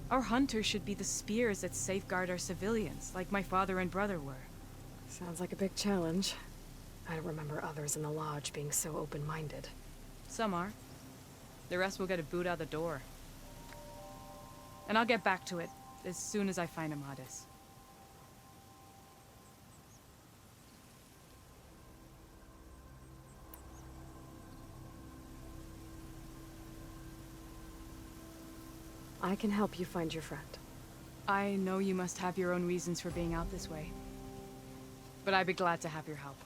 Our hunters should be the spears that safeguard our civilians, like my father and brother were. Sounds like a big challenge. I don't remember others in the Lodge being so open-minded. Some are. The rest will get a boot out the door. and I'll get back to it as soon as I find Amadis. I can help you find your friend. I know you must have your own reasons for being out this way, but I'd be glad to have your help.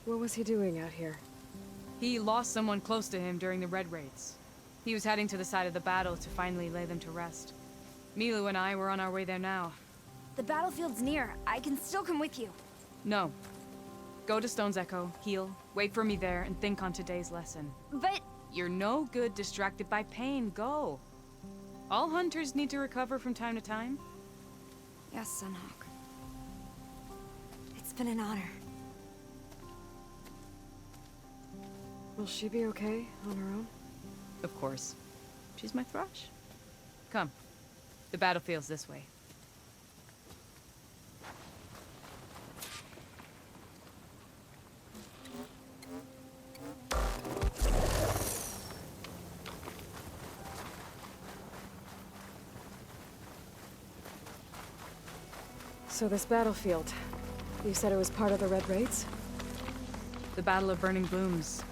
What was he doing out here? He lost someone close to him during the Red Raids. He was heading to the side of the battle to finally lay them to rest. Milu and I were on our way there now. The battlefield's near. I can still come with you. No. Go to Stone's Echo, heal, wait for me there, and think on today's lesson. But... You're no good distracted by pain. Go. All hunters need to recover from time to time. Yes, Sunhawk. It's been an honor. Will she be okay on her own? Of course. She's my thrush. Come. The battlefield's this way. So this battlefield, you said it was part of the Red Raids? The Battle of Burning Blooms.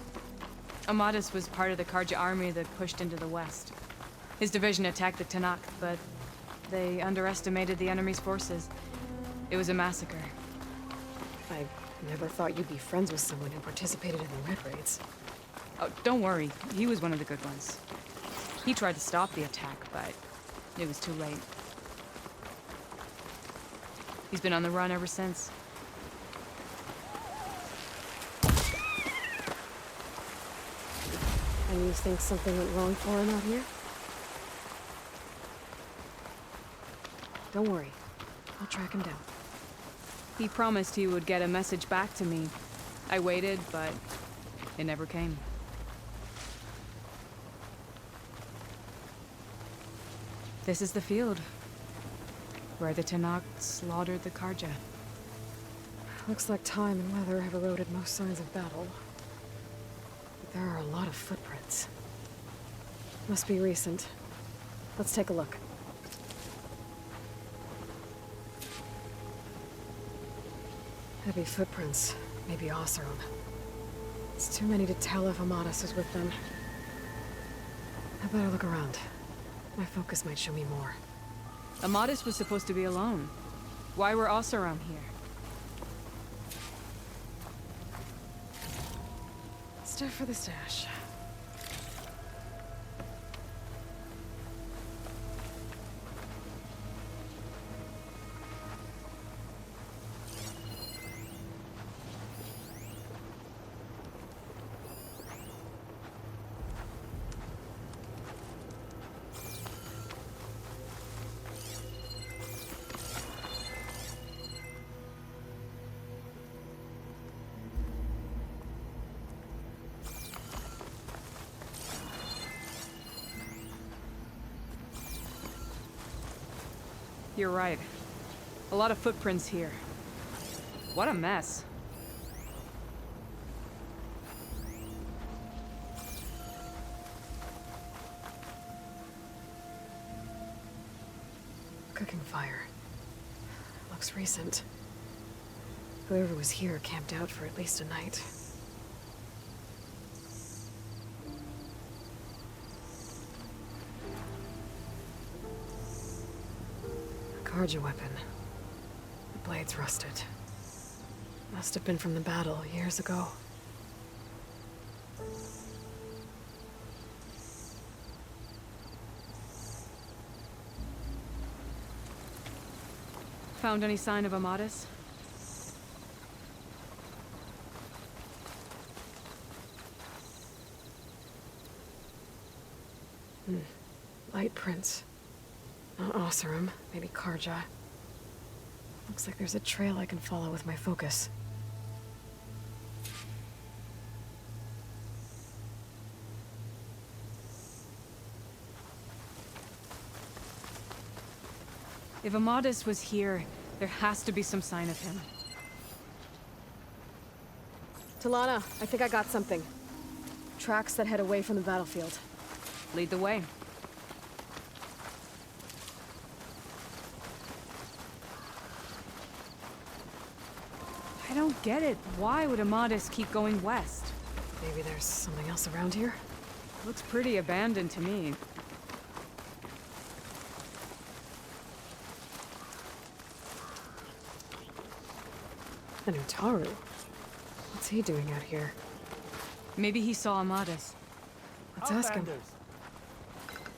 Amadis was part of the Karja army that pushed into the west. His division attacked the Tenakth, but they underestimated the enemy's forces. It was a massacre. I never thought you'd be friends with someone who participated in the Red Raids. Oh, don't worry. He was one of the good ones. He tried to stop the attack, but it was too late. He's been on the run ever since. And you think something went wrong for him out here? Don't worry. I'll track him down. He promised he would get a message back to me. I waited, but it never came. This is the field, where the Tenakth slaughtered the Karja. Looks like time and weather have eroded most signs of battle. But there are a lot of footprints. Must be recent. Let's take a look. Heavy footprints. Maybe Oseram. It's too many to tell if Amadis is with them. I better look around. My focus might show me more. Amadis was supposed to be alone. Why were Oseram here? Stuff for the stash. You're right. A lot of footprints here. What a mess. Cooking fire. Looks recent. Whoever was here camped out for at least a night. Karja weapon. The blade's rusted. Must have been from the battle years ago. Found any sign of Amadis? Light prints. Not Oseram, maybe Karja. Looks like there's a trail I can follow with my focus. If Amadis was here, there has to be some sign of him. Talana, I think I got something. Tracks that head away from the battlefield. Lead the way. I don't get it. Why would Amadis keep going west? Maybe there's something else around here? Looks pretty abandoned to me. And Utaru. What's he doing out here? Maybe he saw Amadis. Let's ask him. Outlanders,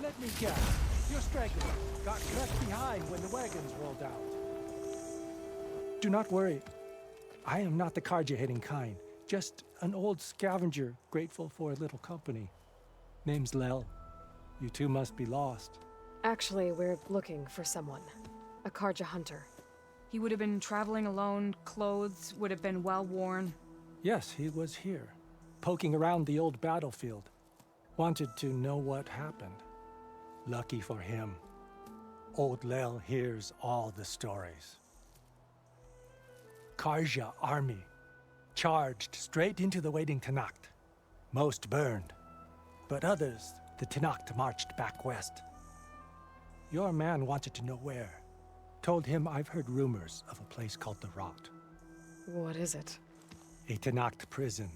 let me guess. You're straggling. Got left behind when the wagons rolled out. Do not worry. I am not the Karja-hating kind. Just an old scavenger grateful for a little company. Name's Lel. You two must be lost. Actually, we're looking for someone. A Karja hunter. He would have been traveling alone, clothes would have been well worn. Yes, he was here, poking around the old battlefield. Wanted to know what happened. Lucky for him, old Lel hears all the stories. Karja army charged straight into the waiting Tenakth. Most burned, but others the Tenakth marched back west. Your man wanted to know where. Told him I've heard rumors of a place called the Rot. What is it? A Tenakth prison,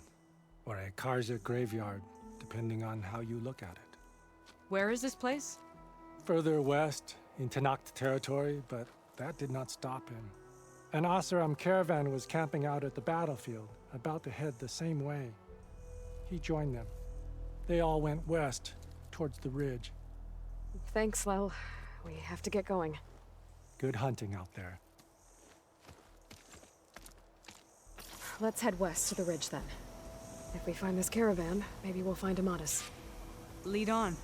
or a Karja graveyard, depending on how you look at it. Where is this place? Further west, in Tenakth territory, but that did not stop him. An Oseram caravan was camping out at the battlefield, about to head the same way. He joined them. They all went west, towards the ridge. Thanks, Lel. We have to get going. Good hunting out there. Let's head west to the ridge then. If we find this caravan, maybe we'll find Amadis. Lead on.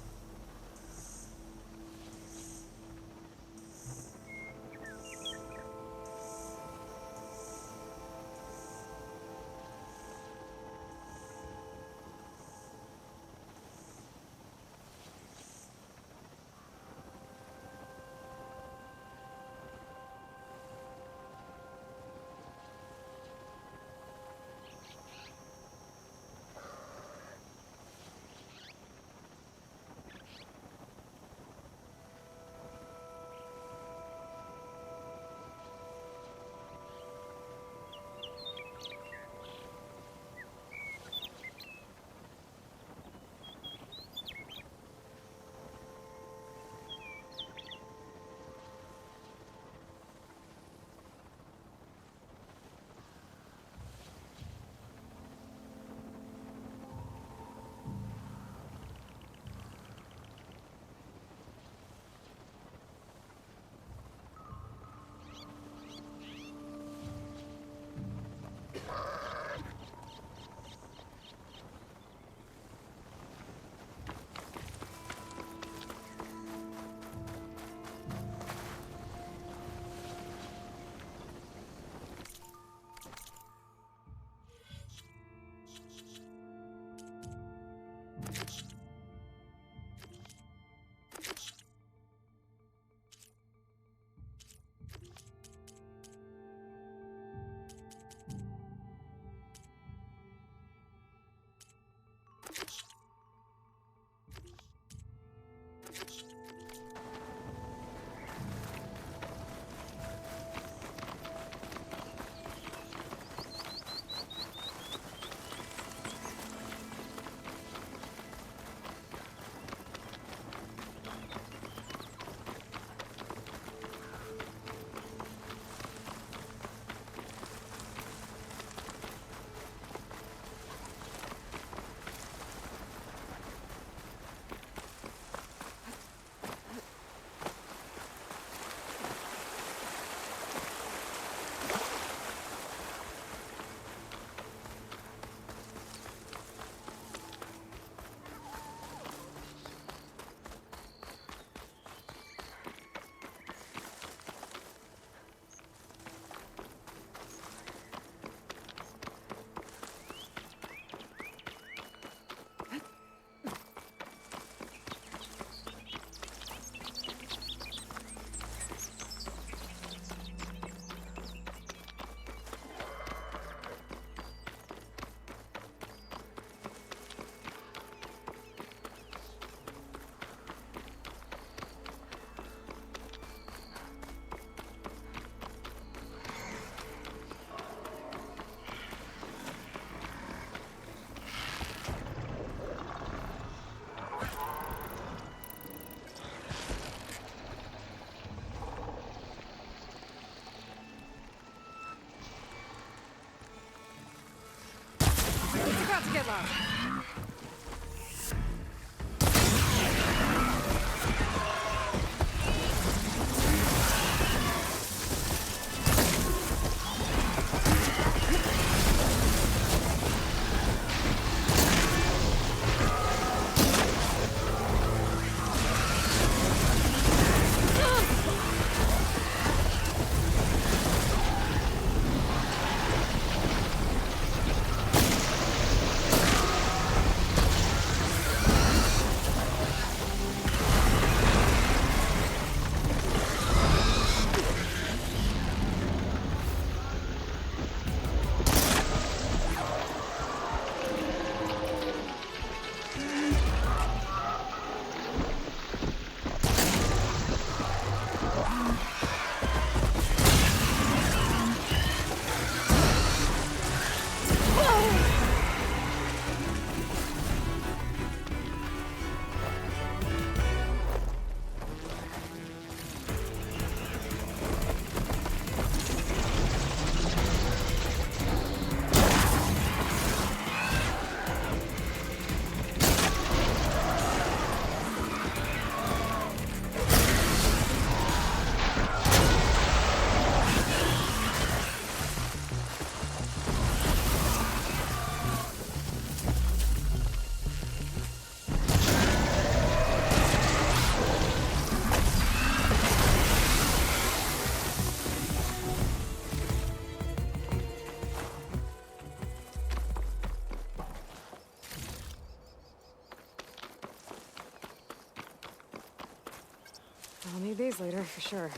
I'll need these later, for sure.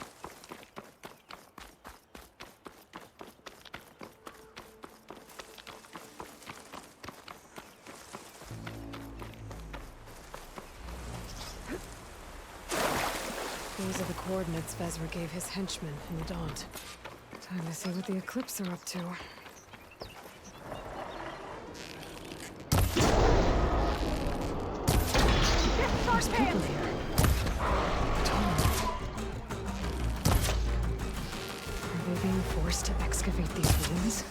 These are the coordinates Vezra gave his henchmen in the Daunt. Time to see what the Eclipse are up to. There's people here. Are they being forced to excavate these ruins?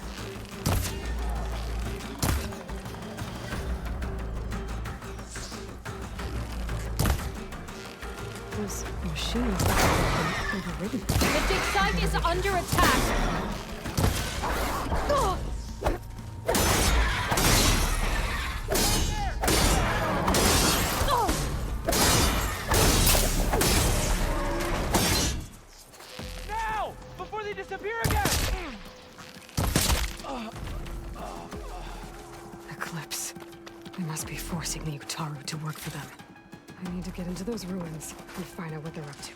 Those machines have been overridden. The dig site is under attack! Now! Before they disappear again! Eclipse. They must be forcing the Utaru to work for them. I need to get into those ruins and find out what they're up to.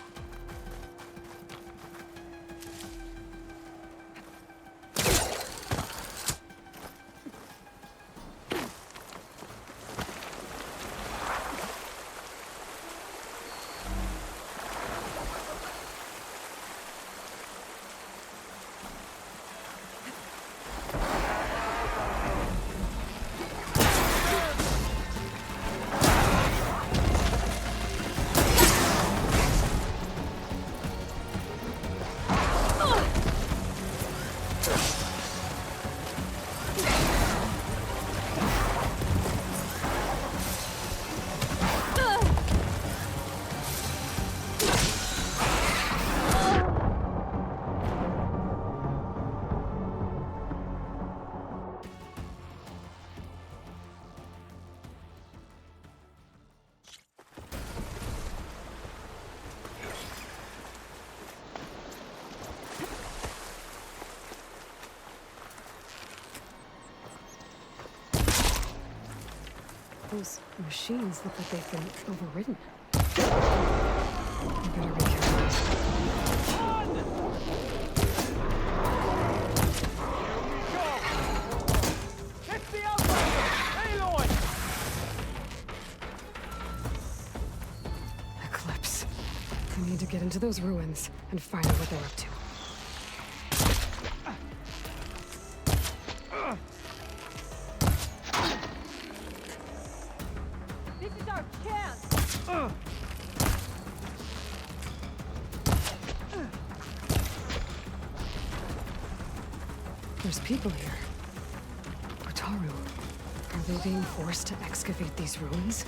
Those machines look like they've been overridden. I better be careful. It's the Outrider! Aloy! Eclipse. I need to get into those ruins and find out what they're up to. This is our chance! There's people here. Utaru. Are they being forced to excavate these ruins?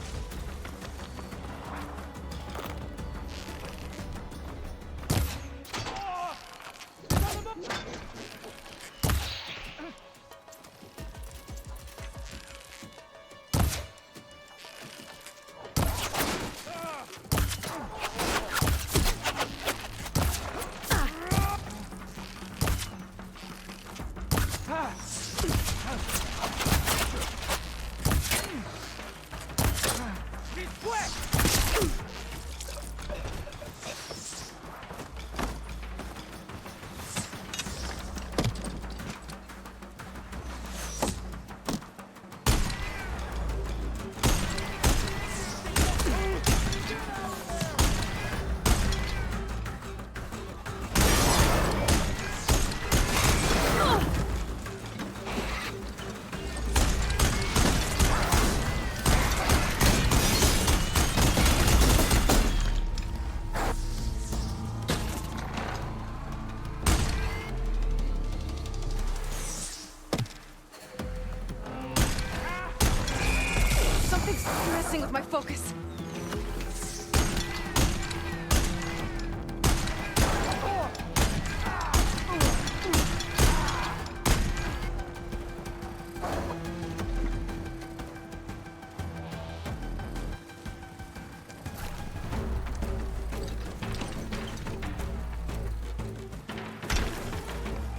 Something's messing with my focus.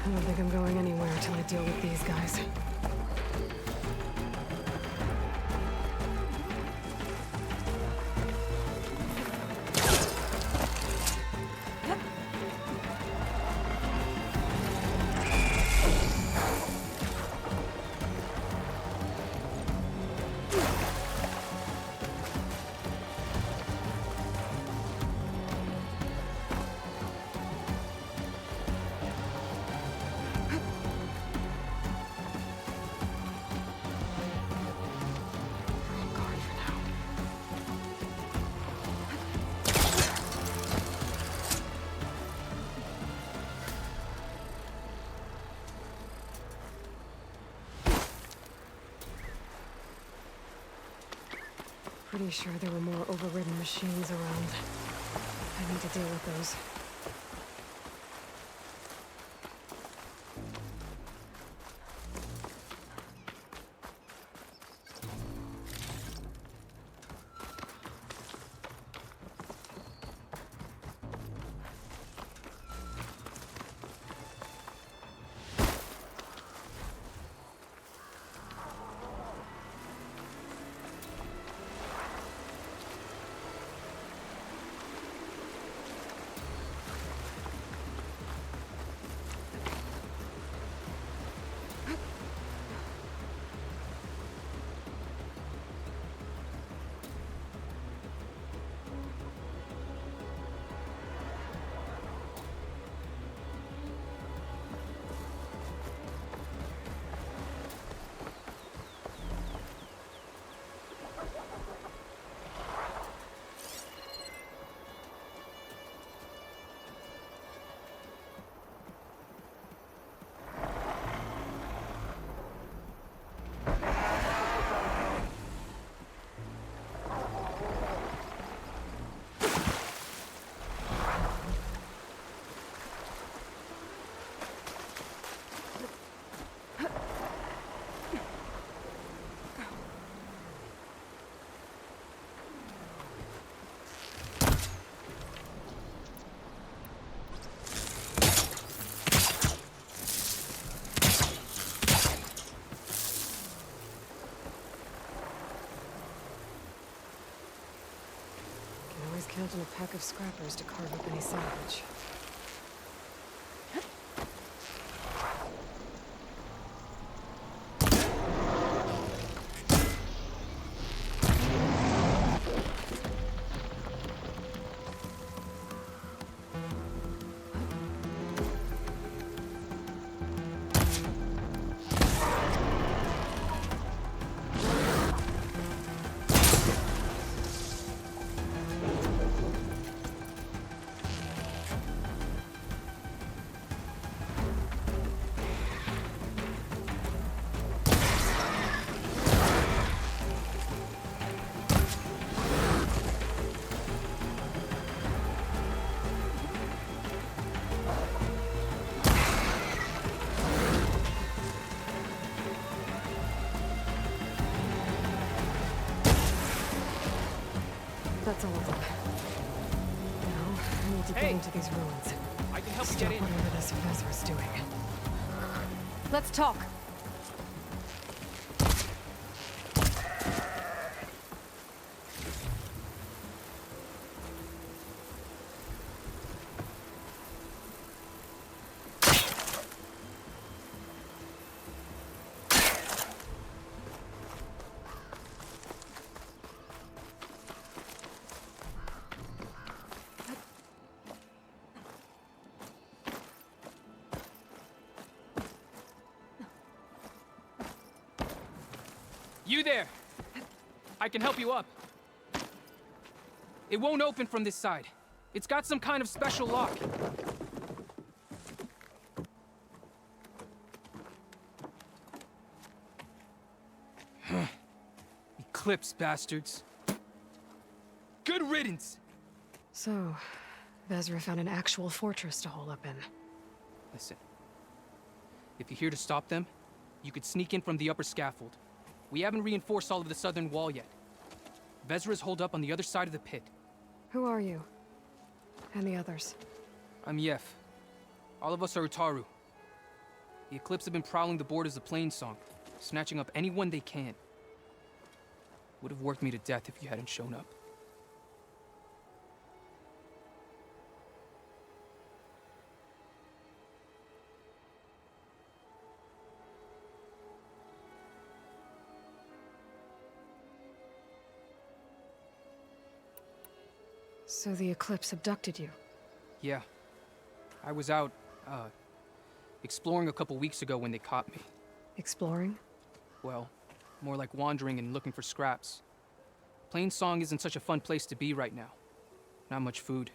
I don't think I'm going anywhere until I deal with these guys. Pretty sure there were more overridden machines around. I need to deal with those. Count on a pack of scrappers to carve up any salvage. That's all of them. Now, I need to get into these ruins. I can help you Stop get in. whatever this Vezra's doing. Let's talk. You there! I can help you up. It won't open from this side. It's got some kind of special lock. Eclipse, bastards. Good riddance! So, Vezra found an actual fortress to hole up in. Listen. If you're here to stop them, you could sneak in from the upper scaffold. We haven't reinforced all of the southern wall yet. Vezra's holed up on the other side of the pit. Who are you? And the others? I'm Yef. All of us are Utaru. The Eclipse have been prowling the borders of Plainsong, snatching up anyone they can. Would have worked me to death if you hadn't shown up. So the Eclipse abducted you? Yeah. I was out, exploring a couple weeks ago when they caught me. Exploring? Well, more like wandering and looking for scraps. Plainsong isn't such a fun place to be right now. Not much food.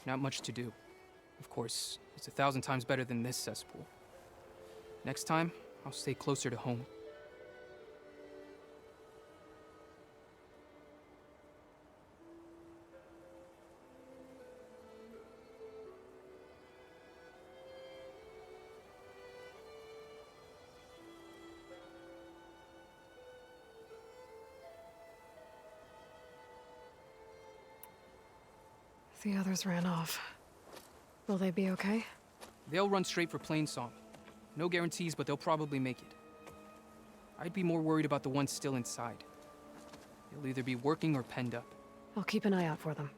Not much to do. Of course, it's 1,000 times better than this cesspool. Next time, I'll stay closer to home. The others ran off. Will they be okay? They'll run straight for Plainsong. No guarantees, but they'll probably make it. I'd be more worried about the ones still inside. They'll either be working or penned up. I'll keep an eye out for them.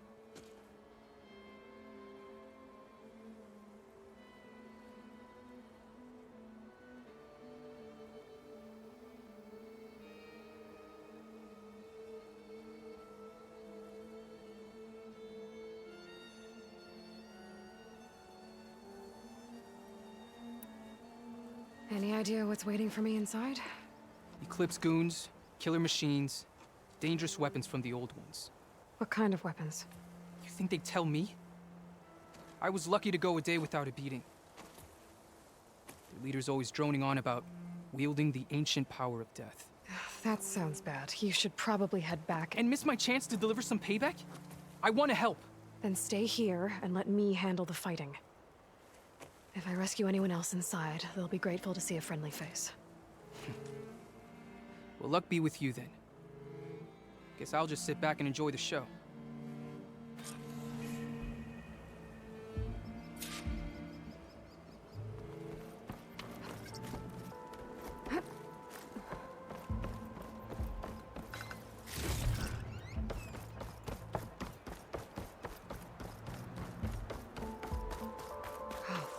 Any idea what's waiting for me inside? Eclipse goons, killer machines, dangerous weapons from the old ones. What kind of weapons? You think they'd tell me? I was lucky to go a day without a beating. The leader's always droning on about wielding the ancient power of death. That sounds bad. You should probably head back and miss my chance to deliver some payback? I want to help. Then stay here and let me handle the fighting. If I rescue anyone else inside, they'll be grateful to see a friendly face. Well, luck be with you then. Guess I'll just sit back and enjoy the show.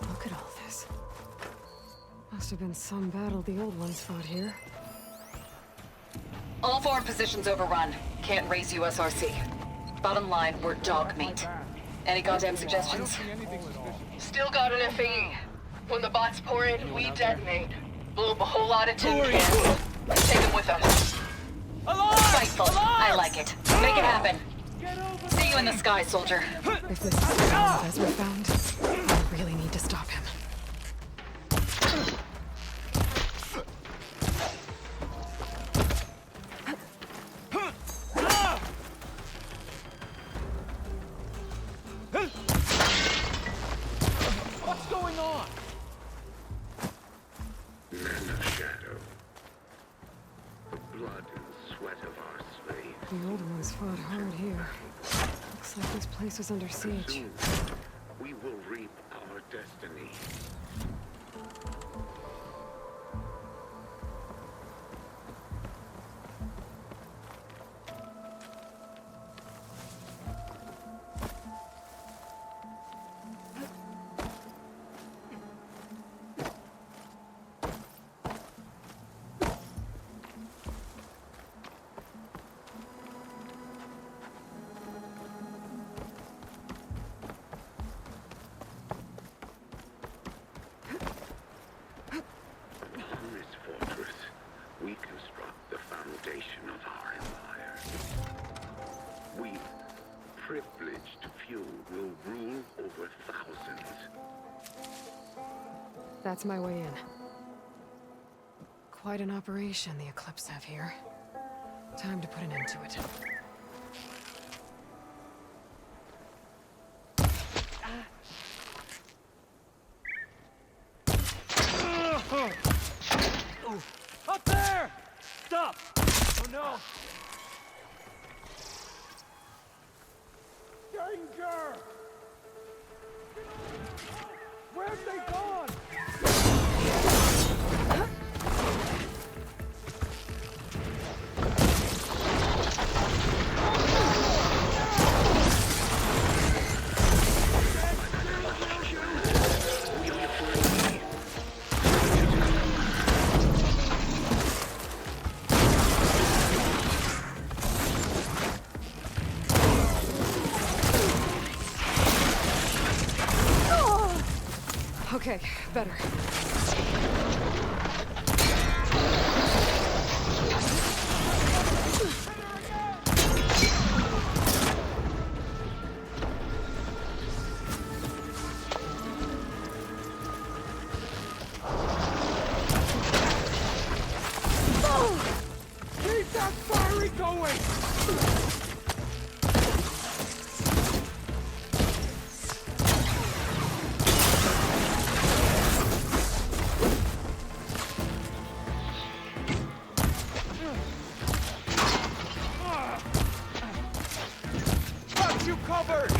Look at all this. Must have been some battle the old ones fought here. All forward positions overrun. Can't raise USRC. Bottom line, we're dog meat. Any goddamn suggestions? Still got an FAE. When the bots pour in, we detonate. Blow up a whole lot of tin cans. Take them with us. Spiteful. I like it. Make it happen. See you in the sky, soldier. If this is the man Vezra found, I really need to stop him. What's going on? Men of Shadow. The blood and sweat of our slaves. The old ones fought hard here. like this place was under siege. Soon, we will reap our destiny. That's my way in. Quite an operation the Eclipse have here. Time to put an end to it. Up there! Stop! Oh no! Danger! Where've they gone? Okay, better. Keep that fiery going! Got you covered!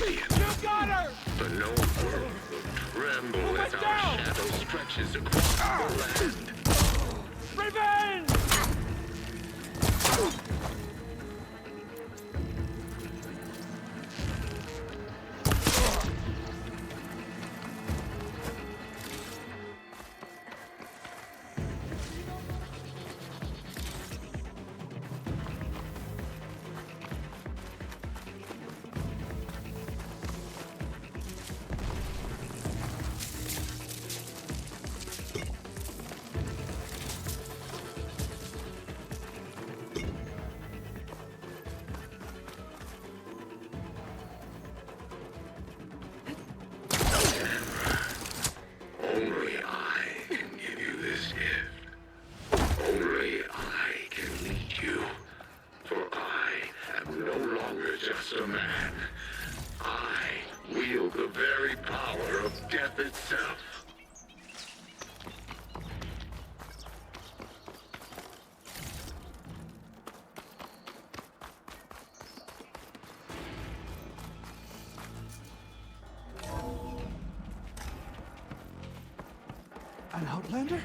You got her! The known world will tremble as our shadow stretches across the land. Revenge! Only I can give you this gift. Only I can lead you. For I am no longer just a man. I wield the very power of death itself. An outlander?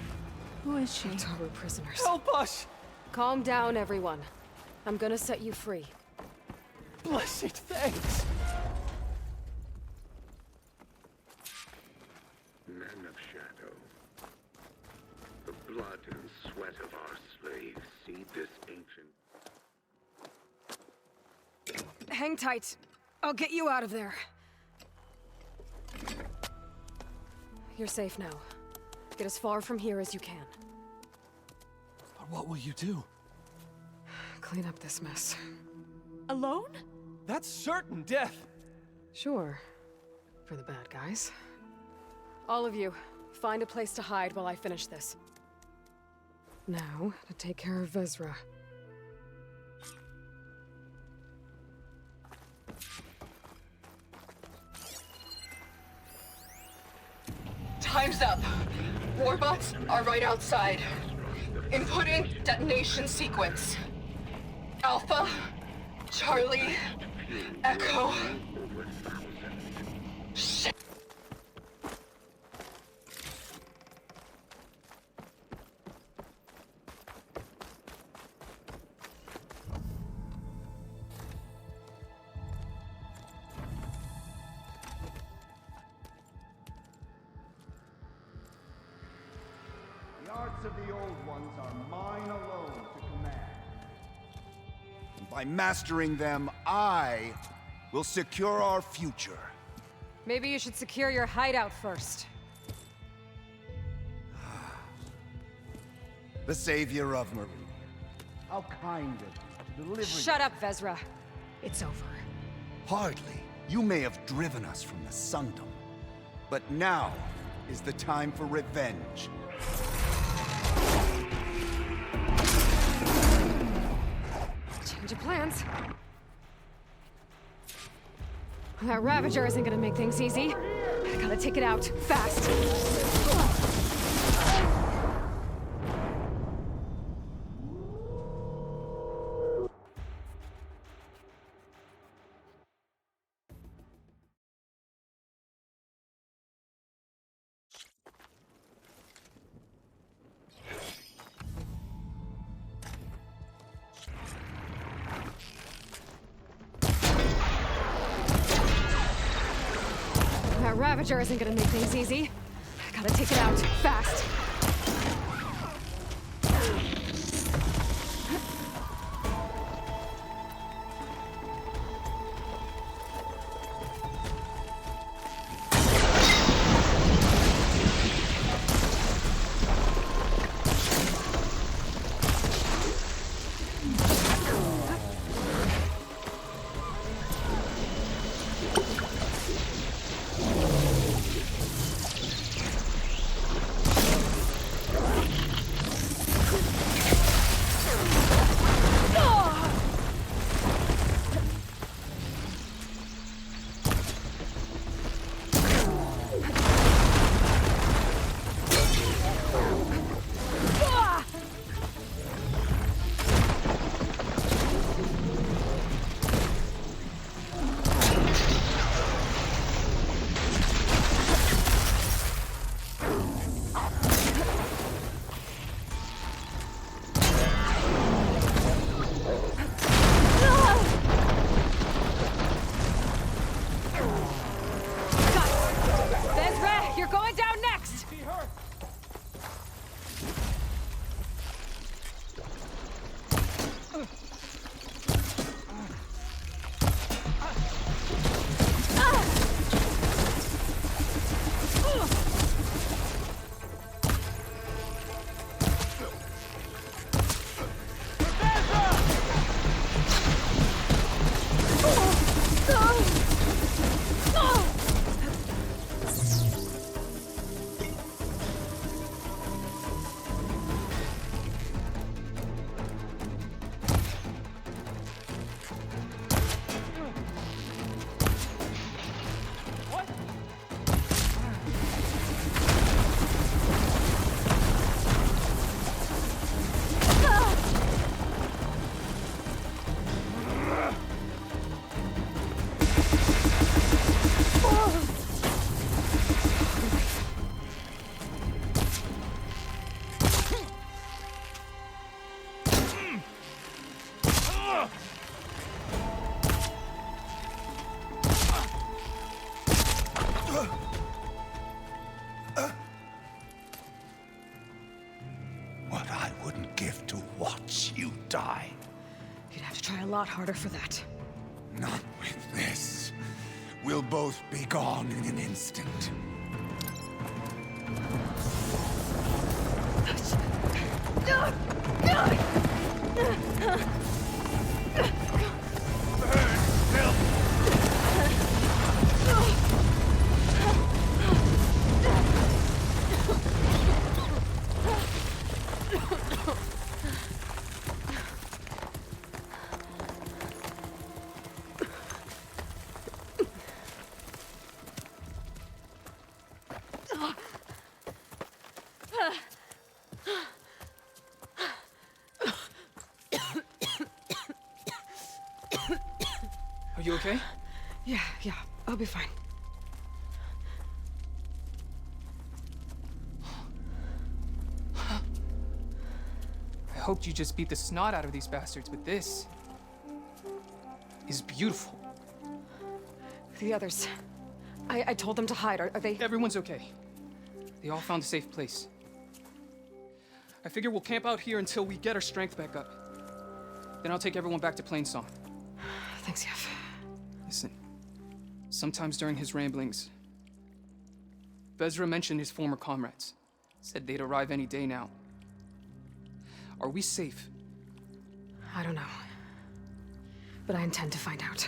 Who is she? Toru prisoners. Help us! Calm down, everyone. I'm gonna set you free. Blessed thanks! Men of Shadow, the blood and sweat of our slaves seed this ancient... Hang tight. I'll get you out of there. You're safe now. Get as far from here as you can. But what will you do? Clean up this mess. Alone? That's certain death! Sure. For the bad guys. All of you, find a place to hide while I finish this. Now, to take care of Vezra. Time's up. Warbots are right outside. Inputting detonation sequence. Alpha, Charlie, Echo. Shit. The arts of the old ones are mine alone to command. And by mastering them, I will secure our future. Maybe you should secure your hideout first. The savior of Marine. How kind of you to deliver. Shut up, Vezra. It's over. Hardly. You may have driven us from the Sundom, but now is the time for revenge. Change of plans. That Ravager isn't gonna make things easy. I gotta take it out, fast. That Ravager isn't gonna make things easy. I gotta take it out, fast. Vezra, you're going down next! What I wouldn't give to watch you die. You'd have to try a lot harder for that. Not with this. We'll both be gone in an instant. okay? Yeah, I'll be fine. I hoped you just beat the snot out of these bastards, but this is beautiful. The others. I told them to hide. Are they? Everyone's okay. They all found a safe place. I figure we'll camp out here until we get our strength back up. Then I'll take everyone back to Plainsong. Thanks, Yef. Listen, sometimes during his ramblings, Vezra mentioned his former comrades. Said they'd arrive any day now. Are we safe? I don't know. But I intend to find out.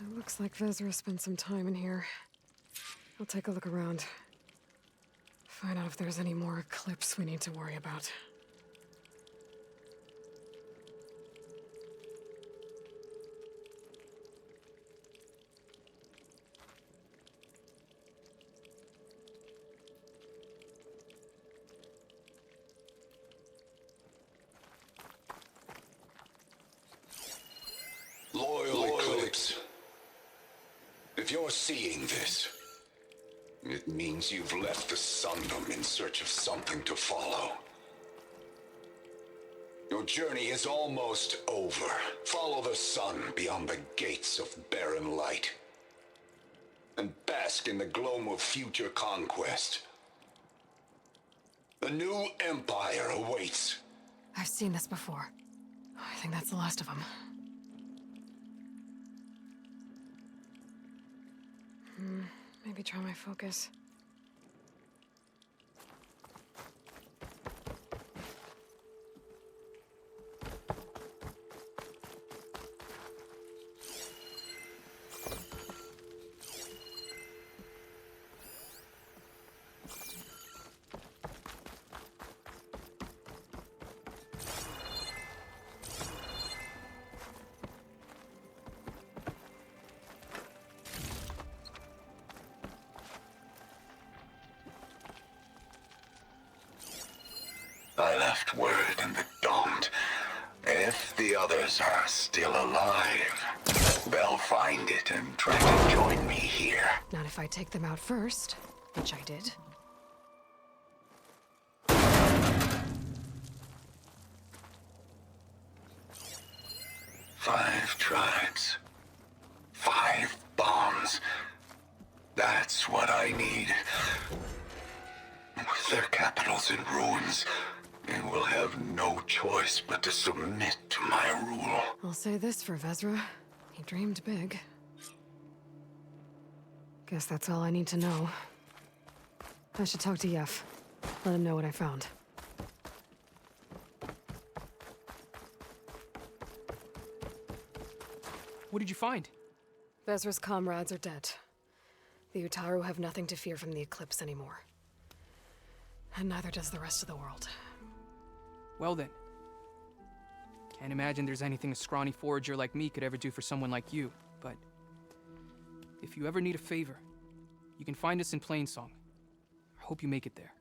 It looks like Vezra spent some time in here. I'll take a look around. Find out if there's any more Eclipse we need to worry about. Loyal Eclipse, if you're seeing this, it means you've left the Sundom in search of something to follow. Your journey is almost over. Follow the sun beyond the gates of barren light, and bask in the gloam of future conquest. The new empire awaits. I've seen this before. I think that's the last of them. Maybe try my focus. I left word in the Daunt. If the others are still alive, they'll find it and try to join me here. Not if I take them out first, which I did. Five tribes. 5 bombs. That's what I need. With their capitals in ruins, they will have no choice but to submit to my rule. I'll say this for Vezra. He dreamed big. Guess that's all I need to know. I should talk to Yef. Let him know what I found. What did you find? Vezra's comrades are dead. The Utaru have nothing to fear from the Eclipse anymore. And neither does the rest of the world. Well then. Can't imagine there's anything a scrawny forager like me could ever do for someone like you, but if you ever need a favor, you can find us in Plainsong. I hope you make it there.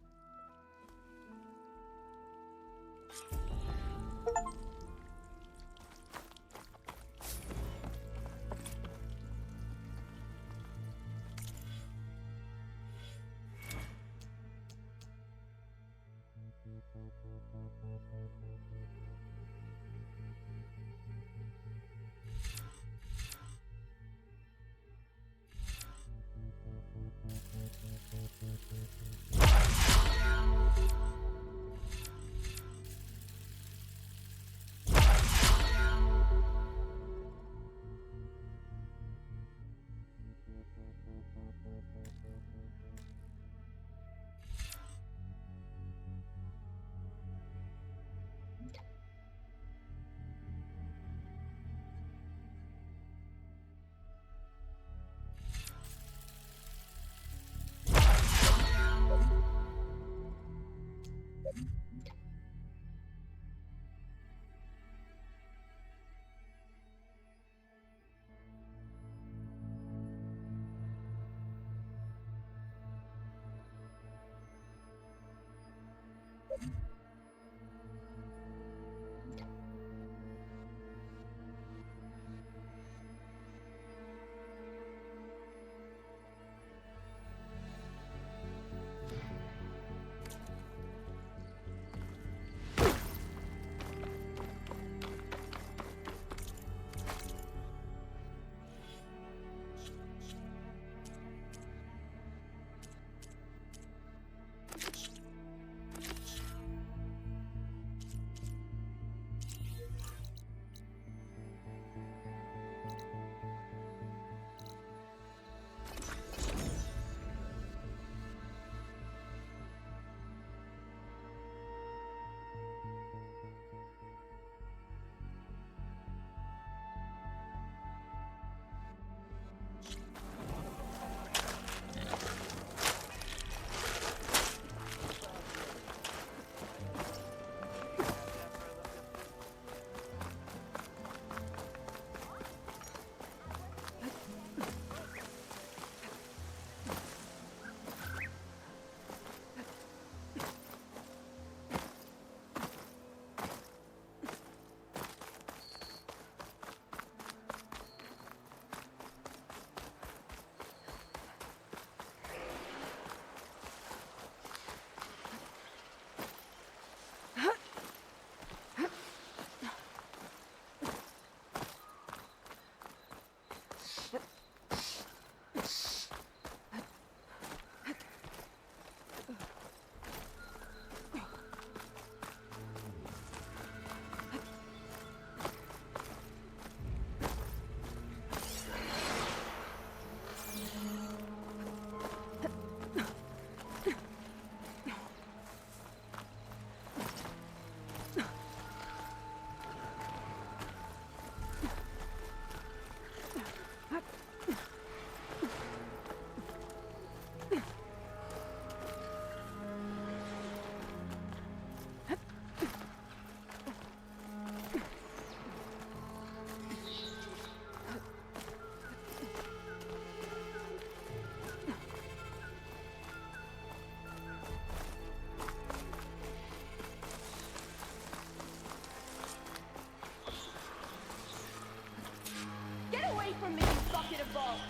from me, you bucket of balls!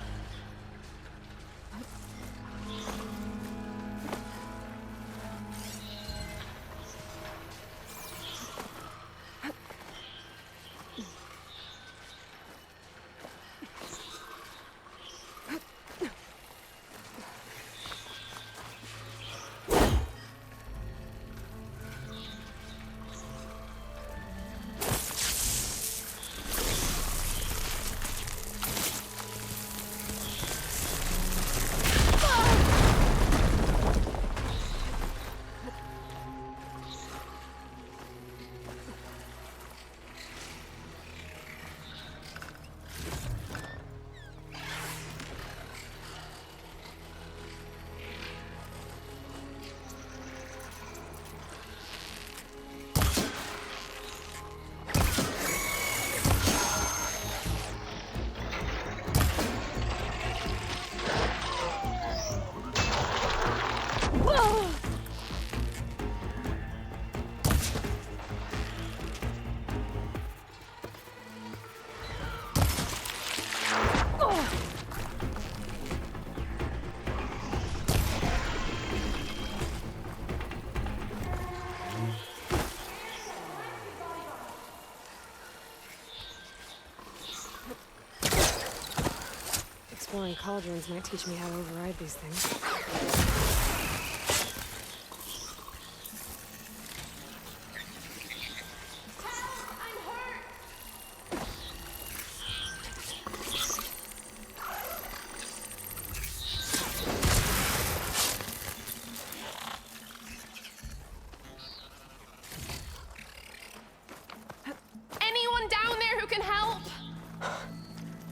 Exploring cauldrons might teach me how to override these things. Anyone down there who can help?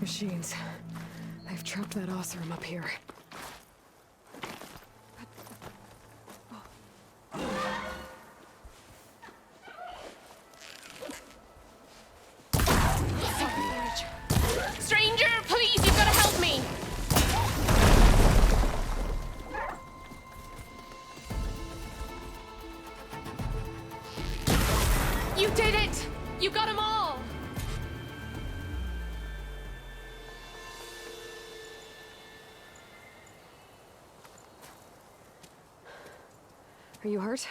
Machines. They've trapped that Oseram up here. Stranger, please, you've got to help me! You did it! You got them all! Are you hurt?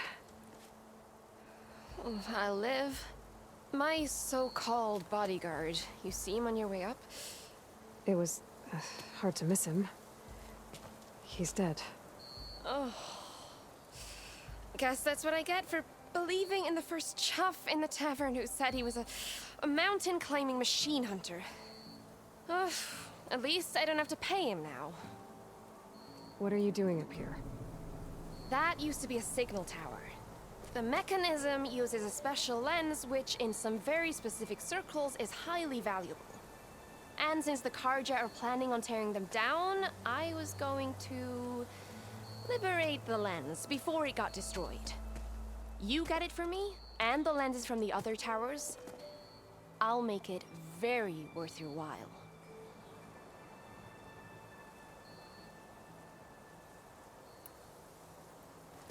I live. My so-called bodyguard. You see him on your way up? It was hard to miss him. He's dead. Oh. Guess that's what I get for believing in the first chuff in the tavern who said he was a mountain-climbing machine hunter. At least I don't have to pay him now. What are you doing up here? That used to be a signal tower. The mechanism uses a special lens which, in some very specific circles, is highly valuable. And since the Carja are planning on tearing them down, I was going to liberate the lens before it got destroyed. You get it for me, and the lenses from the other towers. I'll make it very worth your while.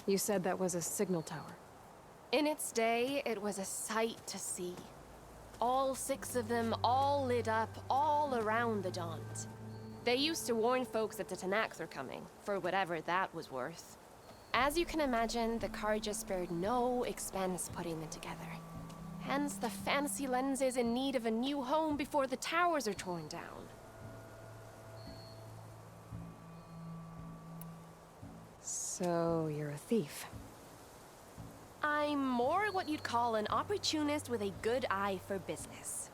You said that was a signal tower. In its day, it was a sight to see. All 6 of them, all lit up, all around the Daunt. They used to warn folks that the Tenakth were coming, for whatever that was worth. As you can imagine, the Carja spared no expense putting them together. Hence the fancy lenses in need of a new home before the towers are torn down. So, you're a thief. I'm more what you'd call an opportunist with a good eye for business.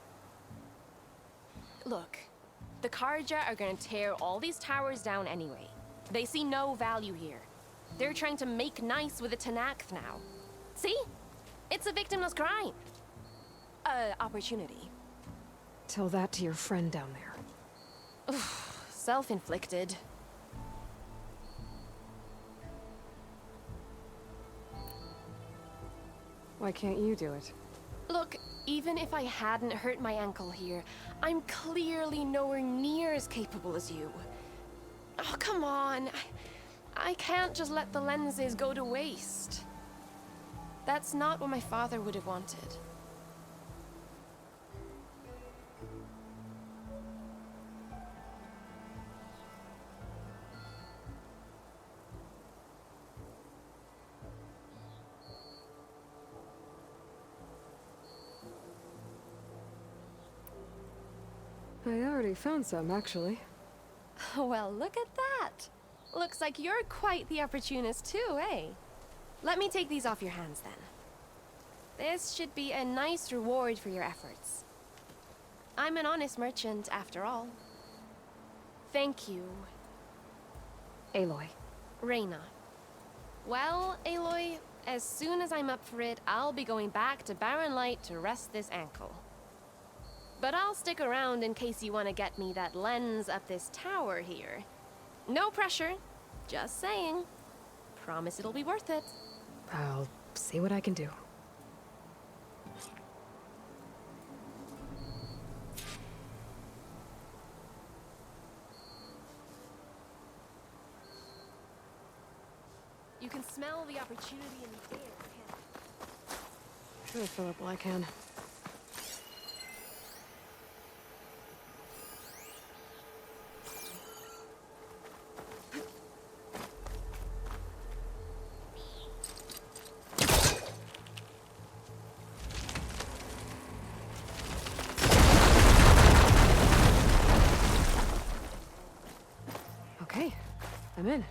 Look, the Carja are gonna tear all these towers down anyway. They see no value here. They're trying to make nice with the Tenakth now. See? It's a victimless crime. Opportunity. Tell that to your friend down there. Self-inflicted. Why can't you do it? Look, even if I hadn't hurt my ankle here, I'm clearly nowhere near as capable as you. Oh, come on. I can't just let the lenses go to waste. That's not what my father would have wanted. I already found some, actually. Well, look at that. Looks like you're quite the opportunist too, eh? Let me take these off your hands then. This should be a nice reward for your efforts. I'm an honest merchant, after all. Thank you. Aloy. Reyna. Well, Aloy, as soon as I'm up for it, I'll be going back to Barren Light to rest this ankle. But I'll stick around in case you want to get me that lens up this tower here. No pressure, just saying. Promise it'll be worth it. I'll see what I can do. You can smell the opportunity in the air, can't you? Sure, fill up while I can. Okay, I'm in.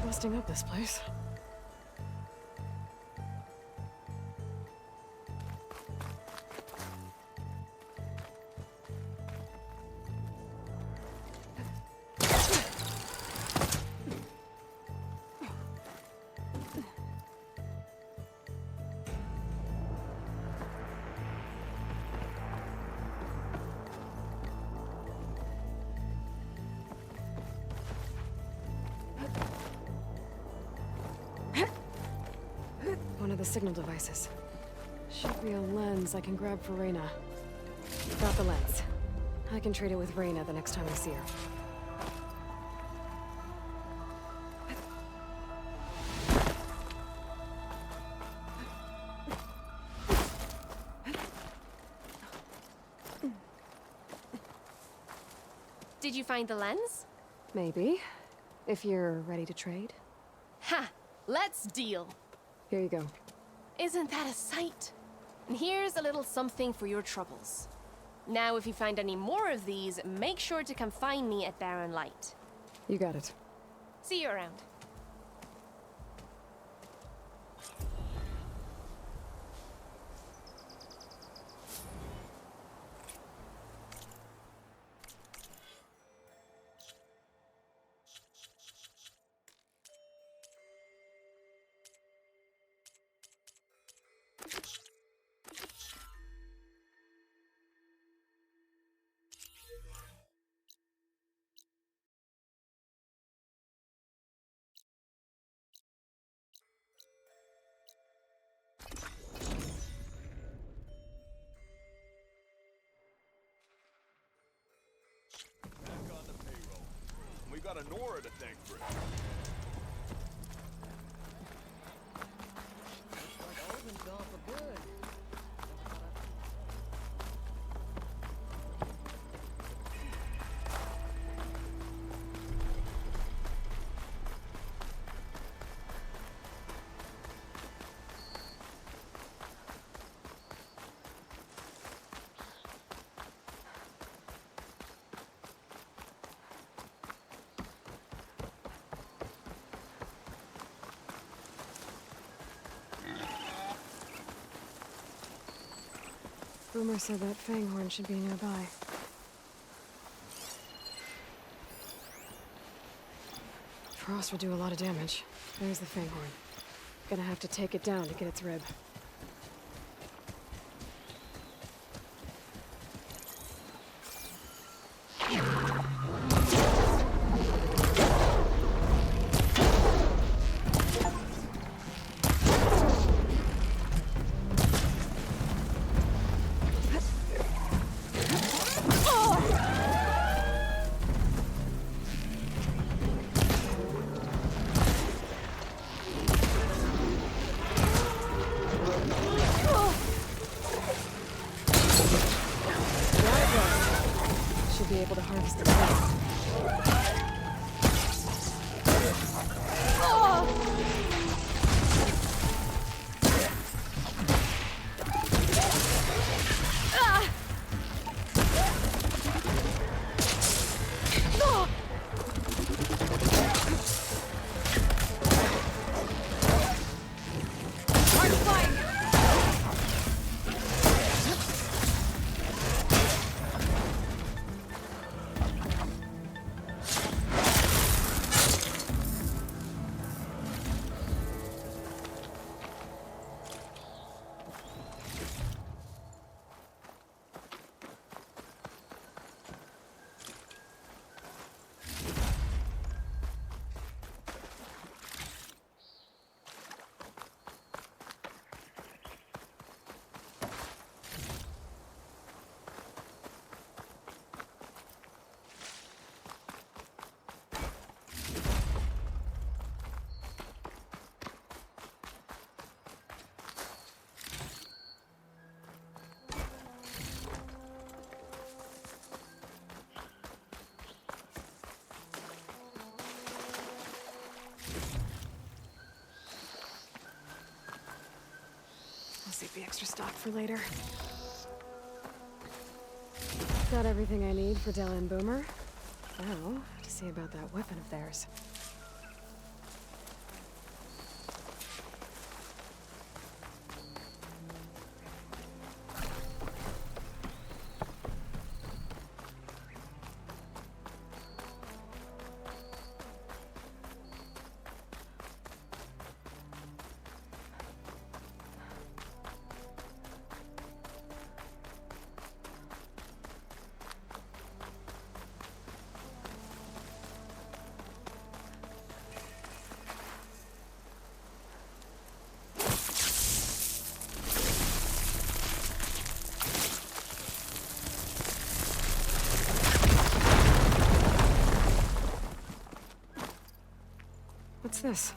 Busting up this place. One of the signal devices. Should be a lens I can grab for Reyna. Got the lens. I can trade it with Reyna the next time I see her. Did you find the lens? Maybe. If you're ready to trade. Ha! Let's deal! Here you go. Isn't that a sight? And here's a little something for your troubles. Now, if you find any more of these, make sure to come find me at Barren Light. You got it. See you around. got a Nora to thank for it. Odin's gone for good. Boomer said that Fanghorn should be nearby. Frost would do a lot of damage. There's the Fanghorn. Gonna have to take it down to get its rib. Should be able to harvest the rib. I'll save the extra stock for later. Got everything I need for Della and Boomer. Now, to see about that weapon of theirs. What's this?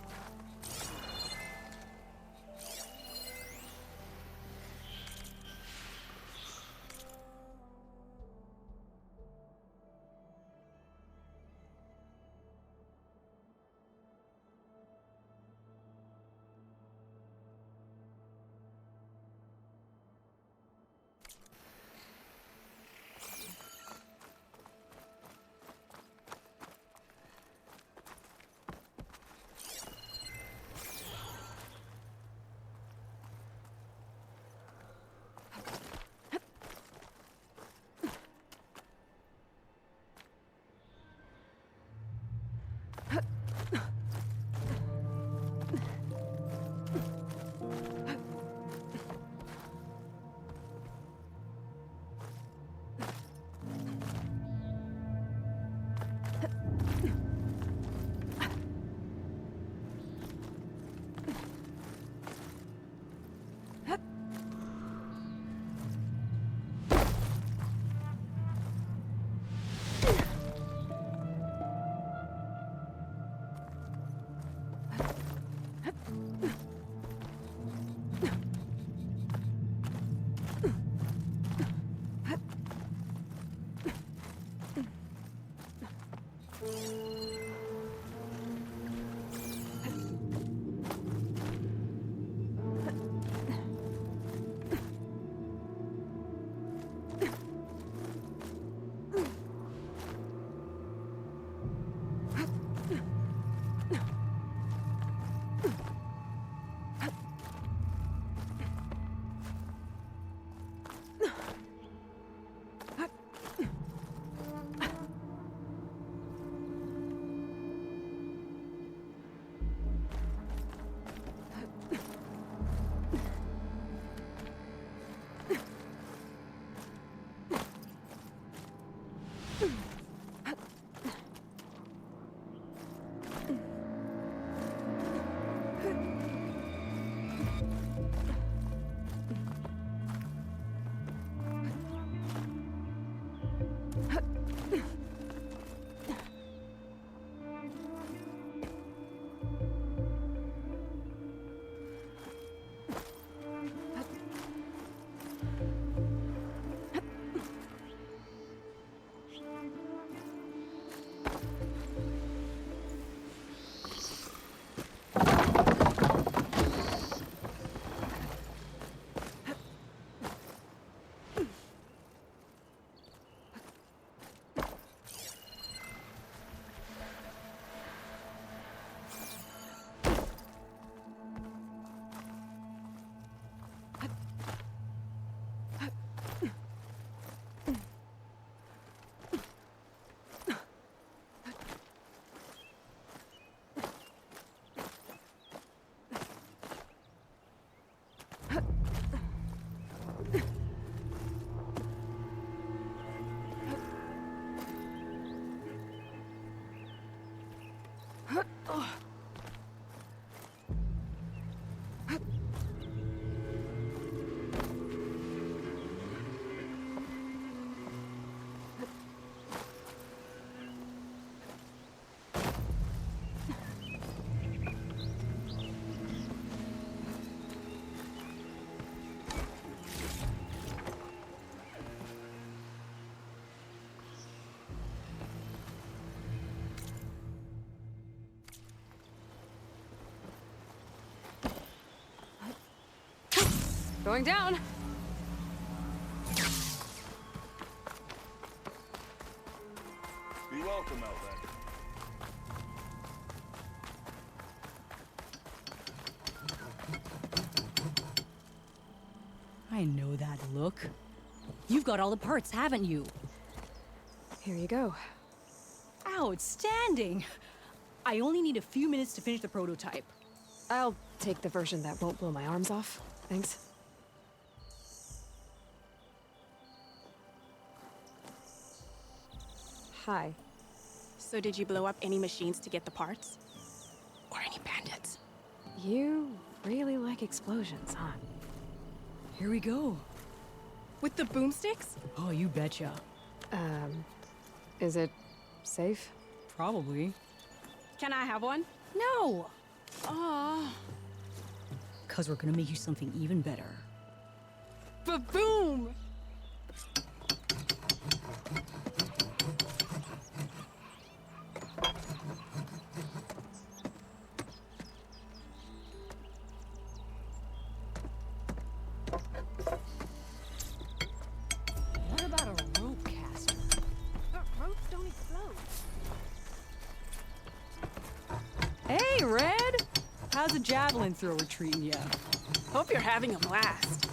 Going down. Be welcome, Outlander. I know that look. You've got all the parts, haven't you? Here you go. Outstanding! I only need a few minutes to finish the prototype. I'll take the version that won't blow my arms off. Thanks. Hi. So did you blow up any machines to get the parts? Or any bandits? You really like explosions, huh? Here we go. With the boomsticks? Oh, you betcha. Is it safe? Probably. Can I have one? No! Aw. 'Cause we're gonna make you something even better. Ba-boom! What about a rope caster? But ropes don't explode. Hey, Red! How's a javelin thrower treating ya? Hope you're having a blast.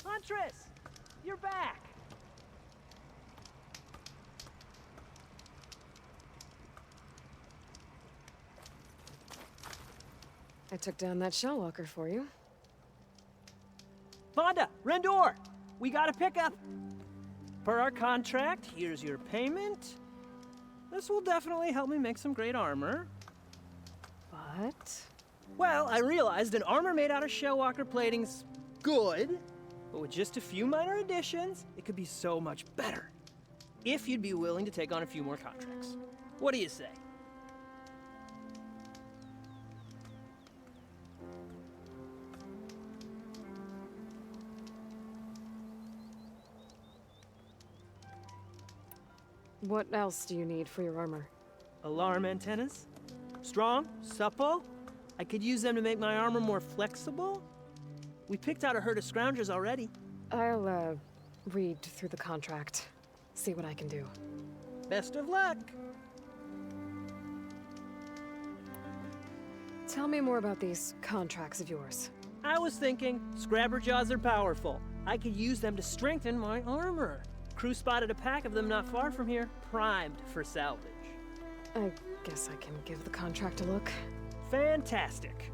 Huntress! You're back! I took down that shell walker for you. Vonda! Rendor! We got a pickup! Per our contract, here's your payment. This will definitely help me make some great armor. But? Well, I realized an armor made out of shellwalker plating's good, but with just a few minor additions, it could be so much better. If you'd be willing to take on a few more contracts. What do you say? What else do you need for your armor? Alarm antennas? Strong? Supple? I could use them to make my armor more flexible? We picked out a herd of scroungers already. I'll, read through the contract. See what I can do. Best of luck! Tell me more about these contracts of yours. I was thinking, Scrabber Jaws are powerful. I could use them to strengthen my armor. Crew spotted a pack of them not far from here, primed for salvage. I guess I can give the contract a look. Fantastic.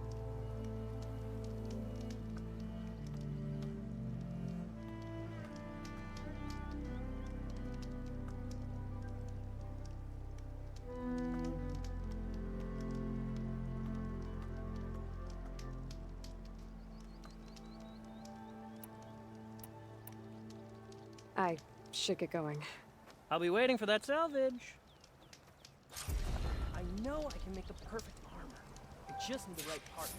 I should get going. I'll be waiting for that salvage. I know I can make the perfect armor. I just need the right parts.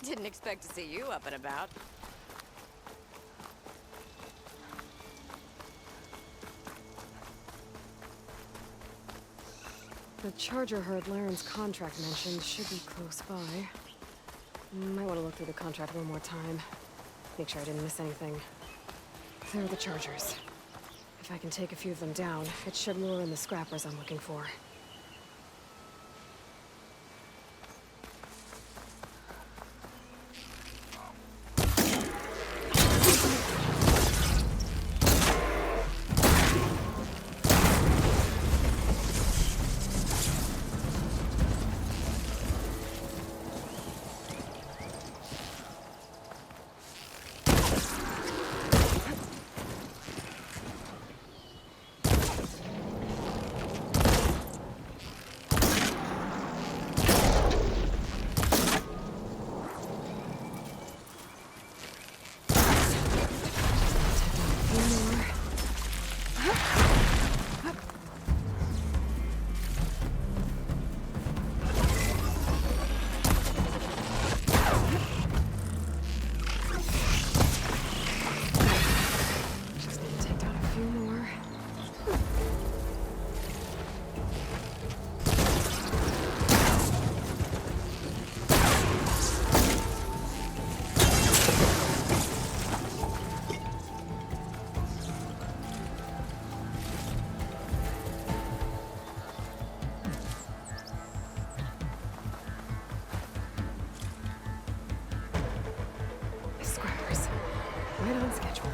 Didn't expect to see you up and about. The charger herd Laren's contract mentioned should be close by. Might want to look through the contract one more time. Make sure I didn't miss anything. There are the chargers. If I can take a few of them down, it should lure in the scrappers I'm looking for. Right on schedule.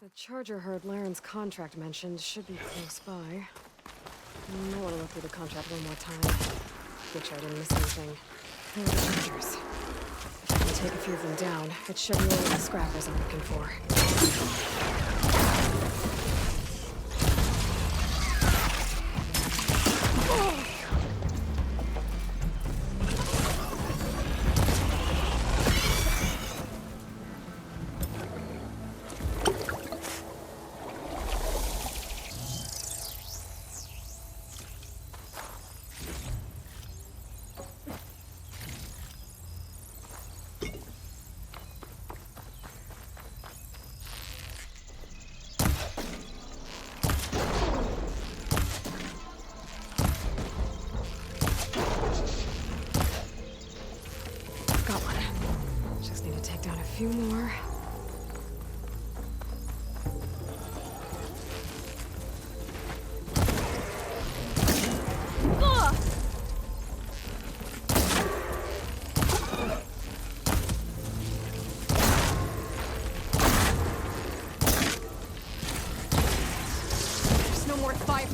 The charger herd Laren's contract mentioned should be close by. I want to look through the contract one more time. Make sure I didn't miss anything. There are the chargers. If I can take a few of them down, it should lure in the scrappers I'm looking for. A few more. There's no more fire.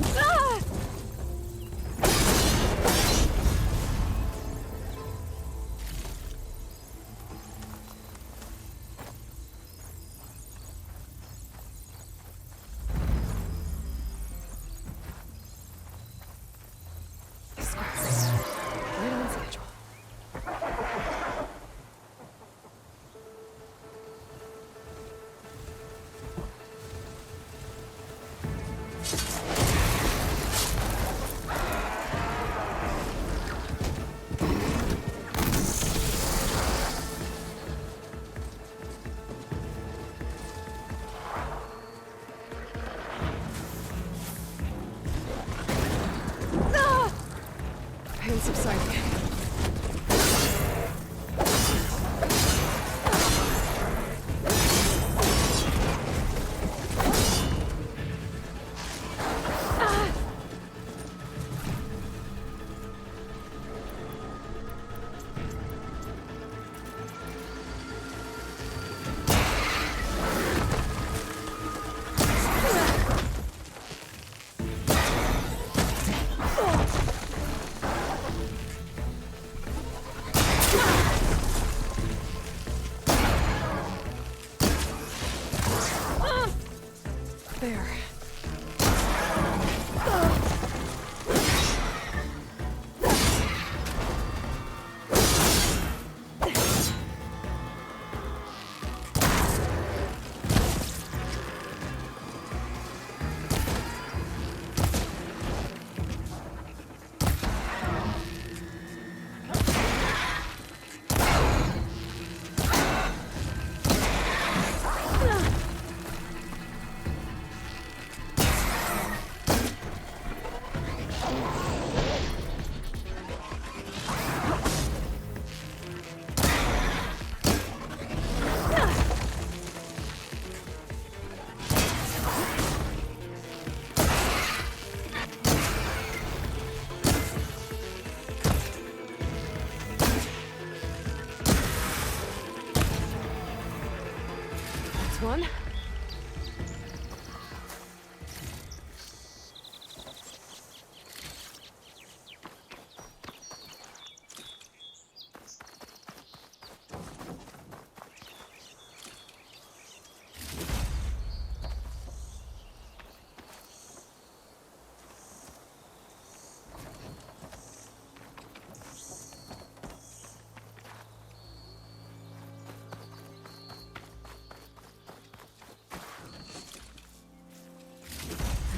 Pain subsiding.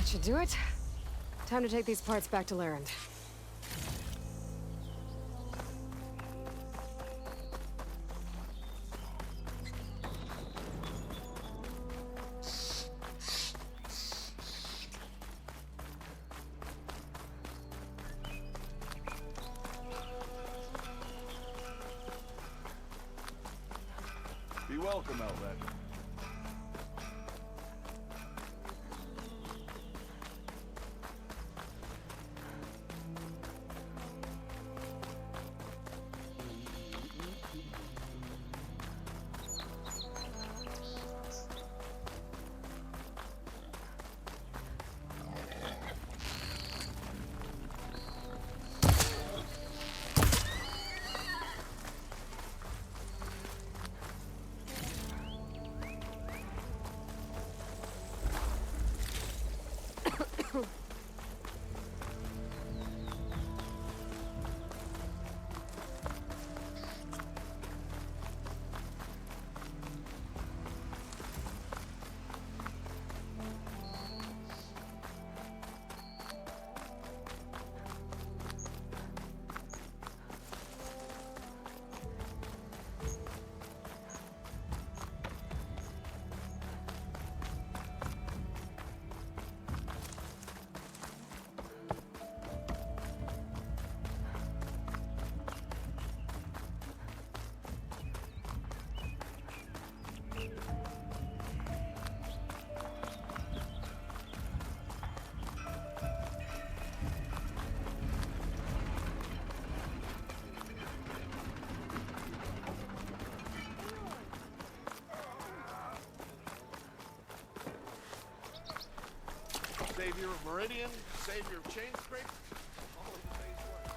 That should do it. Time to take these parts back to Larend. Be welcome, Elvet. Savior of Meridian, Savior of Chainscrape. All of the day's work.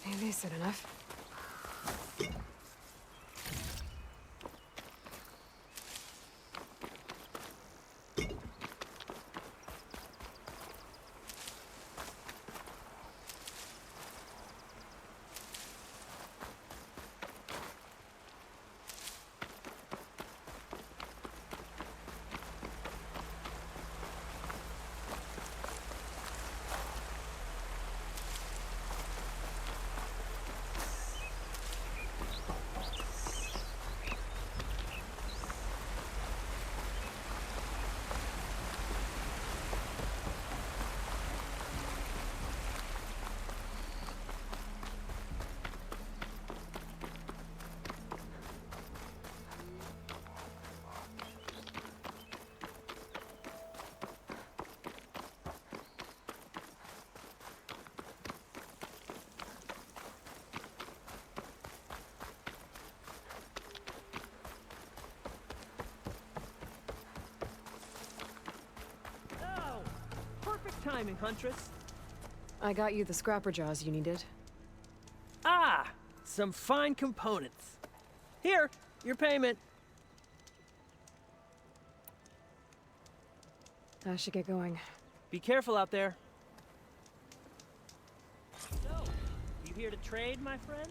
Maybe is it enough? Perfect timing, Huntress. I got you the scrapper jaws you needed. Ah! Some fine components. Here, your payment. I should get going. Be careful out there. So, you here to trade, my friend?